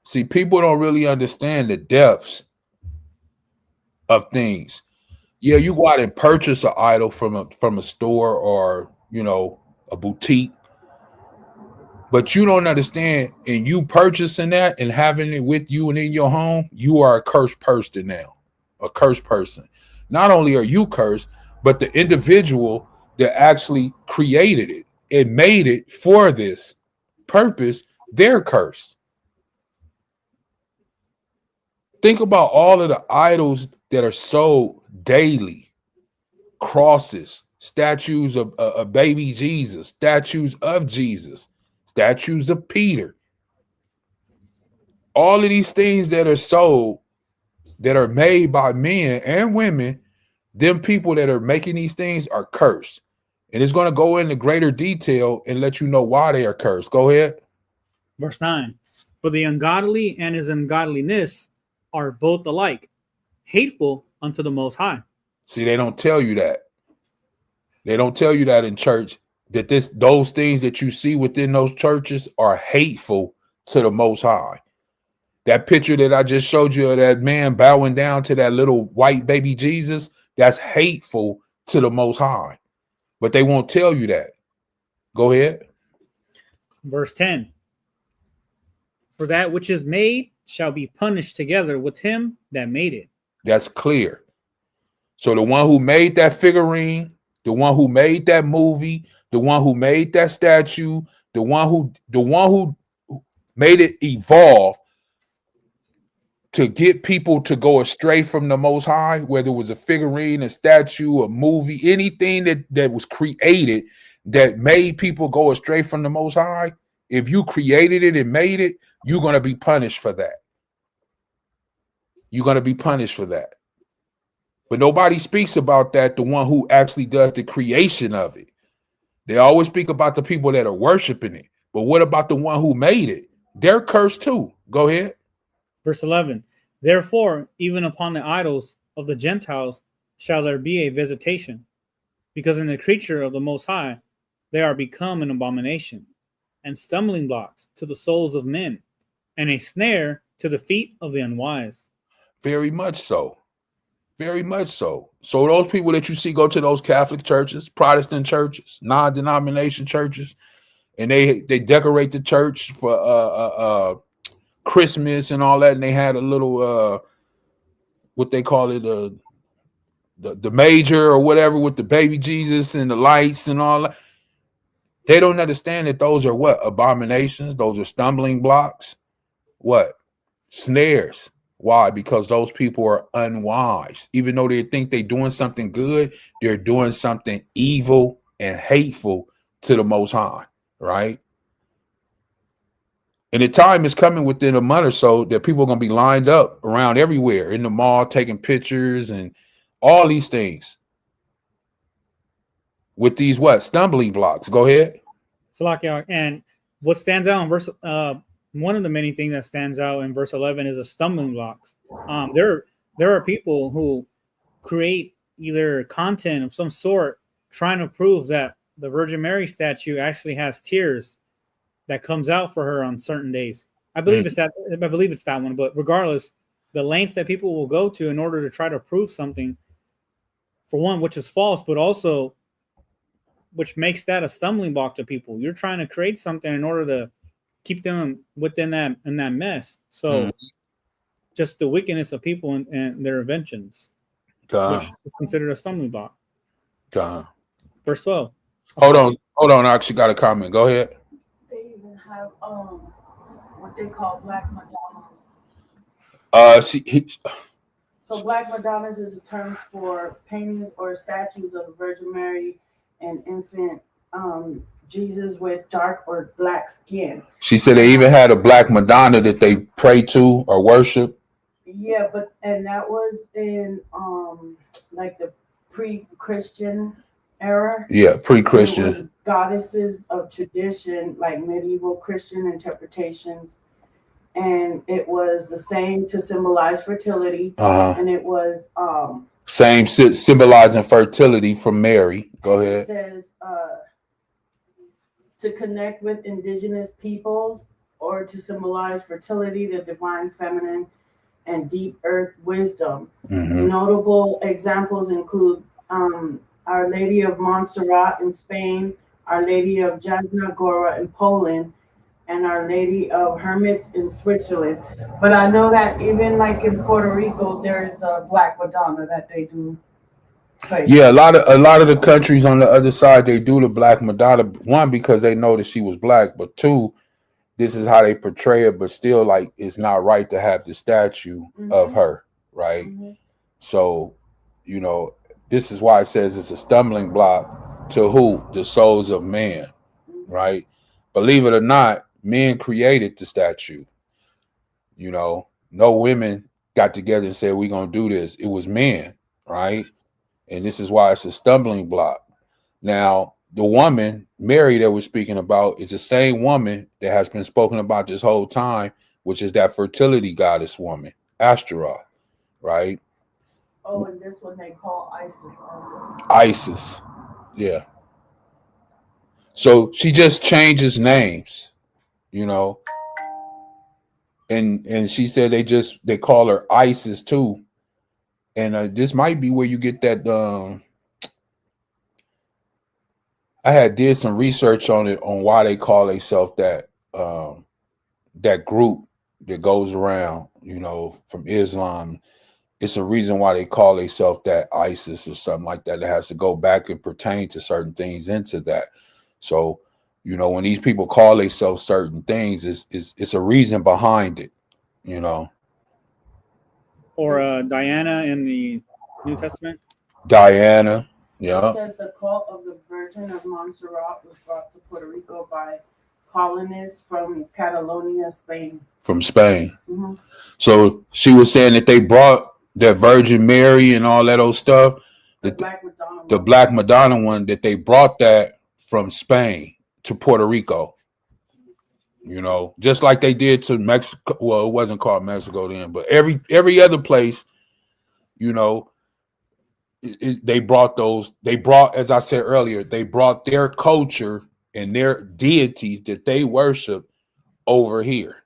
See, people don't really understand the depths of things. Yeah, you go out and purchase an idol from a store or, you know, a boutique, but you don't understand, and you purchasing that and having it with you and in your home, you are a cursed person now, a cursed person. Not only are you cursed, but the individual that actually created it and made it for this purpose, they're cursed. Think about all of the idols that are sold daily. Crosses, statues of baby Jesus, statues of Jesus, statues of Peter. All of these things that are sold, that are made by men and women, them people that are making these things are cursed. And it's going to go into greater detail and let you know why they are cursed. Go ahead.
Verse 9. For the ungodly and his ungodliness are both alike, hateful unto the Most High.
See, they don't tell you that. They don't tell you that in church, that those things that you see within those churches are hateful to the Most High. That picture that I just showed you of that man bowing down to that little white baby Jesus, that's hateful to the Most High. But they won't tell you that. Go ahead.
Verse 10. For that which is made shall be punished together with him that made it.
That's clear. So the one who made that figurine, the one who made that movie, the one who made that statue, the one who made it evolve to get people to go astray from the Most High, whether it was a figurine, a statue, a movie, anything that was created that made people go astray from the Most High, if you created it and made it, you're going to be punished for that. You're going to be punished for that. But nobody speaks about that, the one who actually does the creation of it. They always speak about the people that are worshiping it. But what about the one who made it? They're cursed too. Go ahead.
Verse 11. Therefore, even upon the idols of the Gentiles shall there be a visitation, because in the creature of the Most High they are become an abomination, and stumbling blocks to the souls of men, and a snare to the feet of the unwise.
Very much so. Very much so. So those people that you see go to those Catholic churches, Protestant churches, non-denomination churches, and they decorate the church for Christmas and all that, and they had a little what they call it, the major or whatever with the baby Jesus and the lights and all that. They don't understand that those are what? Abominations. Those are stumbling blocks. What? Snares. Why? Because those people are unwise. Even though they think they're doing something good, they're doing something evil and hateful to the Most High, right? And the time is coming within a month or so that people are going to be lined up around everywhere in the mall, taking pictures and all these things with these what? Stumbling blocks. Go ahead.
So, and what stands out in verse one of the many things that stands out in verse 11 is a stumbling blocks. There are people who create either content of some sort trying to prove that the Virgin Mary statue actually has tears that comes out for her on certain days. I believe it's that one, but regardless, the lengths that people will go to in order to try to prove something, for one, which is false, but also which makes that a stumbling block to people. You're trying to create something in order to keep them within that mess. So just the wickedness of people and their inventions, which is considered a stumbling block. Verse 12.
Hold on. I actually got a comment. Go ahead.
They even have what they call black madonnas. So black madonnas is a term for paintings or statues of the Virgin Mary and infant Jesus with dark or black skin.
She said they even had a black Madonna that they pray to or worship.
Yeah, and that was in like the pre-Christian era.
Yeah, pre-Christian.
It was goddesses of tradition, like medieval Christian interpretations. And it was the same to symbolize fertility. And it was
same symbolizing fertility from Mary. Go ahead.
It says to connect with indigenous peoples or to symbolize fertility, the divine feminine, and deep earth wisdom. Notable examples include Our Lady of Montserrat in Spain, Our Lady of Jasna Gora in Poland, and Our Lady of Hermits in Switzerland. But I know that even like in Puerto Rico, there's a Black Madonna that they do.
Yeah, a lot of the countries on the other side, they do the Black Madonna. One, because they know that she was black, but two, this is how they portray it. But still, like, it's not right to have the statue of her, right? So, you know, this is why it says it's a stumbling block to who? The souls of man, right? Believe it or not, men created the statue. You know, no women got together and said, we're going to do this. It was men, right? And this is why it's a stumbling block. Now, the woman, Mary, that we're speaking about is the same woman that has been spoken about this whole time, which is that fertility goddess woman, Ashtaroth, right?
Oh, and this one they call Isis also.
Isis, yeah. So she just changes names, you know. And she said they call her Isis too. And this might be where you get that. I had did some research on it, on why they call themselves that. That group that goes around, you know, from Islam. It's a reason why they call themselves that, ISIS or something like that. It has to go back and pertain to certain things into that. So, you know, when these people call themselves certain things, it's a reason behind it, you know.
Or Diana in the New Testament.
Diana, yeah.
It says the cult of the Virgin of Montserrat was brought to Puerto Rico by colonists from Catalonia, Spain.
From Spain. So she was saying that they brought that Virgin Mary and all that old stuff, the Black Madonna one, that they brought that from Spain to Puerto Rico. You know, just like they did to Mexico. Well, it wasn't called Mexico then, but every other place, you know, they brought, as I said earlier, they brought their culture and their deities that they worship over here.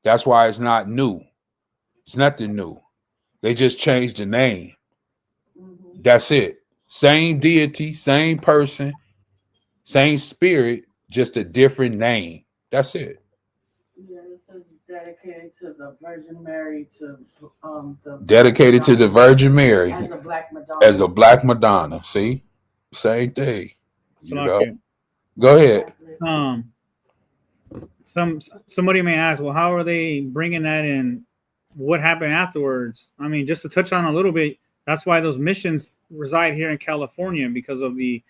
That's why it's not new. It's nothing new. They just changed the name. That's it. Same deity, same person, same spirit, just a different name. That's it.
Yeah, this is dedicated to the Virgin Mary,
dedicated to the Virgin Mary
as a Black Madonna.
As a Black Madonna. See, same thing. You know? Go ahead.
Somebody may ask, well, how are they bringing that in? What happened afterwards? I mean, just to touch on a little bit, that's why those missions reside here in California, because of the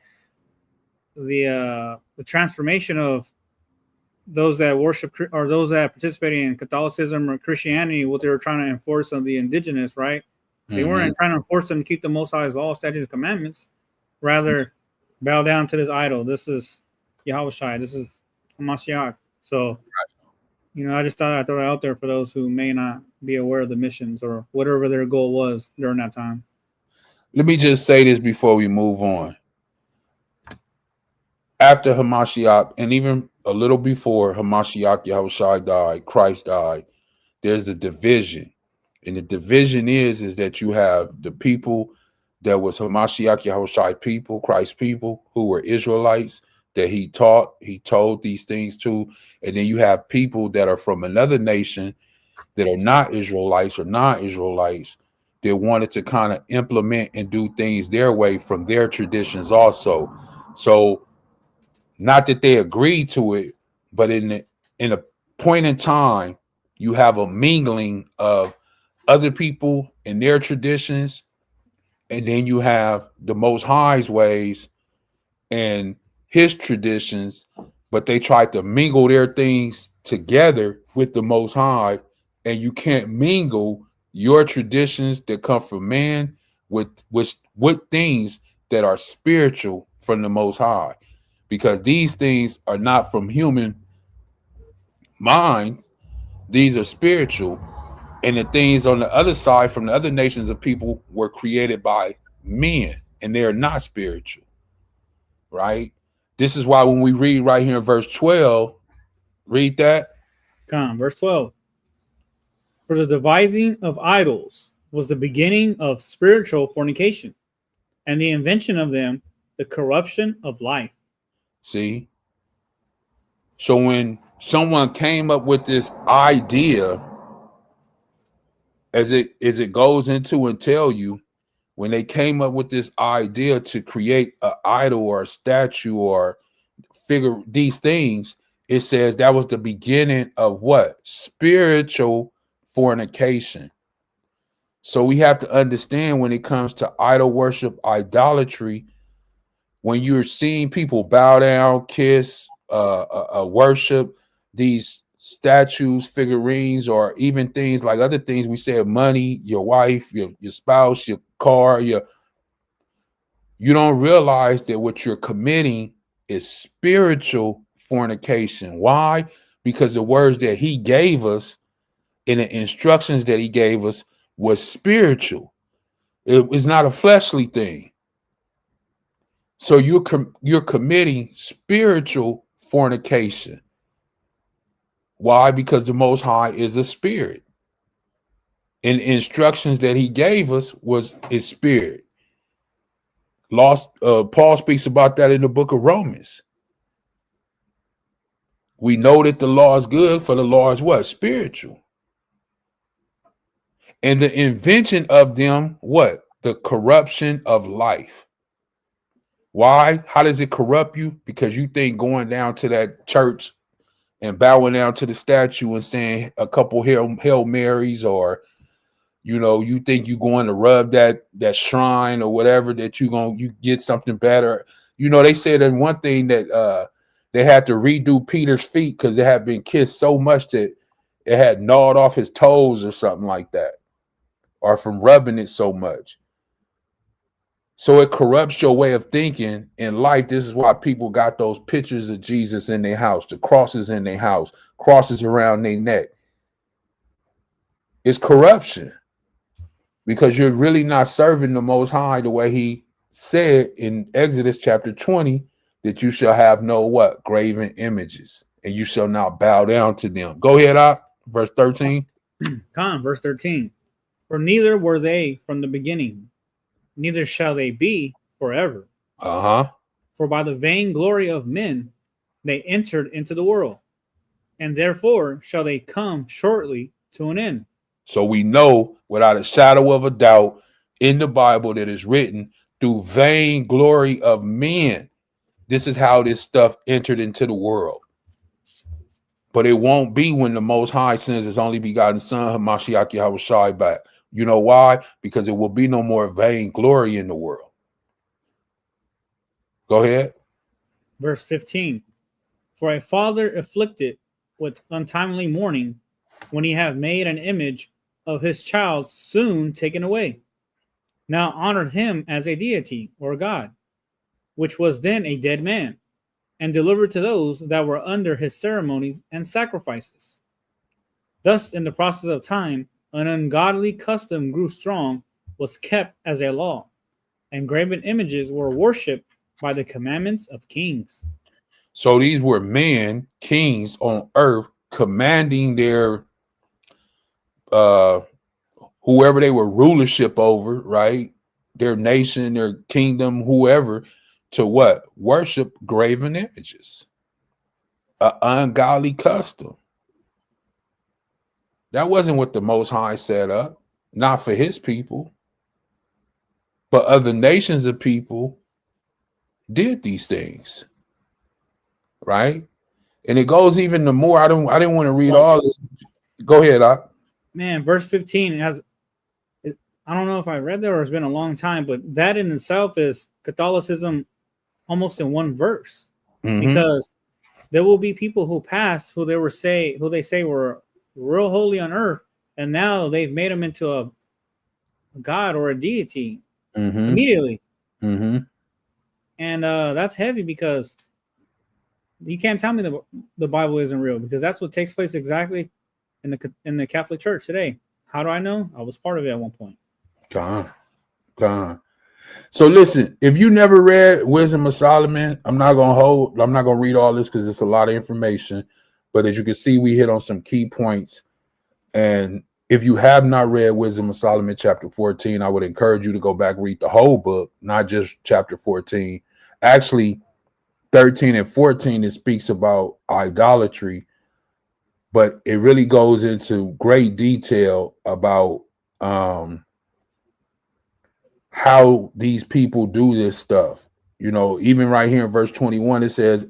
transformation of those that worship or those that participated in Catholicism or Christianity, what they were trying to enforce on the indigenous, right? They weren't trying to enforce them to keep the Most High's law, statutes, and commandments. Rather, bow down to this idol. This is Yahweh Shai. This is Hamashiach. So, I just thought I'd throw it out there for those who may not be aware of the missions or whatever their goal was during that time.
Let me just say this before we move on. After Hamashiach, and even a little before Hamashiach Yahushua died, Christ died, there's a division. And the division is that you have the people that was Hamashiach Yahushua people, Christ people, who were Israelites, that he told these things to. And then you have people that are from another nation that are not Israelites or non-Israelites that wanted to kind of implement and do things their way from their traditions also. So not that they agreed to it, but in a point in time, you have a mingling of other people and their traditions, and then you have the Most High's ways and his traditions, but they tried to mingle their things together with the Most High, and you can't mingle your traditions that come from man with things that are spiritual from the Most High, because these things are not from human minds; these are spiritual. And the things on the other side from the other nations of people were created by men, and they're not spiritual, right? This is why when we read right here in verse 12, read that.
Come on, verse 12. For the devising of idols was the beginning of spiritual fornication, and the invention of them, the corruption of life.
See? So when someone came up with this idea, as it goes into and tell you, when they came up with this idea to create an idol or a statue or figure these things, it says that was the beginning of what? Spiritual fornication. So we have to understand when it comes to idol worship, idolatry, when you're seeing people bow down, kiss, worship these statues, figurines, or even things like other things we said, money, your wife, your spouse, your car, you don't realize that what you're committing is spiritual fornication. Why? Because the words that he gave us and the instructions that he gave us was spiritual. It was not a fleshly thing. So you're committing spiritual fornication. Why? Because the Most High is a spirit, and the instructions that he gave us was his spirit. Paul speaks about that in the book of Romans. We know that the law is good, for the law is what? Spiritual. And the invention of them, what? The corruption of life. Why? How does it corrupt you? Because you think going down to that church and bowing down to the statue and saying a couple Hail Marys, or you think you're going to rub that shrine or whatever, that you get something better. They said that one thing that they had to redo Peter's feet because they had been kissed so much that it had gnawed off his toes or something like that, or from rubbing it so much. So it corrupts your way of thinking in life. This is why people got those pictures of Jesus in their house, the crosses in their house, crosses around their neck. It's corruption, because you're really not serving the Most High the way he said in Exodus chapter 20, that you shall have no what? Graven images, and you shall not bow down to them. Go ahead, up. Verse 13.
Come on, verse 13. For neither were they from the beginning, neither shall they be forever. For by the vainglory of men they entered into the world, and therefore shall they come shortly to an end.
So we know without a shadow of a doubt in the Bible that is written, through vainglory of men, this is how this stuff entered into the world. But it won't be when the Most High sends his only begotten Son, Hamashiach Yahushua, back. You know why? Because it will be no more vainglory in the world. Go ahead.
Verse 15. For a father afflicted with untimely mourning, when he have made an image of his child soon taken away, now honored him as a deity or God, which was then a dead man, and delivered to those that were under his ceremonies and sacrifices. Thus, in the process of time, an ungodly custom grew strong, was kept as a law, and graven images were worshipped by the commandments of kings.
So these were men, kings on earth, commanding their whoever they were rulership over, right? Their nation, their kingdom, whoever, to what? Worship graven images. An ungodly custom. That wasn't what the Most High set up, not for his people. But other nations of people did these things, right? And it goes even the more. I didn't want to read all this. Go ahead,
Man, verse 15 it has. I don't know if I read that or it's been a long time, but that in itself is Catholicism almost in one verse, because there will be people who pass who they say were real holy on earth, and now they've made them into a god or a deity immediately. And that's heavy, because you can't tell me the Bible isn't real, because that's what takes place exactly in the Catholic Church today. How do I know? I was part of it at one point.
Gone. So listen, if you never read Wisdom of Solomon, I'm not gonna read all this because it's a lot of information. But as you can see, we hit on some key points. And if you have not read Wisdom of Solomon chapter 14, I would encourage you to go back and read the whole book, not just chapter 14. Actually, 13 and 14, it speaks about idolatry, but it really goes into great detail about how these people do this stuff. You know, even right here in verse 21, it says,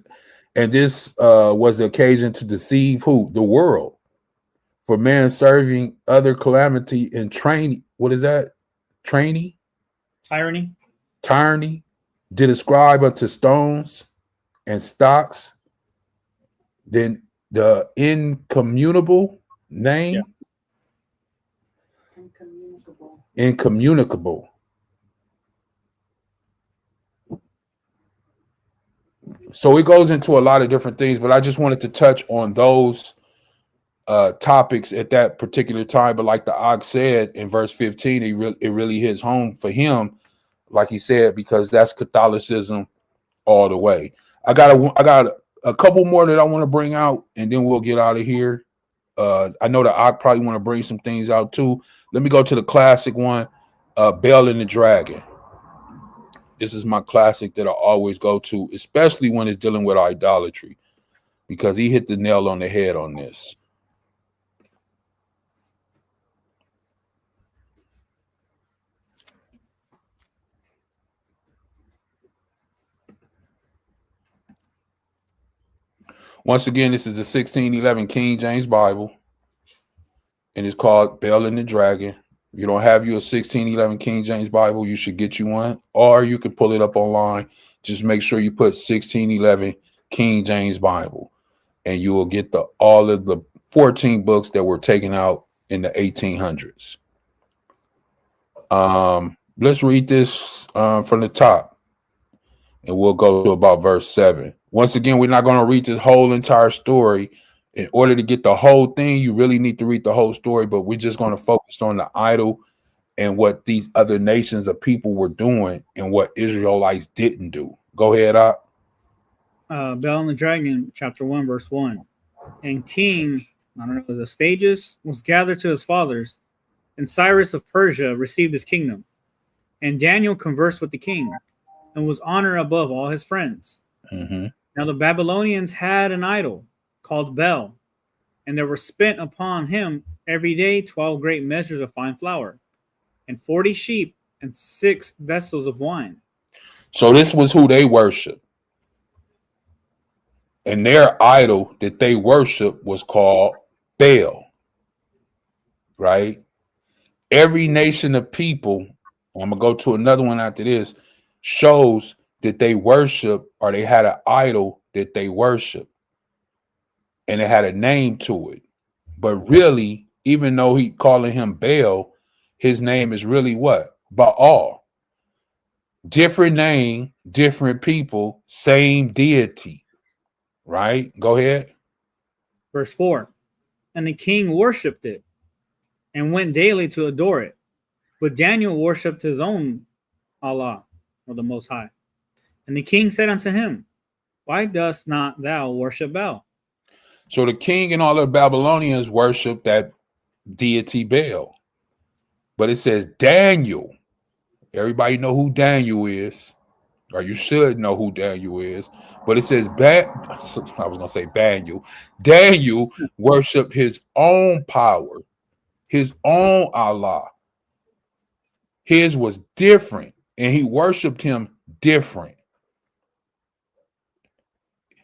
and this was the occasion to deceive who? The world. For man serving other calamity and training. What is that? Tyranny. Did ascribe unto stones and stocks. Then the incommunicable name. Incommunicable. So it goes into a lot of different things, but I just wanted to touch on those topics at that particular time. But like the Ox said in verse 15, it really hits home for him, like he said, because that's Catholicism all the way. I got a couple more that I want to bring out, and then we'll get out of here. I know that I probably want to bring some things out too. Let me go to the classic one, Bel and the Dragon. This is my classic that I always go to, especially when it's dealing with idolatry, because he hit the nail on the head on this. Once again, this is the 1611 King James Bible, and it's called Bel and the Dragon. If you don't have you a 1611 King James Bible, you should get you one, or you can pull it up online. Just make sure you put 1611 King James Bible, and you will get all of the 14 books that were taken out in the 1800s. Let's read this from the top, and we'll go to about verse 7. Once again, we're not going to read this whole entire story. In order to get the whole thing, you really need to read the whole story, but we're just going to focus on the idol and what these other nations of people were doing and what Israelites didn't do. Go ahead, Op.
Bel and the Dragon, chapter 1, verse 1. And King, the Stages, was gathered to his fathers, and Cyrus of Persia received his kingdom. And Daniel conversed with the king, and was honored above all his friends. Now the Babylonians had an idol called Bel, and there were spent upon him every day 12 great measures of fine flour, and 40 sheep, and 6 vessels of wine.
So this was who they worshiped. And their idol that they worship was called Baal, right? Every nation of people, I'm going to go to another one after this, shows that they worship, or they had an idol that they worship, and it had a name to it. But really, even though he calling him Baal, his name is really what? Baal. Different name, different people, same deity. Right? Go ahead.
Verse 4. And the king worshipped it and went daily to adore it. But Daniel worshipped his own Allah, or the Most High. And the king said unto him, Why dost not thou worship Baal?
So the king and all the Babylonians worship that deity Baal. But it says Daniel. Everybody know who Daniel is, or you should know who Daniel is. But it says I was gonna say Daniel. Daniel worshipped his own power, his own Allah. His was different, and he worshipped him different.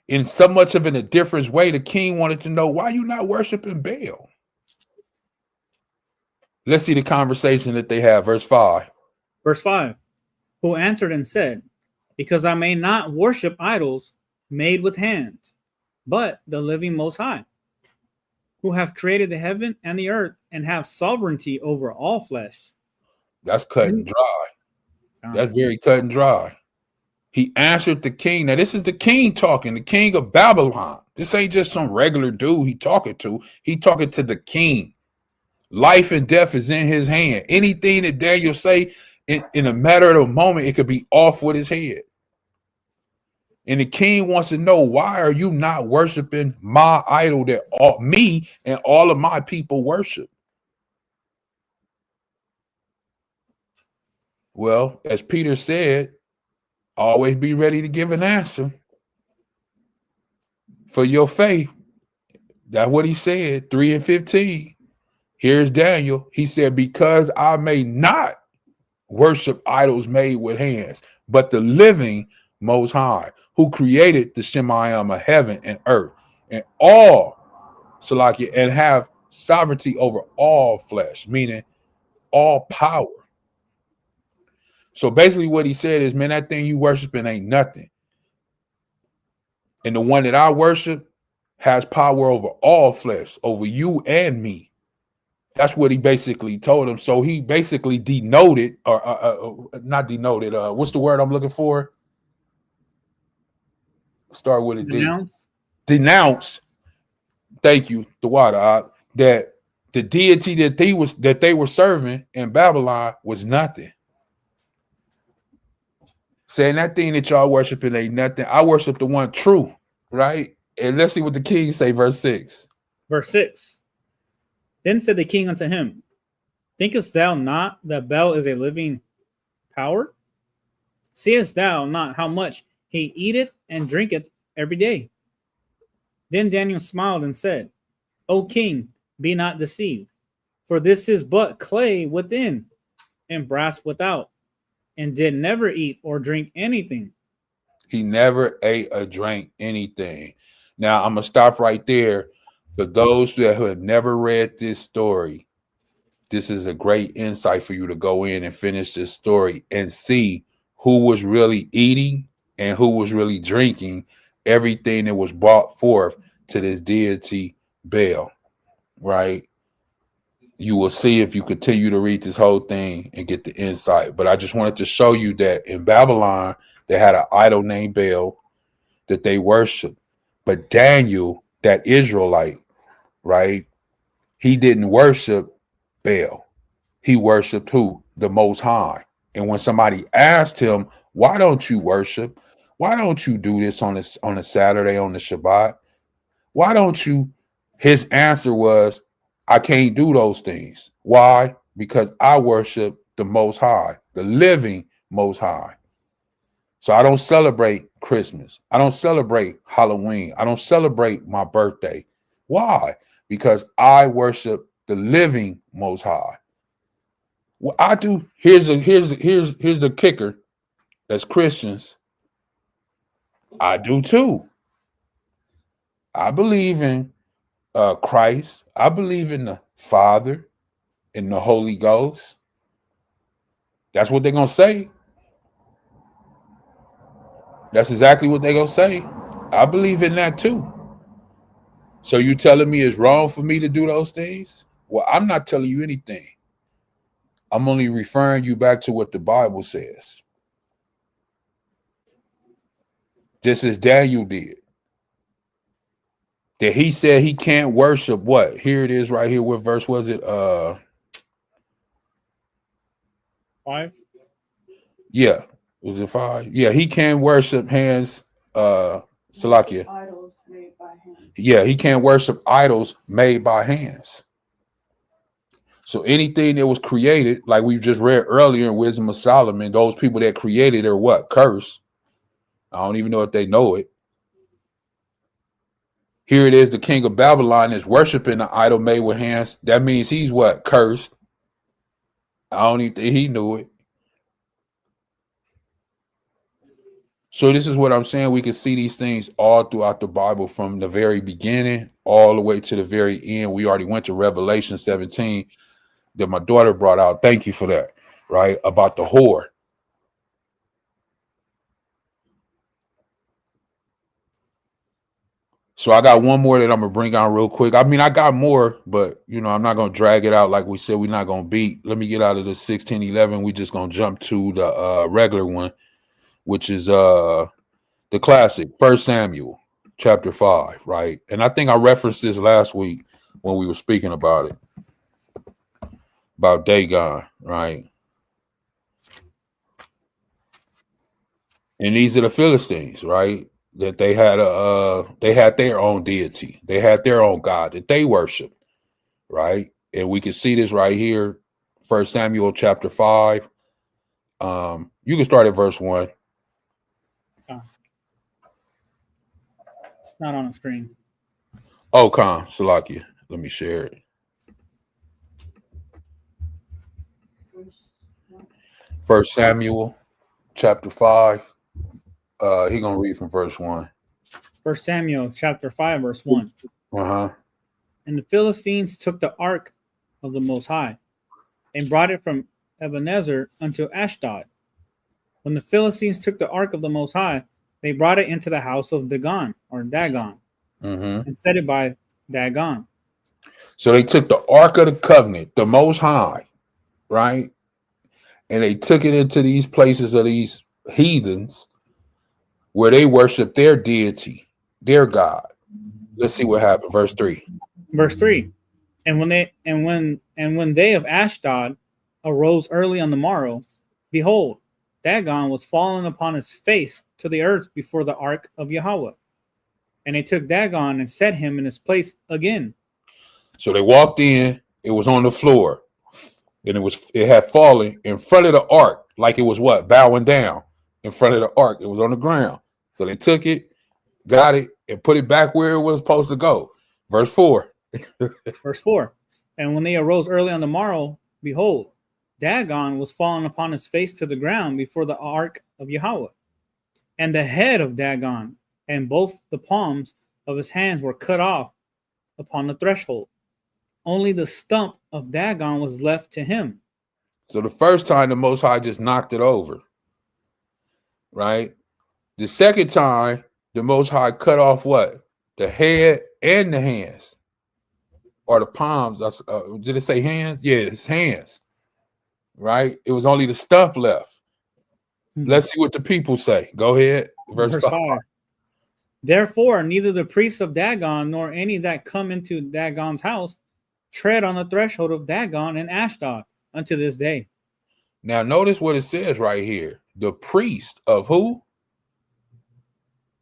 In so much of a different way, the king wanted to know, why you not worshiping Baal? Let's see the conversation that they have. Verse 5.
Verse 5. Who answered and said, Because I may not worship idols made with hands, but the living Most High, who have created the heaven and the earth and have sovereignty over all flesh.
That's cut and dry. That's very cut and dry. He answered the king. Now, this is the king talking, the king of Babylon. This ain't just some regular dude he talking to. He talking to the king. Life and death is in his hand. Anything that Daniel say in a matter of a moment, it could be off with his head. And the king wants to know, why are you not worshiping my idol that me and all of my people worship? Well, as Peter said, always be ready to give an answer for your faith. That's what he said, 3:15. Here's Daniel. He said, because I may not worship idols made with hands, but the living Most High, who created the Shemayim of heaven and earth and all Salakia, and have sovereignty over all flesh, meaning all power. So basically what he said is, man, that thing you worshiping ain't nothing. And the one that I worship has power over all flesh, over you and me. That's what he basically told him. So he basically denoted, or not denoted, what's the word I'm looking for? Start with a D.
Denounce.
Denounce. Thank you, the water. That the deity that they were serving in Babylon was nothing. Saying that thing that y'all worshiping ain't nothing. I worship the one true, right? And let's see what the king say, verse 6.
Verse 6. Then said the king unto him, Thinkest thou not that Baal is a living power? Seest thou not how much he eateth and drinketh every day? Then Daniel smiled and said, O king, be not deceived, for this is but clay within and brass without, and did never eat or drink anything.
He never ate or drank anything. Now, I'm going to stop right there. For those that have never read this story, this is a great insight for you to go in and finish this story and see who was really eating and who was really drinking everything that was brought forth to this deity Baal, right? You will see if you continue to read this whole thing and get the insight. But I just wanted to show you that in Babylon, they had an idol named Baal that they worshiped. But Daniel, that Israelite, right? He didn't worship Baal. He worshiped who? The Most High. And when somebody asked him, why don't you worship? Why don't you do this on a Saturday, on the Shabbat? Why don't you? His answer was, I can't do those things. Why? Because I worship the Most High, the living Most High. So I don't celebrate Christmas. I don't celebrate Halloween. I don't celebrate my birthday. Why? Because I worship the living Most High. Well, I do. Here's the kicker. As Christians, I do too. I believe in Christ. I believe in the Father and the Holy Ghost. That's what they're gonna say. That's exactly what they're gonna say. I believe in that too. So you telling me it's wrong for me to do those things? Well, I'm not telling you anything. I'm only referring you back to what the Bible says. Just as Daniel did. that he said he can't worship what? Here it is right here. What verse was it?
5.
Yeah. Was it 5? Yeah, he can't worship hands, Salakia.
Idols made by hands.
Yeah, he can't worship idols made by hands. So anything that was created, like we just read earlier in Wisdom of Solomon, those people that created are what? Cursed. I don't even know if they know it. Here it is, the king of Babylon is worshiping an idol made with hands. That means he's what? Cursed. I don't even think he knew it. So this is what I'm saying. We can see these things all throughout the Bible from the very beginning all the way to the very end. We already went to Revelation 17 that my daughter brought out. Thank you for that, right? About the whore. So I got one more that I'm going to bring out real quick. I mean, I got more, but, you know, I'm not going to drag it out like we said. We're not going to beat. Let me get out of the 1611. We just going to jump to the regular one, which is the classic, 1 Samuel, chapter 5, right? And I think I referenced this last week when we were speaking about it, about Dagon, right? And these are the Philistines, right? That they had their own deity. They had their own God that they worshiped, right? And we can see this right here, 1 Samuel chapter 5. You can start at verse 1.
It's not on the screen.
Oh, Salakia. Let me share it. 1 Samuel chapter 5. He gonna read from verse 1.
1 Samuel chapter 5, verse 1. And the Philistines took the ark of the Most High and brought it from Ebenezer unto Ashdod. When the Philistines took the ark of the Most High, they brought it into the house of Dagon, and set it by Dagon.
So they took the ark of the covenant, the Most High, right? And they took it into these places of these heathens where they worship their deity, their God. Let's see what happened. Verse 3.
Verse 3. And when they of Ashdod arose early on the morrow, behold, Dagon was fallen upon his face to the earth before the ark of Yahweh. And they took Dagon and set him in his place again.
So they walked in, it was on the floor, and it had fallen in front of the ark, like it was what? Bowing down in front of the ark. It was on the ground. So they took it, got it, and put it back where it was supposed to go. Verse 4.
Verse 4. And when they arose early on the morrow, behold, Dagon was fallen upon his face to the ground before the ark of Yahweh. And the head of Dagon and both the palms of his hands were cut off upon the threshold. Only the stump of Dagon was left to him.
So the first time the Most High just knocked it over, right? The second time the Most High cut off what? The head and the hands. Or the palms. Did it say hands? Yeah, it's hands. Right? It was only the stump left. Let's see what the people say. Go ahead. Verse 5.
Therefore, neither the priests of Dagon nor any that come into Dagon's house tread on the threshold of Dagon and Ashdod unto this day.
Now, notice what it says right here. The priest of who?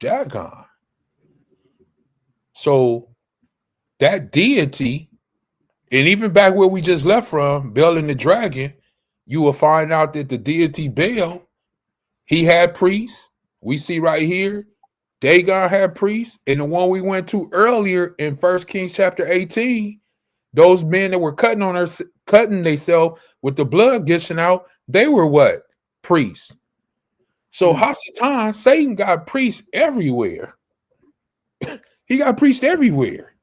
Dagon. So that deity, and even back where we just left from, Baal and the dragon, you will find out that the deity Baal, he had priests. We see right here, Dagon had priests. And the one we went to earlier in 1 Kings chapter 18, those men that were cutting themselves with the blood gushing out, they were what? Priests. So Hasatan, Satan got priests everywhere. He got priests everywhere.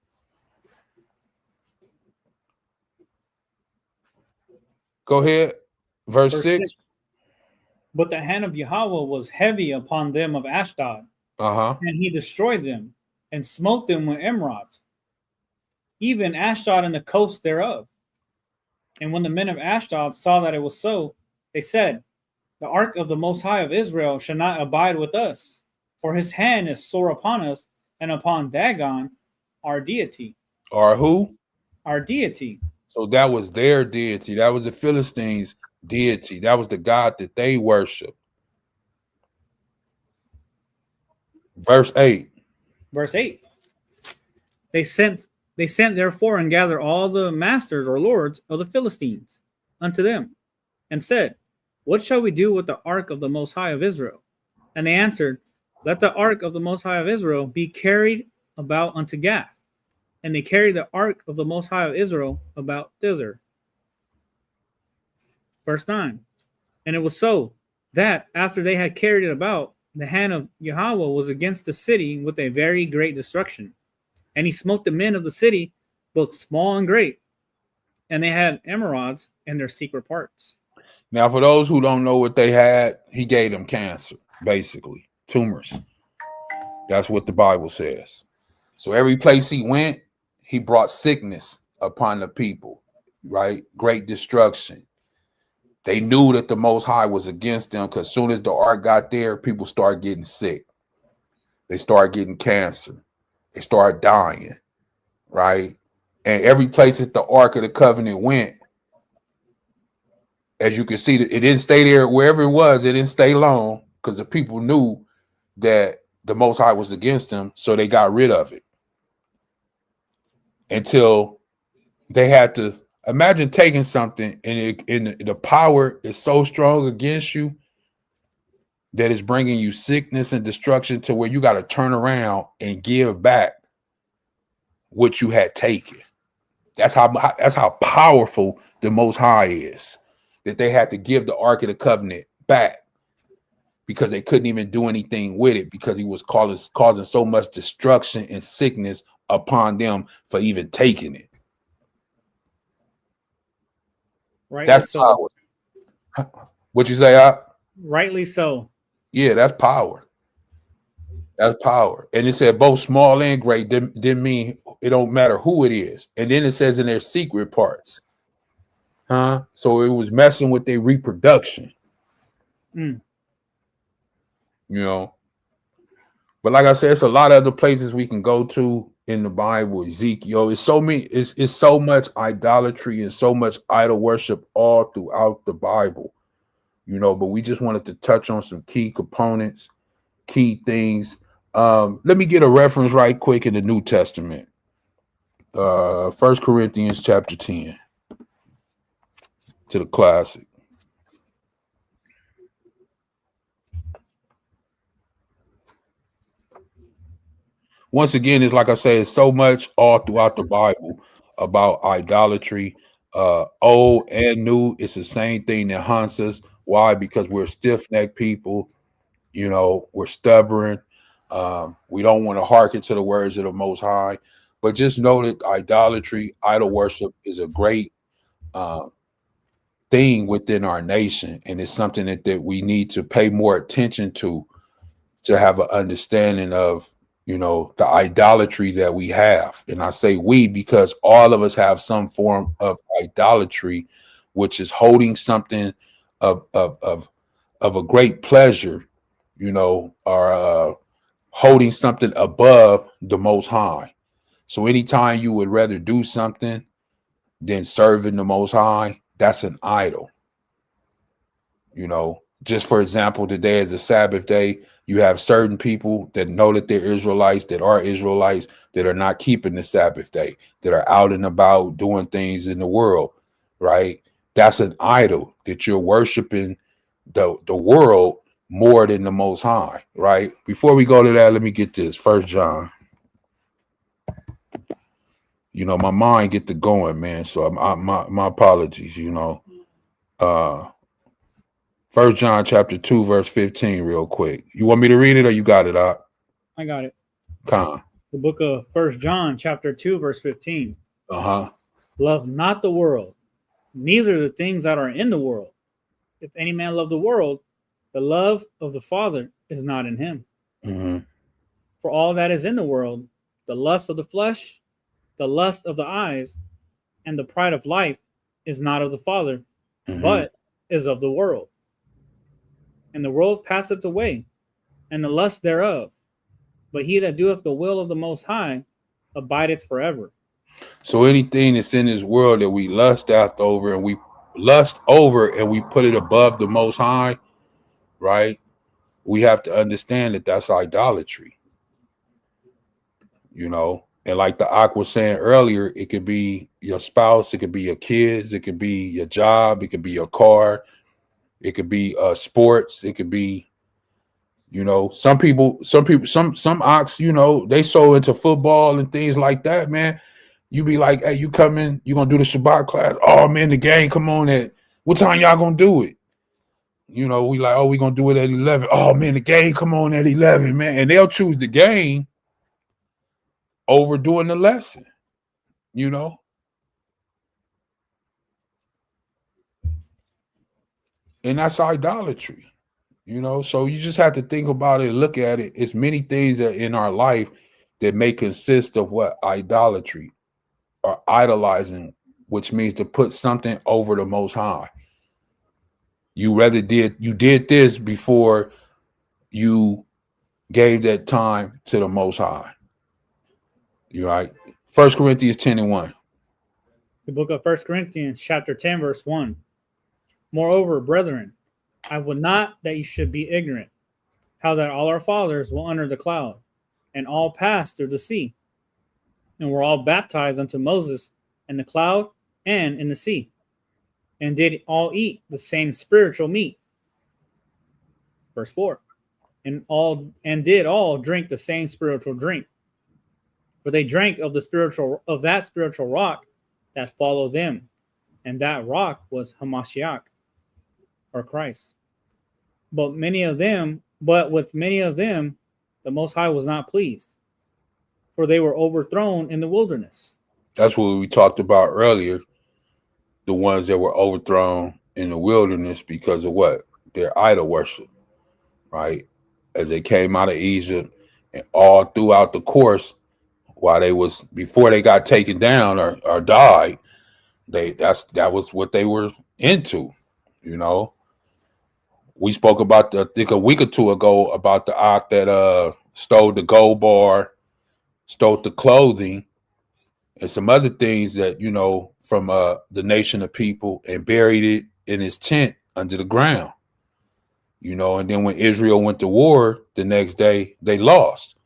Go ahead. Verse 6.
But the hand of Yahweh was heavy upon them of Ashdod, and he destroyed them and smote them with emerods, even Ashdod and the coast thereof. And when the men of Ashdod saw that it was so, they said, the ark of the Most High of Israel shall not abide with us, for his hand is sore upon us and upon Dagon, our deity.
Or who?
Our deity.
So that was their deity. That was the Philistines' deity. That was the God that they worship. Verse 8.
Verse 8. They sent therefore and gathered all the masters or lords of the Philistines unto them, and said, what shall we do with the ark of the Most High of Israel? And they answered, let the ark of the Most High of Israel be carried about unto Gath. And they carried the ark of the Most High of Israel about thither. Verse 9. And it was so that after they had carried it about, the hand of Yahweh was against the city with a very great destruction. And he smote the men of the city, both small and great. And they had emerods in their secret parts.
Now, for those who don't know what they had, he gave them cancer, basically, tumors. That's what the Bible says. So every place he went, he brought sickness upon the people, right? Great destruction. They knew that the Most High was against them because as soon as the ark got there, people started getting sick. They started getting cancer. They started dying, right? And every place that the Ark of the Covenant went, as you can see, it didn't stay there wherever it was. It didn't stay long because the people knew that the Most High was against them, so they got rid of it. Until they had to imagine taking something and the power is so strong against you that it's bringing you sickness and destruction to where you got to turn around and give back what you had taken. That's how powerful the Most High is, that they had to give the Ark of the Covenant back because they couldn't even do anything with it because he was causing so much destruction and sickness upon them for even taking it.
Right.
That's
so.
power. What you say,
Rightly so.
Yeah, that's power. That's power. And it said both small and great didn't mean it don't matter who it is. And then it says in their secret parts. So it was messing with their reproduction.
Mm.
You know. But like I said, it's a lot of other places we can go to in the Bible. Ezekiel, it's so much idolatry and so much idol worship all throughout the Bible. You know, but we just wanted to touch on some key components, key things. Let me get a reference right quick in the New Testament. 1 Corinthians chapter 10 to the classic. Once again, it's like I say, it's so much all throughout the Bible about idolatry. Old and new, it's the same thing that haunts us. Why? Because we're stiff-necked people. You know, we're stubborn. We don't want to hearken to the words of the Most High. But just know that idolatry, idol worship is a great thing within our nation. And it's something that we need to pay more attention to have an understanding of, you know, the idolatry that we have. And I say we because all of us have some form of idolatry, which is holding something of a great pleasure, you know, or holding something above the Most High. So anytime you would rather do something than serving the Most High, that's an idol. You know, just for example, today is a Sabbath day. You have certain people that know that they're Israelites, that are not keeping the Sabbath day, that are out and about doing things in the world, right? That's an idol that you're worshiping the world more than the Most High, right? Before we go to that, let me get this. 1 John. You know, my mind get to going, man. So my apologies, you know. 1 John chapter 2, verse 15, real quick. You want me to read it or you got it, Doc?
I got it.
Con.
The book of 1 John chapter 2, verse 15.
Uh-huh.
Love not the world, neither the things that are in the world. If any man love the world, the love of the Father is not in him.
Mm-hmm.
For all that is in the world, the lust of the flesh, the lust of the eyes, and the pride of life is not of the Father, but is of the world. And the world passeth away, and the lust thereof. But he that doeth the will of the Most High abideth forever.
So anything that's in this world that we lust after over and we put it above the Most High, right? We have to understand that that's idolatry. You know, and like the Ak was saying earlier, it could be your spouse, it could be your kids, it could be your job, it could be your car, it could be sports, it could be, you know, some ox, you know, they so into football and things like that, man. You be like, hey, you coming, you gonna do the Shabbat class? Oh man, the game, come on at what time y'all gonna do it? You know, we like, oh, we gonna do it at 11. Oh man, the game, come on at 11, man. And they'll choose the game over doing the lesson, you know. And that's idolatry, you know. So you just have to think about it, look at it. It's many things that in our life that may consist of what idolatry or idolizing, which means to put something over the Most High. You did this before you gave that time to the Most High. You right? 1 Corinthians 10:1.
The book of 1 Corinthians, chapter 10, verse 1. Moreover, brethren, I would not that you should be ignorant, how that all our fathers were under the cloud, and all passed through the sea, and were all baptized unto Moses in the cloud and in the sea, and did all eat the same spiritual meat. Verse 4. And did all drink the same spiritual drink, for they drank of that spiritual rock that followed them, and that rock was Hamashiach, or Christ. But with many of them, the Most High was not pleased, for they were overthrown in the wilderness.
That's what we talked about earlier. The ones that were overthrown in the wilderness because of what? Their idol worship, right? As they came out of Egypt and all throughout the course, while before they got taken down or died, that was what they were into, you know. We spoke about I think a week or two ago about the Ak that stole the gold bar, stole the clothing, and some other things that, you know, from the nation of people and buried it in his tent under the ground. You know, and then when Israel went to war the next day, they lost.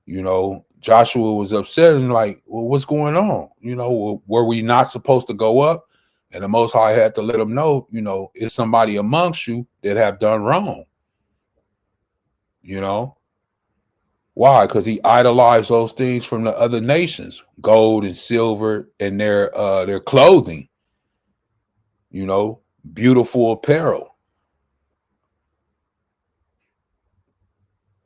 You know, Joshua was upset and like, well, what's going on? You know, were we not supposed to go up? And the Most High had to let them know, you know, it's somebody amongst you that have done wrong. You know, why? Because he idolized those things from the other nations, gold and silver and their clothing, you know, beautiful apparel.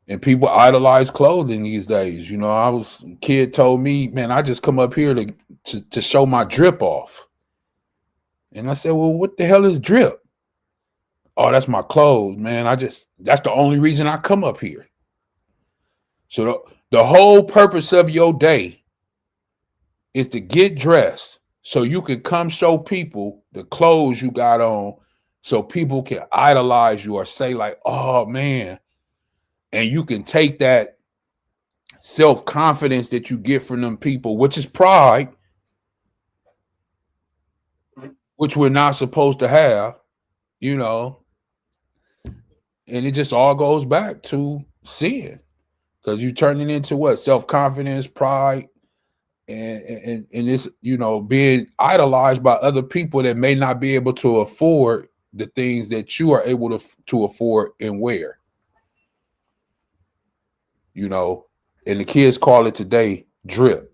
And people idolize clothing these days. You know, a kid told me, man, I just come up here to show my drip off. And I said, well, what the hell is drip? Oh, that's my clothes, man. That's the only reason I come up here. So the whole purpose of your day is to get dressed so you can come show people the clothes you got on so people can idolize you or say like, oh, man. And you can take that self-confidence that you get from them people, which is pride, which we're not supposed to have, you know, and it just all goes back to sin, because you turn it into what? Self-confidence, pride, and it's, you know, being idolized by other people that may not be able to afford the things that you are able to afford and wear, you know. And the kids call it today drip.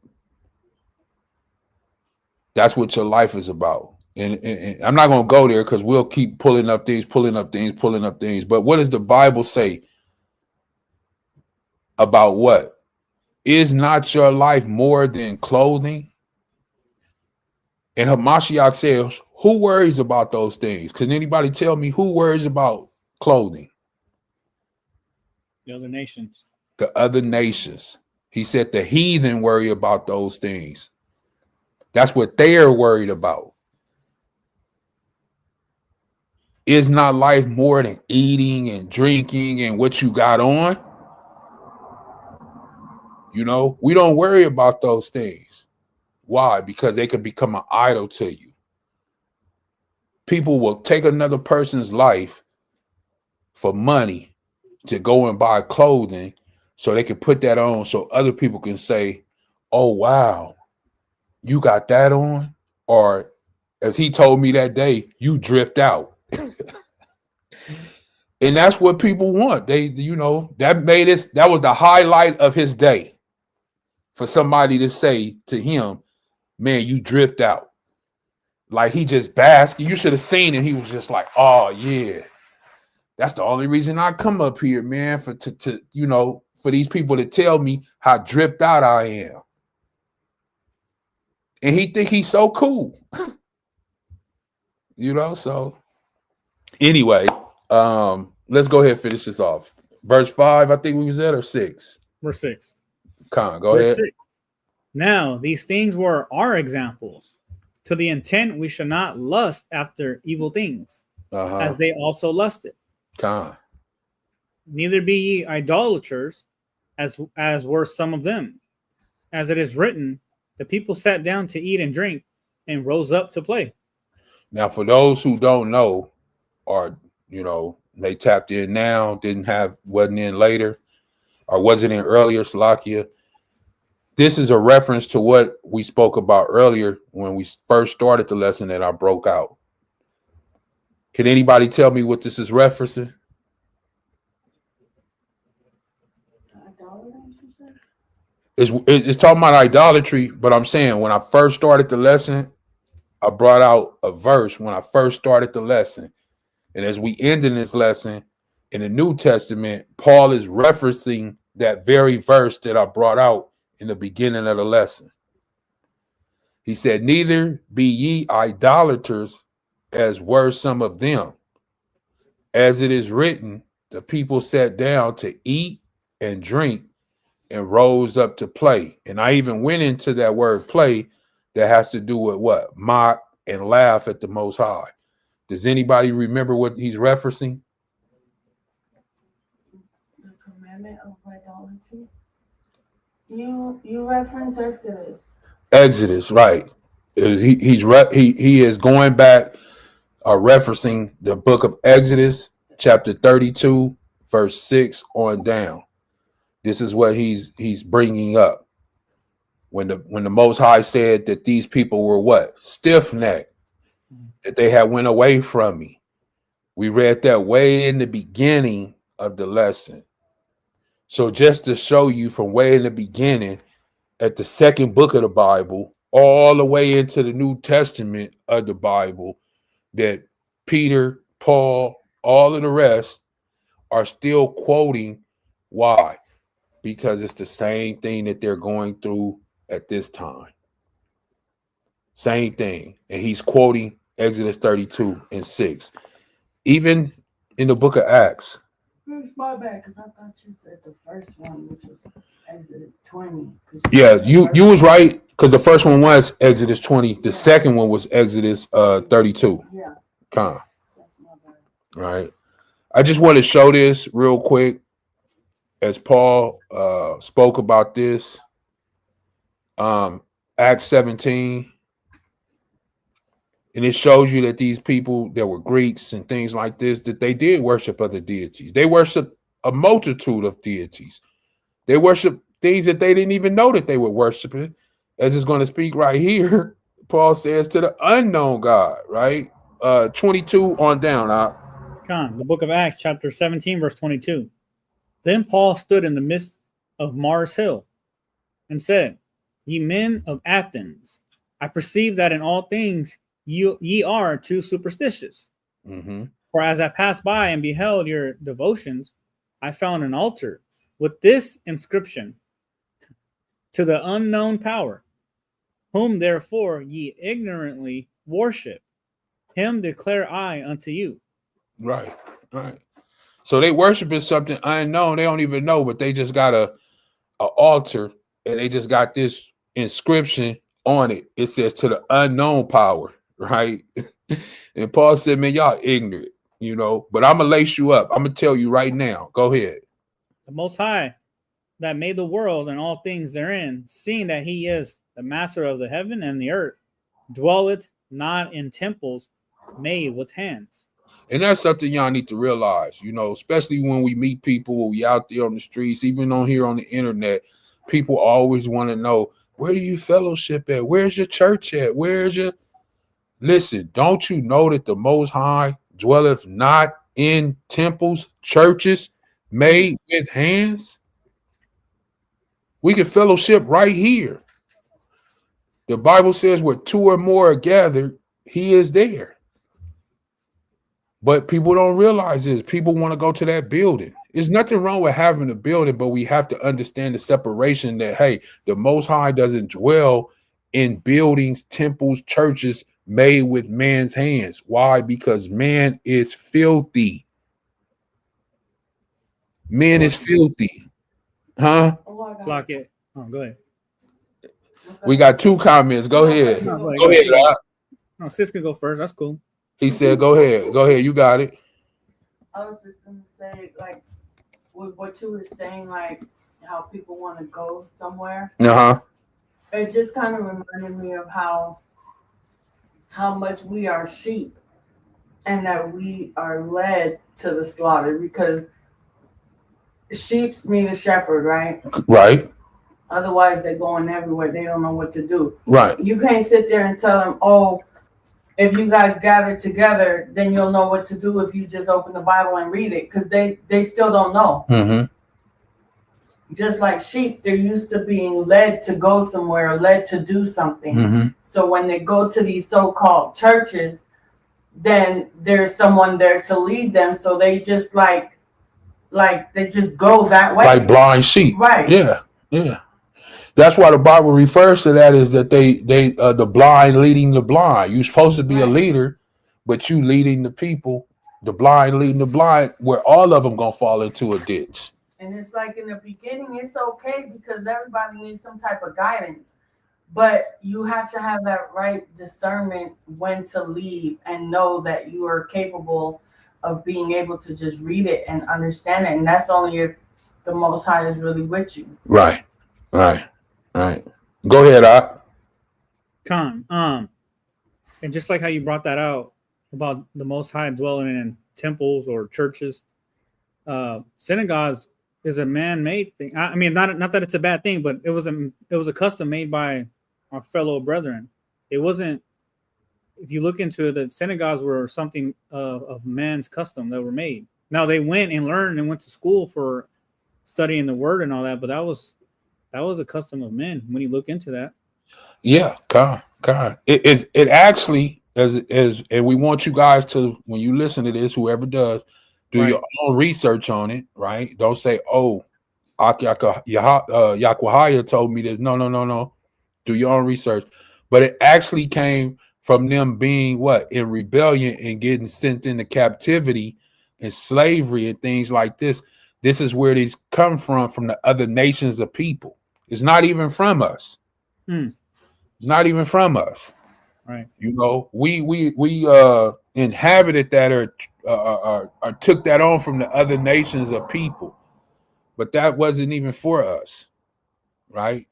That's what your life is about. And I'm not going to go there because we'll keep pulling up things. But what does the Bible say about what? Is not your life more than clothing? And Hamashiach says, who worries about those things? Can anybody tell me who worries about clothing?
The other nations.
The other nations. He said the heathen worry about those things. That's what they're worried about. Is not life more than eating and drinking and what you got on? You know, we don't worry about those things. Why? Because they could become an idol to you. People will take another person's life for money to go and buy clothing so they can put that on so other people can say, oh, wow, you got that on? Or as he told me that day, you dripped out. And that's what people want. They, you know, that was the highlight of his day for somebody to say to him, man, you dripped out. Like he just basked. You should have seen it. He was just like, oh yeah. That's the only reason I come up here, man, for these people to tell me how dripped out I am. And he think he's so cool. You know, so anyway, let's go ahead and finish this off. Verse 5, I think we was at, or 6.
Verse 6.
Go ahead.
6. Now, these things were our examples, to the intent we should not lust after evil things, as they also lusted. Neither be ye idolaters, as were some of them. As it is written, the people sat down to eat and drink, and rose up to play.
Now, for those who don't know, or they tapped in now, wasn't in later, or wasn't in earlier, Salakia. This is a reference to what we spoke about earlier when we first started the lesson that I broke out. Can anybody tell me what this is referencing? It's talking about idolatry, but I'm saying when I first started the lesson, I brought out a verse when I first started the lesson. And as we end in this lesson, in the New Testament, Paul is referencing that very verse that I brought out in the beginning of the lesson. He said, neither be ye idolaters, as were some of them. As it is written, the people sat down to eat and drink and rose up to play. And I even went into that word play that has to do with what? Mock and laugh at the Most High. Does anybody remember what he's referencing?
The commandment of idolatry. You reference Exodus.
Exodus, right? He is going back, referencing the book of Exodus, chapter 32, verse 6 on down. This is what he's bringing up. When the Most High said that these people were what? Stiff-necked, that they had went away from me. We read that way in the beginning of the lesson. So just to show you from way in the beginning, at the second book of the Bible, all the way into the New Testament of the Bible, that Peter, Paul, all of the rest are still quoting. Why? Because it's the same thing that they're going through at this time. Same thing. And he's quoting Exodus 32 and 6. Even in the book of Acts.
It's my bad, because I thought you said the first one, which was Exodus 20.
Yeah, you was right, because the first one was Exodus 20. The second one was Exodus 32.
Yeah.
Right. I just want to show this real quick as Paul spoke about this. Acts 17. And it shows you that these people that were Greeks and things like this, that they did worship other deities. They worship a multitude of deities. They worship things that they didn't even know that they were worshiping. As it's going to speak right here, Paul says to the unknown God, right? 22 on down.
The book of Acts, chapter 17, verse 22. Then Paul stood in the midst of Mars Hill and said, ye men of Athens, I perceive that in all things ye are too superstitious.
Mm-hmm.
For as I passed by and beheld your devotions, I found an altar with this inscription, to the unknown power, whom therefore ye ignorantly worship, him declare I unto you.
Right. So they worshiping something unknown. They don't even know, but they just got a altar, and they just got this inscription on it. It says to the unknown power, right? And Paul said, man, y'all ignorant, but I'm gonna lace you up. I'm gonna tell you right now. Go ahead.
The Most High that made the world and all things therein, seeing that he is the master of the heaven and the earth, dwelleth not in temples made with hands.
And that's something y'all need to realize, you know, especially when we meet people, when we out there on the streets, even on here on the internet, people always want to know, where do you fellowship at? Where's your church at? Where's your... Listen, don't you know that the Most High dwelleth not in temples, churches made with hands? We can fellowship right here. The Bible says where two or more are gathered, he is there. But people don't realize this. People want to go to that building. There's nothing wrong with having a building, but we have to understand the separation that, hey, the Most High doesn't dwell in buildings, temples, churches made with man's hands. Why? Because man is filthy. Man is filthy. Huh?
Lock it. Oh, go ahead.
We got 2 comments. Go ahead.
Go
ahead.
No, sis can go first. That's cool.
He said, go ahead. Go ahead. You got it.
I was just going to say, like, with what you were saying, like, how people want to go somewhere.
Uh-huh.
It just kind of reminded me of how much we are sheep and that we are led to the slaughter, because sheeps need a shepherd, right?
Right.
Otherwise, they're going everywhere. They don't know what to do.
Right.
You can't sit there and tell them, oh, if you guys gather together, then you'll know what to do if you just open the Bible and read it, because they still don't know.
Mm-hmm.
Just like sheep, they're used to being led to go somewhere, led to do something.
Mm-hmm.
So when they go to these so-called churches, then there's someone there to lead them. So they just like they just go that way.
Like blind sheep.
Right.
Yeah. Yeah. That's why the Bible refers to that, is that they the blind leading the blind. You're supposed to be a leader, but you leading the people, the blind leading the blind, where all of them gonna fall into a ditch.
And it's like in the beginning, it's okay because everybody needs some type of guidance, but you have to have that right discernment when to leave and know that you are capable of being able to just read it and understand it. And that's only if the Most High is really with you.
Right. Right. Right. Go ahead, Art.
Con, and just like how you brought that out about the Most High dwelling in temples or churches, synagogues is a man-made thing. I mean, not that it's a bad thing, but it was a custom made by our fellow brethren. It wasn't. If you look into it, the synagogues were something of man's custom that were made. Now they went and learned and went to school for studying the word and all that, but that was a custom of men when you look into that.
Yeah, God. It actually is, and we want you guys to, when you listen to this, whoever does, do your own research on it, right? Don't say, oh, Yakwahaya told me this. No. Do your own research. But it actually came from them being in rebellion and getting sent into captivity and slavery and things like this. This is where these come from the other nations of people. It's not even from us. It's not even from us.
Right.
You know, we inhabited that or took that on from the other nations of people, but that wasn't even for us, right?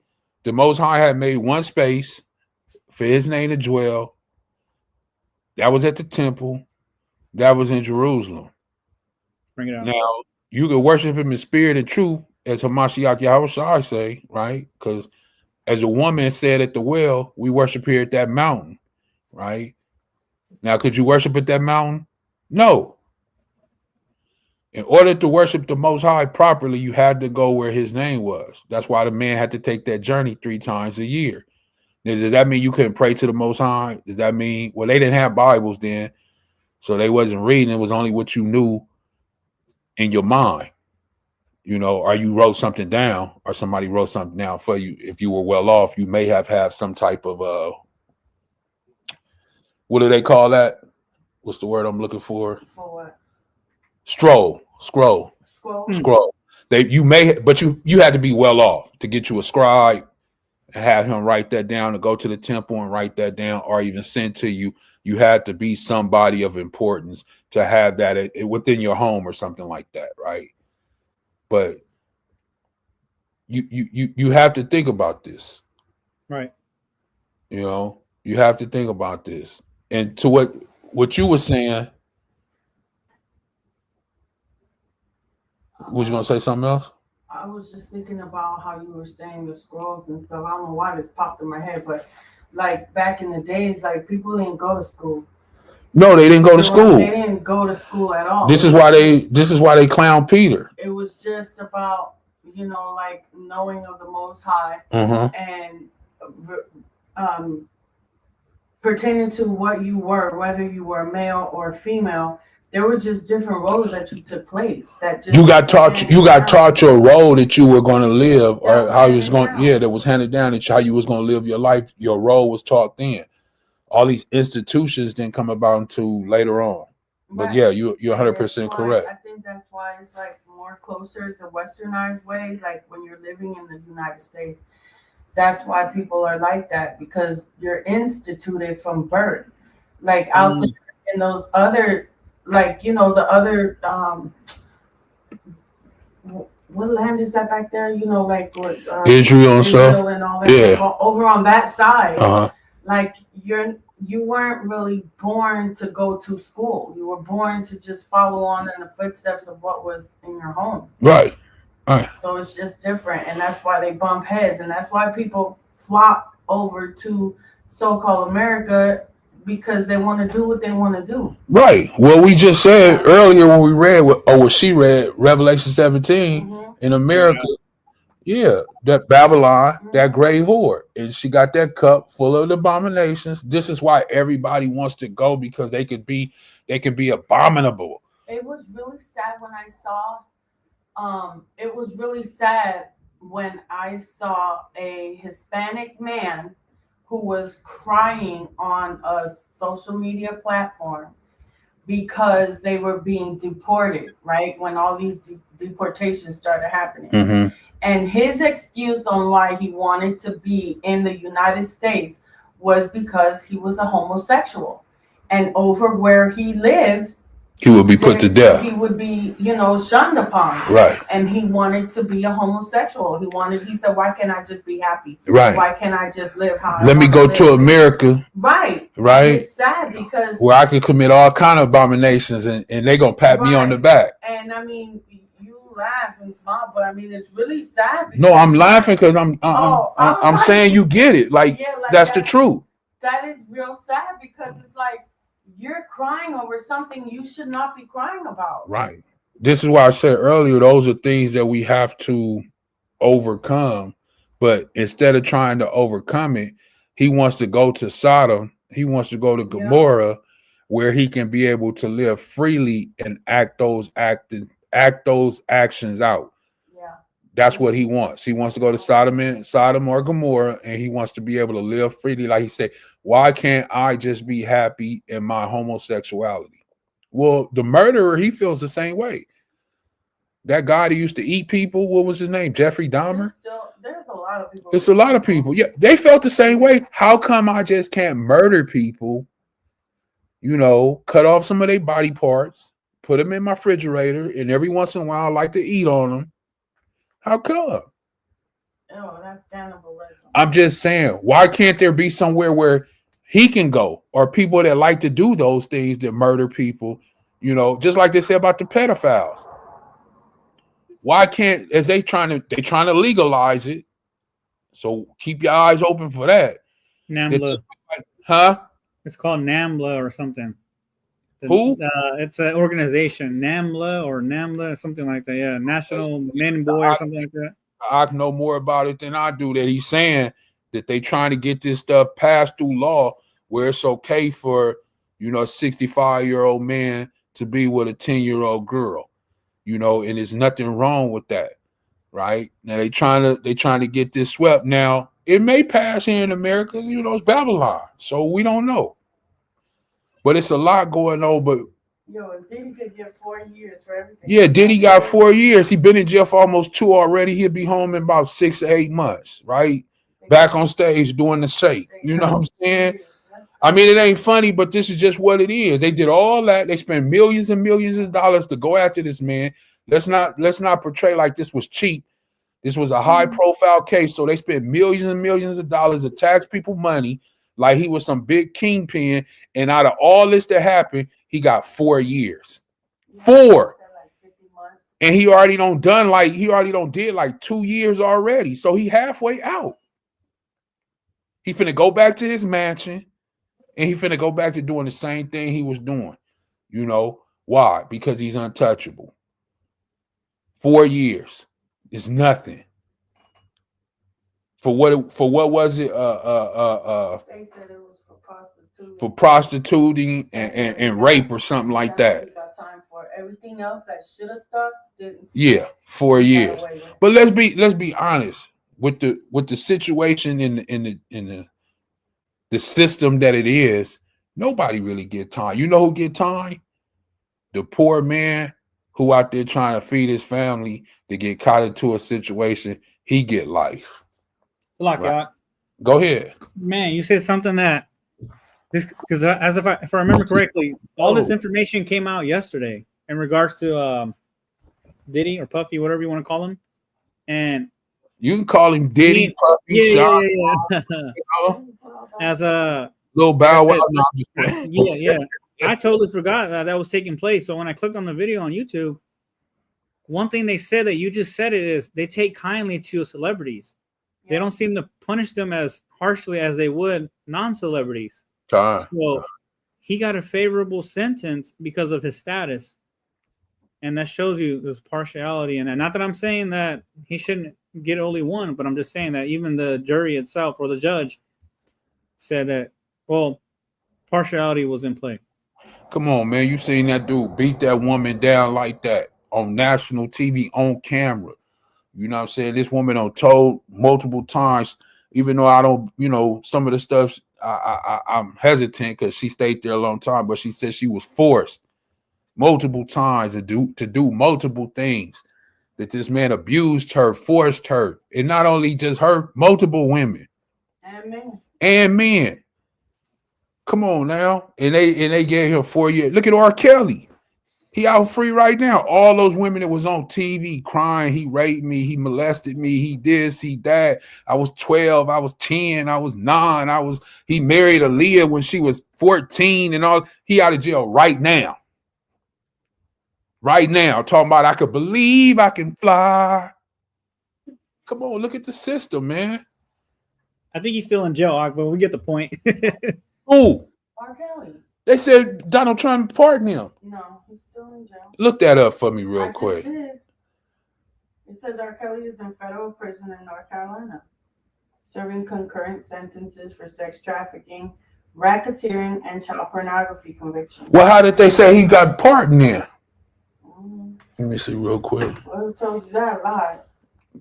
The Most High had made one space for his name to dwell. That was at the temple. That was in Jerusalem.
Bring it out.
Now, you can worship him in spirit and truth, as Hamashiach Yahushua say, right? Because as a woman said at the well, we worship here at that mountain, right? Now, could you worship at that mountain? No. In order to worship the Most High properly, you had to go where his name was. That's why the man had to take that journey 3 times a year. Now, does that mean you couldn't pray to the Most High? Does that mean, well, they didn't have Bibles then, so they wasn't reading. It was only what you knew in your mind. You know, or you wrote something down, or somebody wrote something down for you. If you were well off, you may have some type of what do they call that? What's the word I'm looking for?
For what?
Scroll. But you had to be well off to get you a scribe and have him write that down, to go to the temple and write that down, or even send to you. You had to be somebody of importance to have that within your home or something like that, right? But you have to think about this.
Right.
You know, you have to think about this. And to what you were saying, was you gonna say something else?
I was just thinking about how you were saying the scrolls and stuff. I don't know why this popped in my head, but like back in the days, like people didn't go to school.
No, they didn't go to school.
They didn't go to school at all.
This is why they clown Peter.
It was just about, you know, like knowing of the Most High and pertaining to what you were, whether you were male or female. There were just different roles that you took place. That just
you got taught your role that you were going to live, or how you was going. Yeah, that was handed down. That how you was going to live your life. Your role was taught then. All these institutions didn't come about until later on. But right. Yeah, you're 100% correct.
I think that's why it's like more closer to westernized way. Like when you're living in the United States, that's why people are like that, because you're instituted from birth. Like out there in those other. Like, you know, the other, what land is that back there? You know, like what,
Israel
and all that. Yeah. Over on that side, like you weren't really born to go to school. You were born to just follow on in the footsteps of what was in your home.
Right. Right.
So it's just different, and that's why they bump heads, and that's why people flock over to so-called America. Because they want to do what they want to do.
Right. Well, we just said earlier when we read, what she read, Revelation 17 in America. Yeah, that Babylon, that great whore. And she got that cup full of abominations. This is why everybody wants to go, because they could be abominable.
It was really sad when I saw, it was really sad when I saw a Hispanic man who was crying on a social media platform because they were being deported, right? When all these deportations started happening. And his excuse on why he wanted to be in the United States was because he was a homosexual. And over where he lives,
he would be put to death.
He would be, you know, shunned upon.
Right.
And he wanted to be a homosexual. He said, why can't I just be happy?
Right.
Why can't I just live how I want?
Let me go to America.
Right.
Right.
It's sad because
where I can commit all kind of abominations and they're going to pat me on the back.
And I mean, you laugh and smile, but I mean, it's really sad.
No, I'm laughing because I'm saying you get it. Like, that's the truth.
That is real sad, because it's like, you're crying over something you should not be crying about.
Right. This is why I said earlier, those are things that we have to overcome. But instead of trying to overcome it, he wants to go to Sodom. He wants to go to Gomorrah, where he can be able to live freely and act those actions out. Yeah. That's what he wants. He wants to go to Sodom or Gomorrah, and he wants to be able to live freely. Like he said, why can't I just be happy in my homosexuality? Well, the murderer, he feels the same way. That guy that used to eat people, what was his name? Jeffrey Dahmer?
There's a lot of people.
It's a lot of people. Yeah, they felt the same way. How come I just can't murder people? You know, cut off some of their body parts, put them in my refrigerator, and every once in a while I like to eat on them. How come?
Oh, that's cannibalism.
I'm just saying, why can't there be somewhere where he can go, or people that like to do those things that murder people, you know, just like they say about the pedophiles. Why can't, as they trying to legalize it? So keep your eyes open for that.
NAMBLA.
Huh?
It's called NAMBLA or something.
Who?
It's an organization, NAMBLA, something like that. Yeah, National Men Boy or something like that.
I know more about it than I do. That he's saying that they trying to get this stuff passed through law where it's okay for, you know, a 65-year-old man to be with a 10-year-old girl, you know, and there's nothing wrong with that, right? Now they trying to get this swept. Now it may pass here in America, you know, it's Babylon, so we don't know, but it's a lot going on. But
Diddy could get 4 years for everything.
Yeah, Diddy got 4 years. He been in jail for almost 2 already. He'll be home in about 6 to 8 months, right? Back on stage doing the shake. You know what I'm saying? I mean, it ain't funny, but this is just what it is. They did all that. They spent millions and millions of dollars to go after this man. Let's not portray like this was cheap. This was a high-profile case, so they spent millions and millions of dollars of tax people money like he was some big kingpin, and out of all this that happened, he got 4 years. 4. And he already did like 2 years already, so he halfway out. He finna go back to his mansion, and he finna go back to doing the same thing he was doing. You know why? Because he's untouchable. 4 years is nothing. For what was it?
They said it was for prostituting.
For prostituting and rape or something like that.
He got time for everything else that should have stuck. Didn't.
Yeah, 4 years. But let's be honest with the situation in the system that it is. Nobody really get time. You know who get time? The poor man who out there trying to feed his family to get caught into a situation. He get life.
Right.
Go ahead,
man. You said something that because if I remember correctly, all this information came out yesterday in regards to Diddy or Puffy, whatever you want to call him, and
you can call him Diddy, Puffy, Sean,
yeah. You know? As a
little Bow Wow.
Yeah. I totally forgot that was taking place. So when I clicked on the video on YouTube, one thing they said that you just said it is they take kindly to celebrities. They don't seem to punish them as harshly as they would non-celebrities. So he got a favorable sentence because of his status. And that shows you this partiality. And not that I'm saying that he shouldn't get only one, but I'm just saying that even the jury itself or the judge said that, well, partiality was in play.
Come on, man. You seen that dude beat that woman down like that on national TV on camera. You know what I'm saying? This woman on told multiple times, even though I don't, some of the stuff I'm hesitant because she stayed there a long time, but she said she was forced multiple times to do multiple things. That this man abused her, forced her, and not only just her, multiple women and men. Come on now, and they gave him 4 years. Look at R. Kelly. He out free right now. All those women that was on TV crying, he raped me, he molested me, he this, he that. I was 12, I was 10, I was 9, he married Aaliyah when she was 14 and all. He out of jail right now. Right now, talking about I could believe I can fly. Come on, look at the system, man.
I think he's still in jail, but we get the point.
Oh,
R. Kelly.
They said Donald Trump pardoned him.
No, he's still in jail.
Look that up for me real quick.
It says R. Kelly is in federal prison in North Carolina, serving concurrent sentences for sex trafficking, racketeering, and child pornography convictions.
Well, how did they say he got pardoned then? Let me see real quick.
Well, who told you that lie?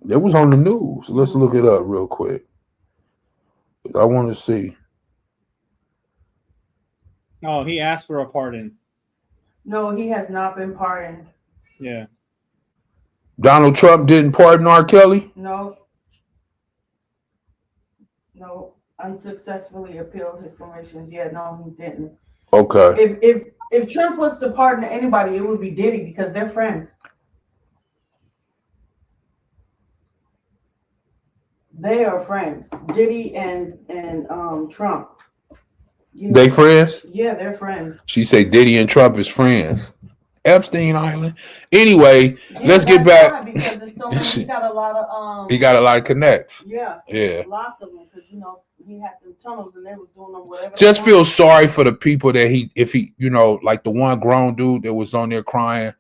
It was on the news. Let's look it up real quick. I want to see.
Oh, he asked for a pardon.
No, he has not been pardoned.
Yeah.
Donald Trump didn't pardon R. Kelly?
No. Unsuccessfully appealed his convictions. Yeah, no, he didn't.
Okay.
If Trump was to pardon anybody, it would be Diddy because they're friends. They are friends. Diddy and Trump.
They friends?
Yeah, they're friends.
She said Diddy and Trump is friends. Epstein Island. Anyway, let's get back.
Because it's so many, he got a lot of
he got a lot of connects.
Yeah. Lots of them because he had them tunnels and they was doing them whatever.
Just feel sorry for the people that if he like the one grown dude that was on there crying,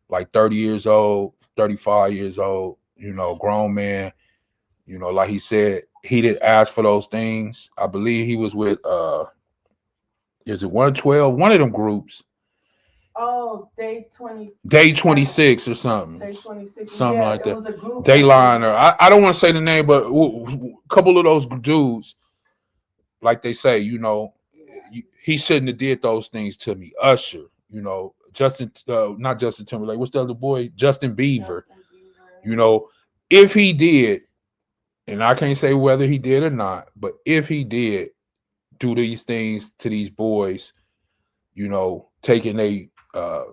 like 30 years old, 35 years old, grown man. Like he said, he didn't ask for those things. I believe he was with is it 112? One of them groups.
Oh, Day
26 or something.
Day 26.
Something like that. Dayline or I don't want to say the name, but a couple of those dudes, like they say, he shouldn't have did those things to me. Usher, Justin, not Justin Timberlake. What's the other boy? Justin Bieber. If he did, and I can't say whether he did or not, but if he did do these things to these boys, taking their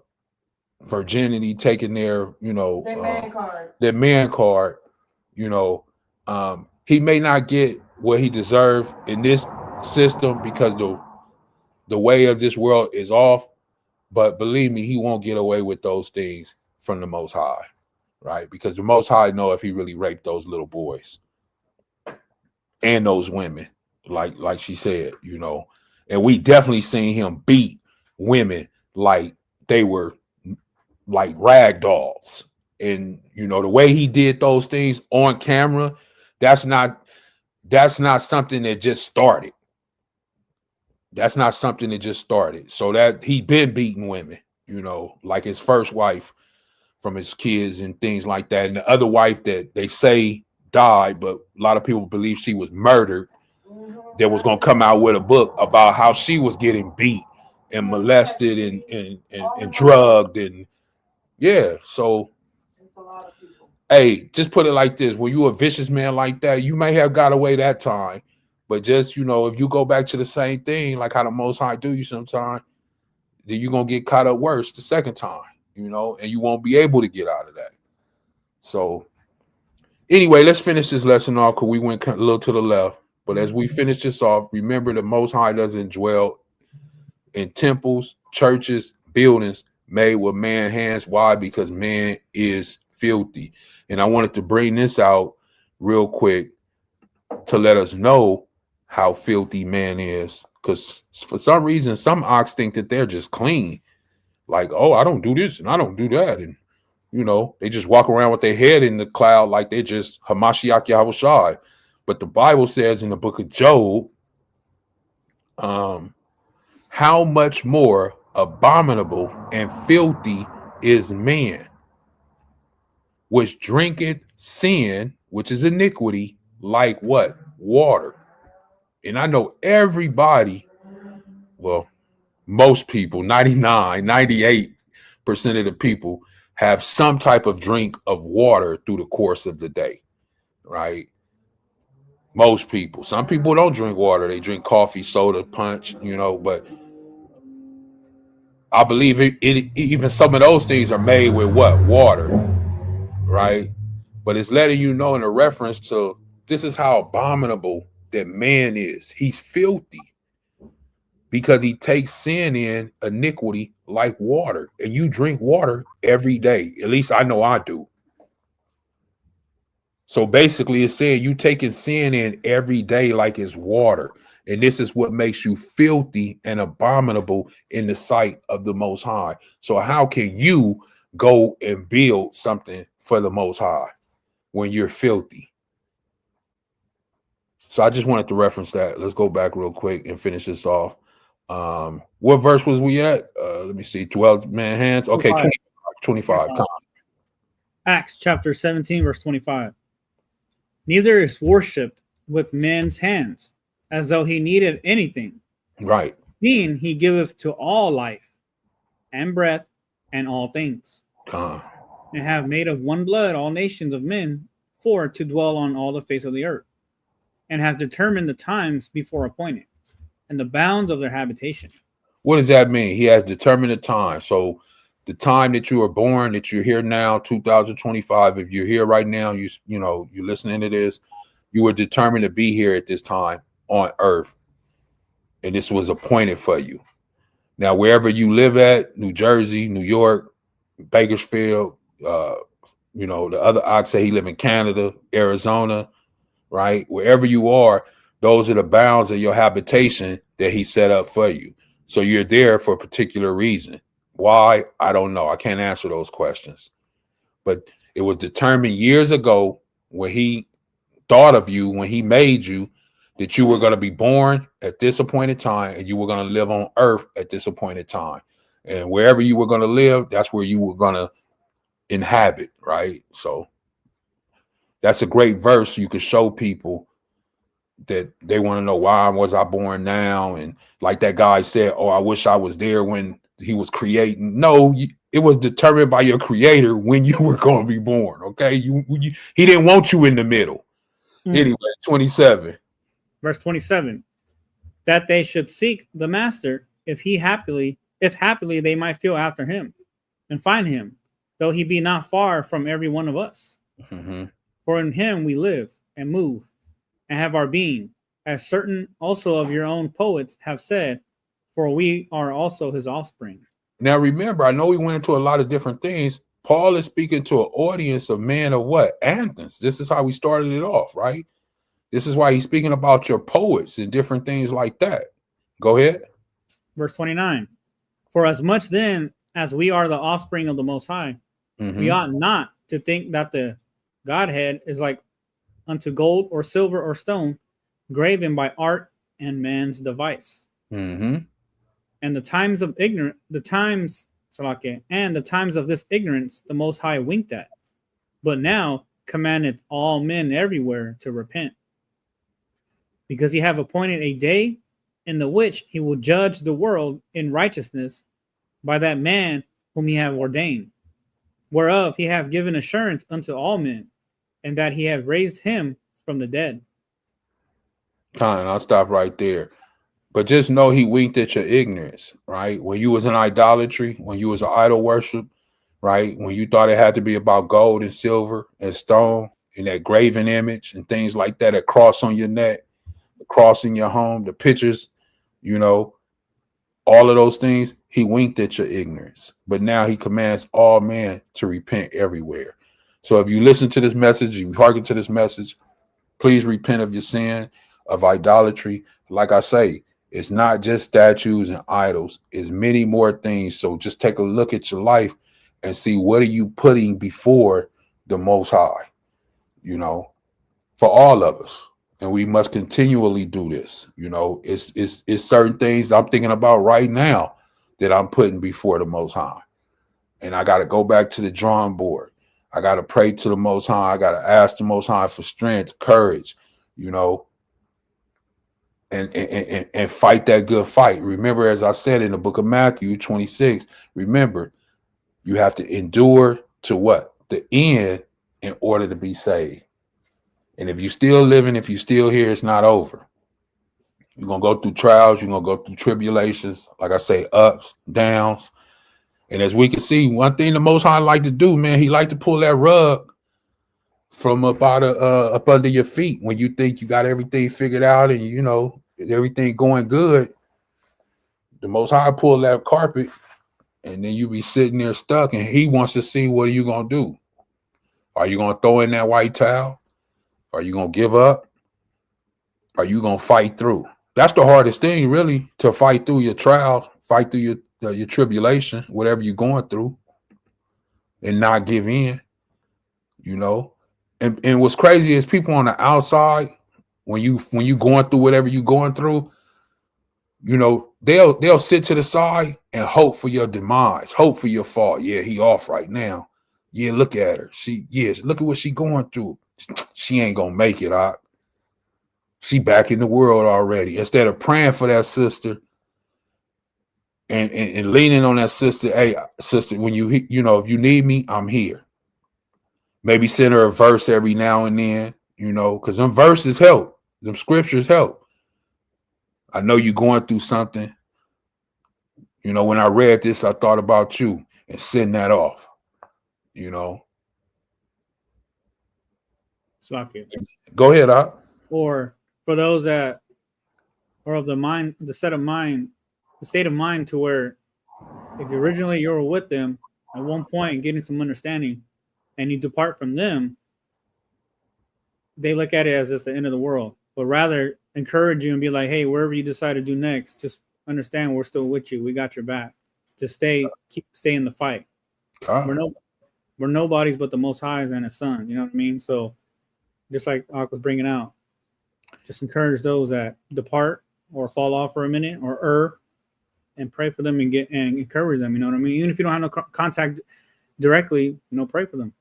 virginity, taking their,
their man card.
Their man card. You know, he may not get what he deserved in this system because the way of this world is off, but believe me, he won't get away with those things from the Most High, right? Because the Most High know if he really raped those little boys and those women, like she said, you know, and we definitely seen him beat women like they were like rag dolls. And you know, the way he did those things on camera, that's not something that just started. That's not something that just started. So that he been beating women, you know, like his first wife from his kids and things like that. And the other wife that they say died, but a lot of people believe she was murdered. That was gonna come out with a book about how she was getting beat and molested and drugged and yeah. So hey, just put it like this: when you a vicious man like that, you may have got away that time, but just you know, if you go back to the same thing, like how the Most High do you sometimes, then you're gonna get caught up worse the second time, you know, and you won't be able to get out of that. So anyway, let's finish this lesson off because we went a little to the left. But as we finish this off, remember the Most High doesn't dwell in temples, churches, buildings made with man's hands. Why? Because man is filthy. And I wanted to bring this out real quick to let us know how filthy man is. Because for some reason, some ox think that they're just clean. Like, oh, I don't do this and I don't do that. And, you know, they just walk around with their head in the cloud like they just Hamashiach Yahushai. But the Bible says in the book of Job, how much more abominable and filthy is man, which drinketh sin, which is iniquity, like what? Water. And I know everybody, well, most people, 99, 98% of the people have some type of drink of water through the course of the day, right? Most people. Some people don't drink water. They drink coffee, soda, punch, you know, but I believe even some of those things are made with what? Water, right? But it's letting you know in a reference to this is how abominable that man is. He's filthy because he takes sin in iniquity like water. And you drink water every day. At least I know I do. So basically it's saying you taking sin in every day like it's water. And this is what makes you filthy and abominable in the sight of the Most High. So how can you go and build something for the Most High when you're filthy? So I just wanted to reference that. Let's go back real quick and finish this off. What verse was we at? Let me see. 12 man hands. Okay, 25.
Acts chapter 17, verse 25. Neither is worshipped with men's hands, as though he needed anything.
Right.
Seeing he giveth to all life and breath and all things. And have made of one blood all nations of men for to dwell on all the face of the earth, and have determined the times before appointed, and the bounds of their habitation.
What does that mean? He has determined the time. So the time that you are born, that you're here now, 2025, if you're here right now, you know, you're listening to this, you were determined to be here at this time on earth. And this was appointed for you. Now, wherever you live at, New Jersey, New York, Bakersfield, you know, the other ox say he live in Canada, Arizona, right? Wherever you are, those are the bounds of your habitation that he set up for you. So you're there for a particular reason. Why? I don't know. I can't answer those questions. But it was determined years ago when he thought of you, when he made you, that you were going to be born at this appointed time and you were going to live on earth at this appointed time. And wherever you were going to live, that's where you were going to inhabit, right? So that's a great verse. You could show people that they want to know, why was I born now? And like that guy said, oh, I wish I was there when he was creating. No, it was determined by your creator when you were going to be born. Okay. He didn't want you in the middle. Anyway, 27.
Verse 27. That they should seek the master if happily they might feel after him and find him, though he be not far from every one of us.
Mm-hmm.
For in him we live and move and have our being, as certain also of your own poets have said, for we are also his offspring.
Now remember, I know we went into a lot of different things. Paul is speaking to an audience of men of what? Athens. This is how we started it off, right? This is why he's speaking about your poets and different things like that. Go ahead.
Verse 29. For as much then as we are the offspring of the Most High, we ought not to think that the Godhead is like unto gold or silver or stone, graven by art and man's device. And the times of ignorance, and the times of this ignorance, the Most High winked at, but now commandeth all men everywhere to repent, because he have appointed a day in the which he will judge the world in righteousness by that man whom he have ordained, whereof he have given assurance unto all men, and that he have raised him from the dead.
Fine, I'll stop right there. But just know he winked at your ignorance, right? When you was in idolatry, when you was an idol worship, right? When you thought it had to be about gold and silver and stone and that graven image and things like that, a cross on your neck, a cross in your home, the pictures, you know, all of those things, he winked at your ignorance. But now he commands all men to repent everywhere. So if you listen to this message, you hearken to this message, please repent of your sin, of idolatry. Like I say, it's not just statues and idols. It's many more things. So just take a look at your life and see what are you putting before the Most High, you know, for all of us. And we must continually do this. You know, it's certain things I'm thinking about right now that I'm putting before the Most High. And I got to go back to the drawing board. I got to pray to the Most High. I got to ask the Most High for strength, courage, you know, and fight that good fight. Remember, as I said in the book of Matthew 26, remember, you have to endure to what? The end in order to be saved. And if you're still living, if you're still here, it's not over. You're going to go through trials. You're going to go through tribulations. Like I say, ups, downs. And as we can see, one thing the Most High like to do, man, he like to pull that rug from up under your feet when you think you got everything figured out and, you know, everything going good. The Most High pull that carpet and then you be sitting there stuck and he wants to see what are you going to do. Are you going to throw in that white towel? Are you going to give up? Are you going to fight through? That's the hardest thing, really, to fight through your trial, fight through your tribulation, whatever you're going through, and not give in, you know. And what's crazy is people on the outside, when you going through whatever you're going through, you know, they'll sit to the side and hope for your demise, hope for your fall. Yeah, he off right now. Yeah, look at her. Look at what she going through. She ain't gonna make it out. She back in the world already. Instead of praying for that sister and leaning on that sister, hey, sister, when you know, if you need me, I'm here. Maybe send her a verse every now and then, you know, because them verses help. Them scriptures help. I know you're going through something. You know, when I read this, I thought about you and send that off, you know. Go ahead, Op.
Or for those that are of the mind, the state of mind to where if originally you were with them at one point and getting some understanding and you depart from them, they look at it as just the end of the world, but rather encourage you and be like, hey, wherever you decide to do next, just understand we're still with you. We got your back. Just stay in the fight. We're nobodies but the Most High's and his son. You know what I mean? So just like Ak was bringing out, just encourage those that depart or fall off for a minute or and pray for them and encourage them. You know what I mean? Even if you don't have no contact directly, you know, pray for them.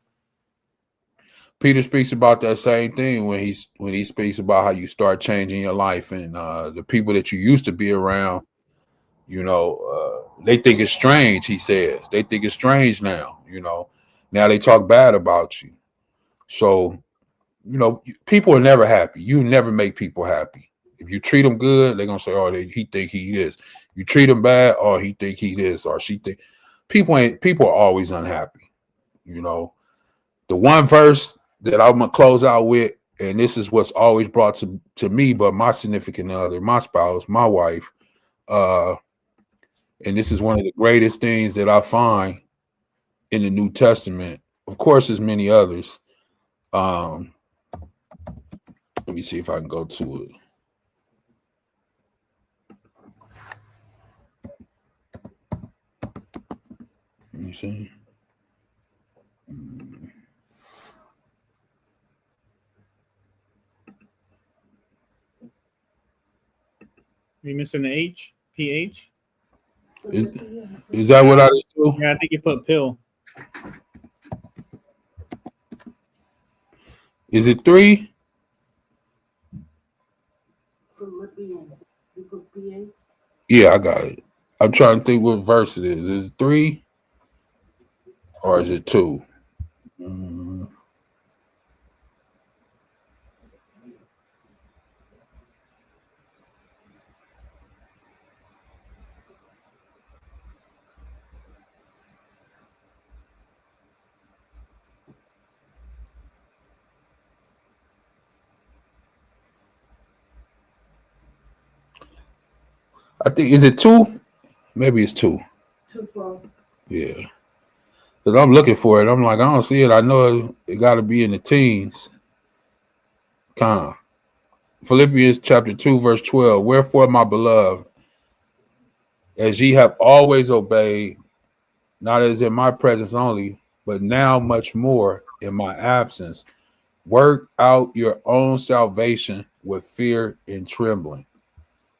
Peter speaks about that same thing when he speaks about how you start changing your life and the people that you used to be around, you know, they think it's strange. He says they think it's strange now. You know, now they talk bad about you. So, you know, people are never happy. You never make people happy. If you treat them good, they're gonna say, "Oh, he think he is." You treat them bad, or he think he is, or she think. People are always unhappy. You know, the one verse that I'm gonna close out with, and this is what's always brought to me, but my significant other, my spouse, my wife, and this is one of the greatest things that I find in the New Testament. Of course, there's many others. Let me see if I can go to it. Let me see.
Are you missing the H? PH?
Is that what I do?
Yeah, I think you put pill.
Is it 3?
Philippians. You put PH?
Yeah, I got it. I'm trying to think what verse it is. Is it 3 or is it 2? I think, is it 2? Maybe it's 2.
2:12.
Yeah. Because I'm looking for it. I'm like, I don't see it. I know it got to be in the teens. Philippians chapter 2, verse 12. Wherefore, my beloved, as ye have always obeyed, not as in my presence only, but now much more in my absence, work out your own salvation with fear and trembling.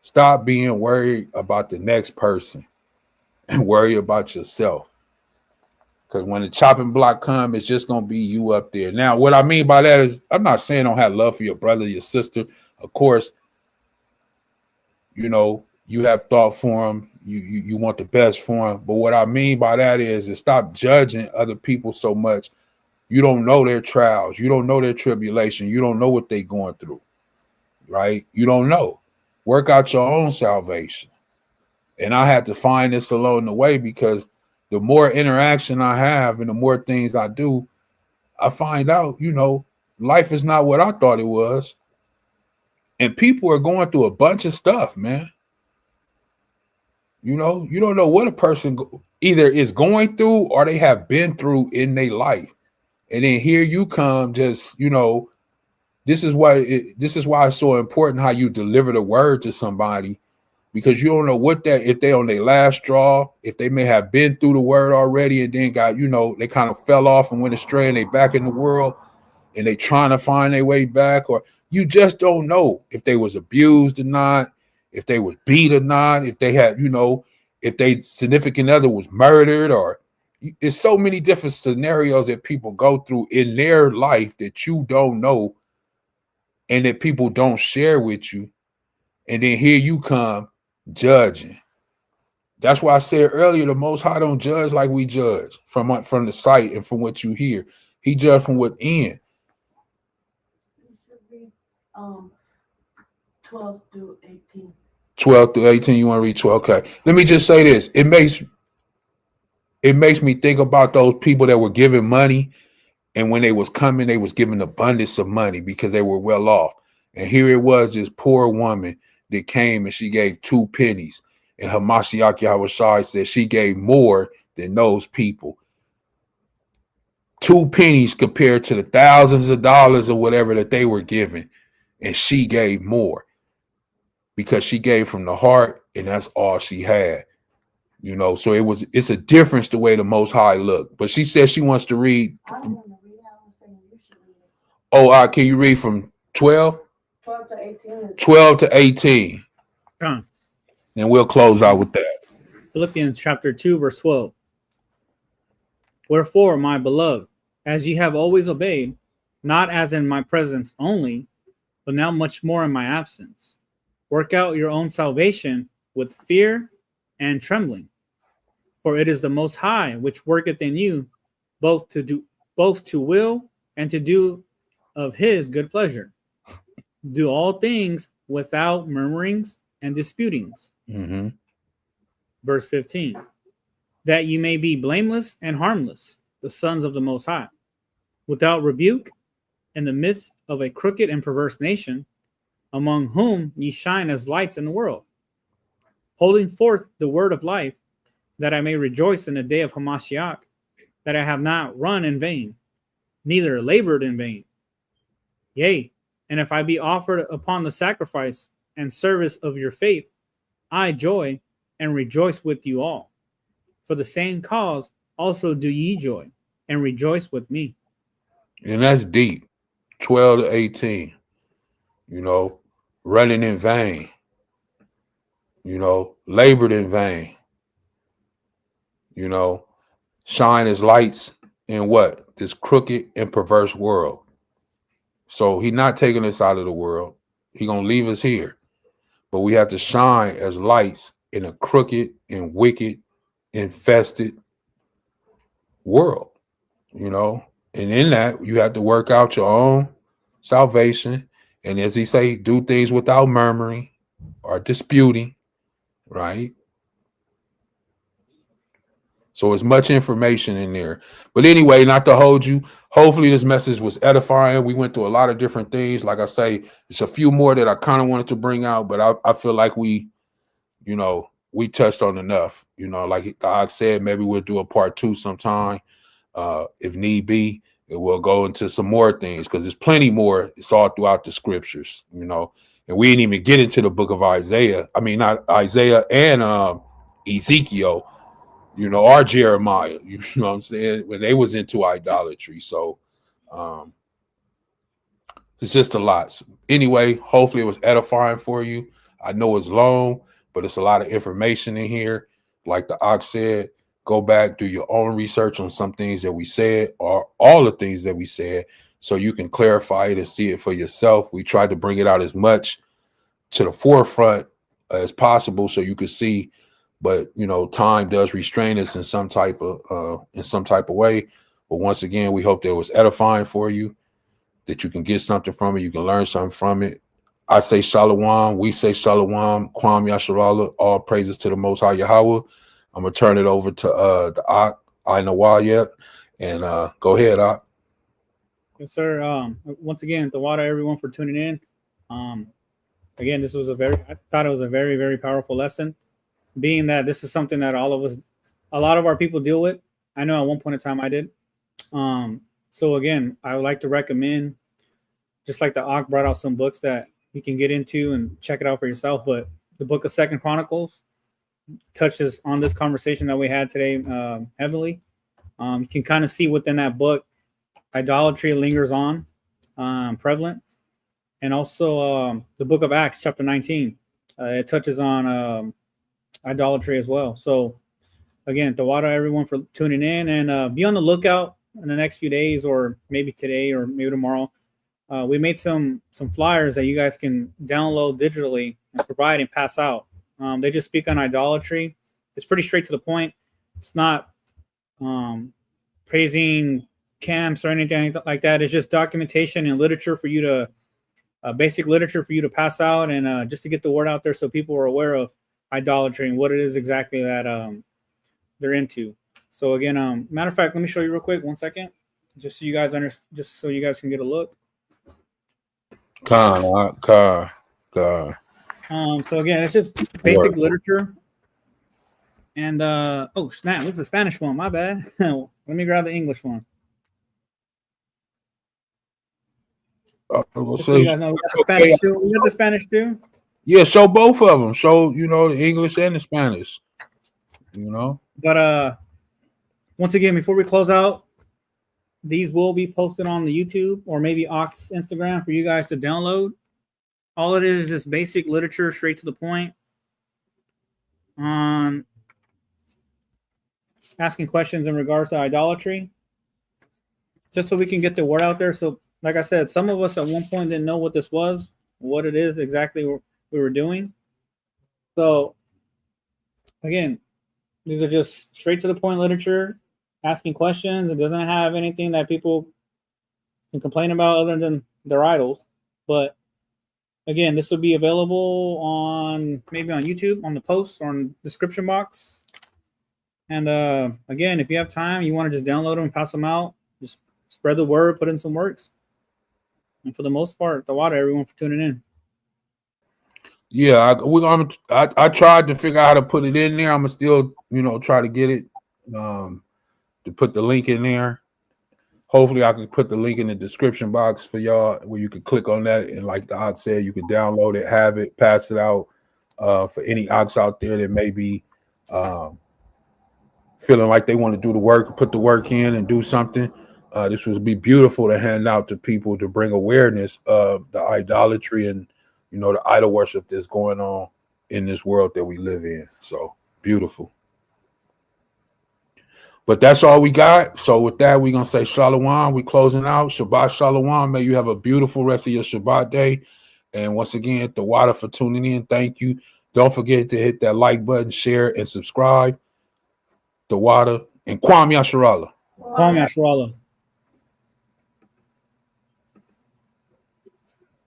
Stop being worried about the next person and worry about yourself. Because when the chopping block comes, it's just going to be you up there. Now, what I mean by that is, I'm not saying don't have love for your brother, your sister. Of course, you know, you have thought for them. You want the best for them. But what I mean by that is stop judging other people so much. You don't know their trials. You don't know their tribulation. You don't know what they're going through, right? You don't know. Work out your own salvation. And I had to find this along the way, because the more interaction I have and the more things I do, I find out, you know, life is not what I thought it was. And people are going through a bunch of stuff, man. You know, you don't know what a person either is going through or they have been through in their life. And then here you come, just, you know, this is why it's so important how you deliver the word to somebody, because you don't know what that, if they on their last straw, if they may have been through the word already and then got, you know, they kind of fell off and went astray and they back in the world and they trying to find their way back, or you just don't know if they was abused or not, if they was beat or not, if they had, you know, if they significant other was murdered, or it's so many different scenarios that people go through in their life that you don't know and that people don't share with you. And then here you come judging. That's why I said earlier, the Most High don't judge like we judge from the sight and from what you hear. He judged from within.
You should read 12 through 18.
12 through 18, you want to read 12? Okay. Let me just say this. It makes me think about those people that were giving money, and when they was coming, they was giving abundance of money because they were well off. And here it was, this poor woman that came and she gave 2 pennies. And Hamashiach Yahushua said she gave more than those people. 2 pennies compared to the thousands of dollars or whatever that they were giving. And she gave more because she gave from the heart, and that's all she had. You know, so it's a difference the way the Most High look. But she said she wants to read. Oh, can you read from 12?
12 to 18.
12 to 18.
Come.
And we'll close out with that.
Philippians chapter 2, verse 12. Wherefore, my beloved, as ye have always obeyed, not as in my presence only, but now much more in my absence, work out your own salvation with fear and trembling. For it is the Most High which worketh in you both to will and to do of his good pleasure. Do all things without murmurings and disputings.
Mm-hmm.
Verse 15. That you may be blameless and harmless, the sons of the Most High, without rebuke in the midst of a crooked and perverse nation, among whom ye shine as lights in the world, holding forth the word of life, that I may rejoice in the day of Hamashiach, that I have not run in vain, neither labored in vain. Yea, and if I be offered upon the sacrifice and service of your faith, I joy and rejoice with you all. For the same cause also do ye joy and rejoice with me.
And that's deep. 12 to 18. You know, running in vain. You know, labored in vain. You know, shine as lights in what? This crooked and perverse world. So he's not taking us out of the world. He's going to leave us here. But we have to shine as lights in a crooked and wicked, infested world, you know. And in that, you have to work out your own salvation. And as he say, do things without murmuring or disputing, right? So it's much information in there. But anyway, not to hold you, hopefully this message was edifying. We went through a lot of different things. Like I say, it's a few more that I kind of wanted to bring out, but I feel like we touched on enough. You know, like Doc said, maybe we'll do a part 2 sometime. If need be, and we'll go into some more things because there's plenty more. It's all throughout the scriptures, you know. And we didn't even get into the book of Isaiah. I mean, not Isaiah and Ezekiel, you know, or Jeremiah, you know what I'm saying, when they was into idolatry. So it's just a lot. So anyway, hopefully it was edifying for you. I know it's long, but it's a lot of information in here. Like the Ox said, go back, do your own research on some things that we said or all the things that we said so you can clarify it and see it for yourself. We tried to bring it out as much to the forefront as possible so you could see, but you know, time does restrain us in some type of way. But once again, we hope that it was edifying for you, that you can get something from it, you can learn something from it. I say shalom, we say shalom, Kwam Yasharallah, all praises to the Most High Yahweh. I'm gonna turn it over to the Ak, I know why yet, and go ahead, Ak.
Yes, sir. Once again, the water, everyone, for tuning in. Again, I thought it was a very, very powerful lesson, being that this is something that a lot of our people deal with. I know at one point in time I did. So again, I would like to recommend, just like the Ak brought out some books that you can get into and check it out for yourself. But the book of 2 Chronicles touches on this conversation that we had today heavily. You can kind of see within that book, idolatry lingers on, prevalent. And also the book of Acts, chapter 19, it touches on idolatry as well. So again, the water, everyone, for tuning in, and be on the lookout in the next few days, or maybe today or maybe tomorrow. We made some flyers that you guys can download digitally and provide and pass out. They just speak on idolatry. It's pretty straight to the point. It's not praising camps or anything like that. It's just documentation and literature for you to basic literature for you to pass out, and just to get the word out there so people are aware of idolatry and what it is exactly that they're into. So again, matter of fact, let me show you real quick. 1 second, just so you guys just so you guys can get a look.
God.
So again, it's just basic literature. And oh snap, this is the Spanish one. My bad. Let me grab the English one. So you guys know we got the Spanish too. We got the Spanish too.
Yeah, show both of them. Show, you know, the English and the Spanish. You know.
But once again, before we close out, these will be posted on the YouTube or maybe Ox Instagram for you guys to download. All it is just basic literature, straight to the point, on asking questions in regards to idolatry, just so we can get the word out there. So like I said, some of us at one point didn't know what this was, what it is exactly we were doing. So again, these are just straight to the point literature, asking questions. It doesn't have anything that people can complain about other than their idols. But again, this will be available on maybe on YouTube, on the posts or on the description box. And again, if you have time, you want to just download them and pass them out, just spread the word, put in some works. And for the most part, the water, everyone for tuning in.
Yeah, I tried to figure out how to put it in there. I'm gonna still, try to get it to put the link in there. Hopefully, I can put the link in the description box for y'all where you can click on that. And like the Ox said, you can download it, have it, pass it out for any Ox out there that may be feeling like they want to do the work, put the work in and do something. This would be beautiful to hand out to people to bring awareness of the idolatry and, the idol worship that's going on in this world that we live in. So beautiful. But that's all we got. So with that, we're going to say Shalom. We're closing out. Shabbat Shalom. May you have a beautiful rest of your Shabbat day. And once again, the water for tuning in. Thank you. Don't forget to hit that like button, share, and subscribe. The water and Kwame Yasharallah.
Kwame Yasharallah.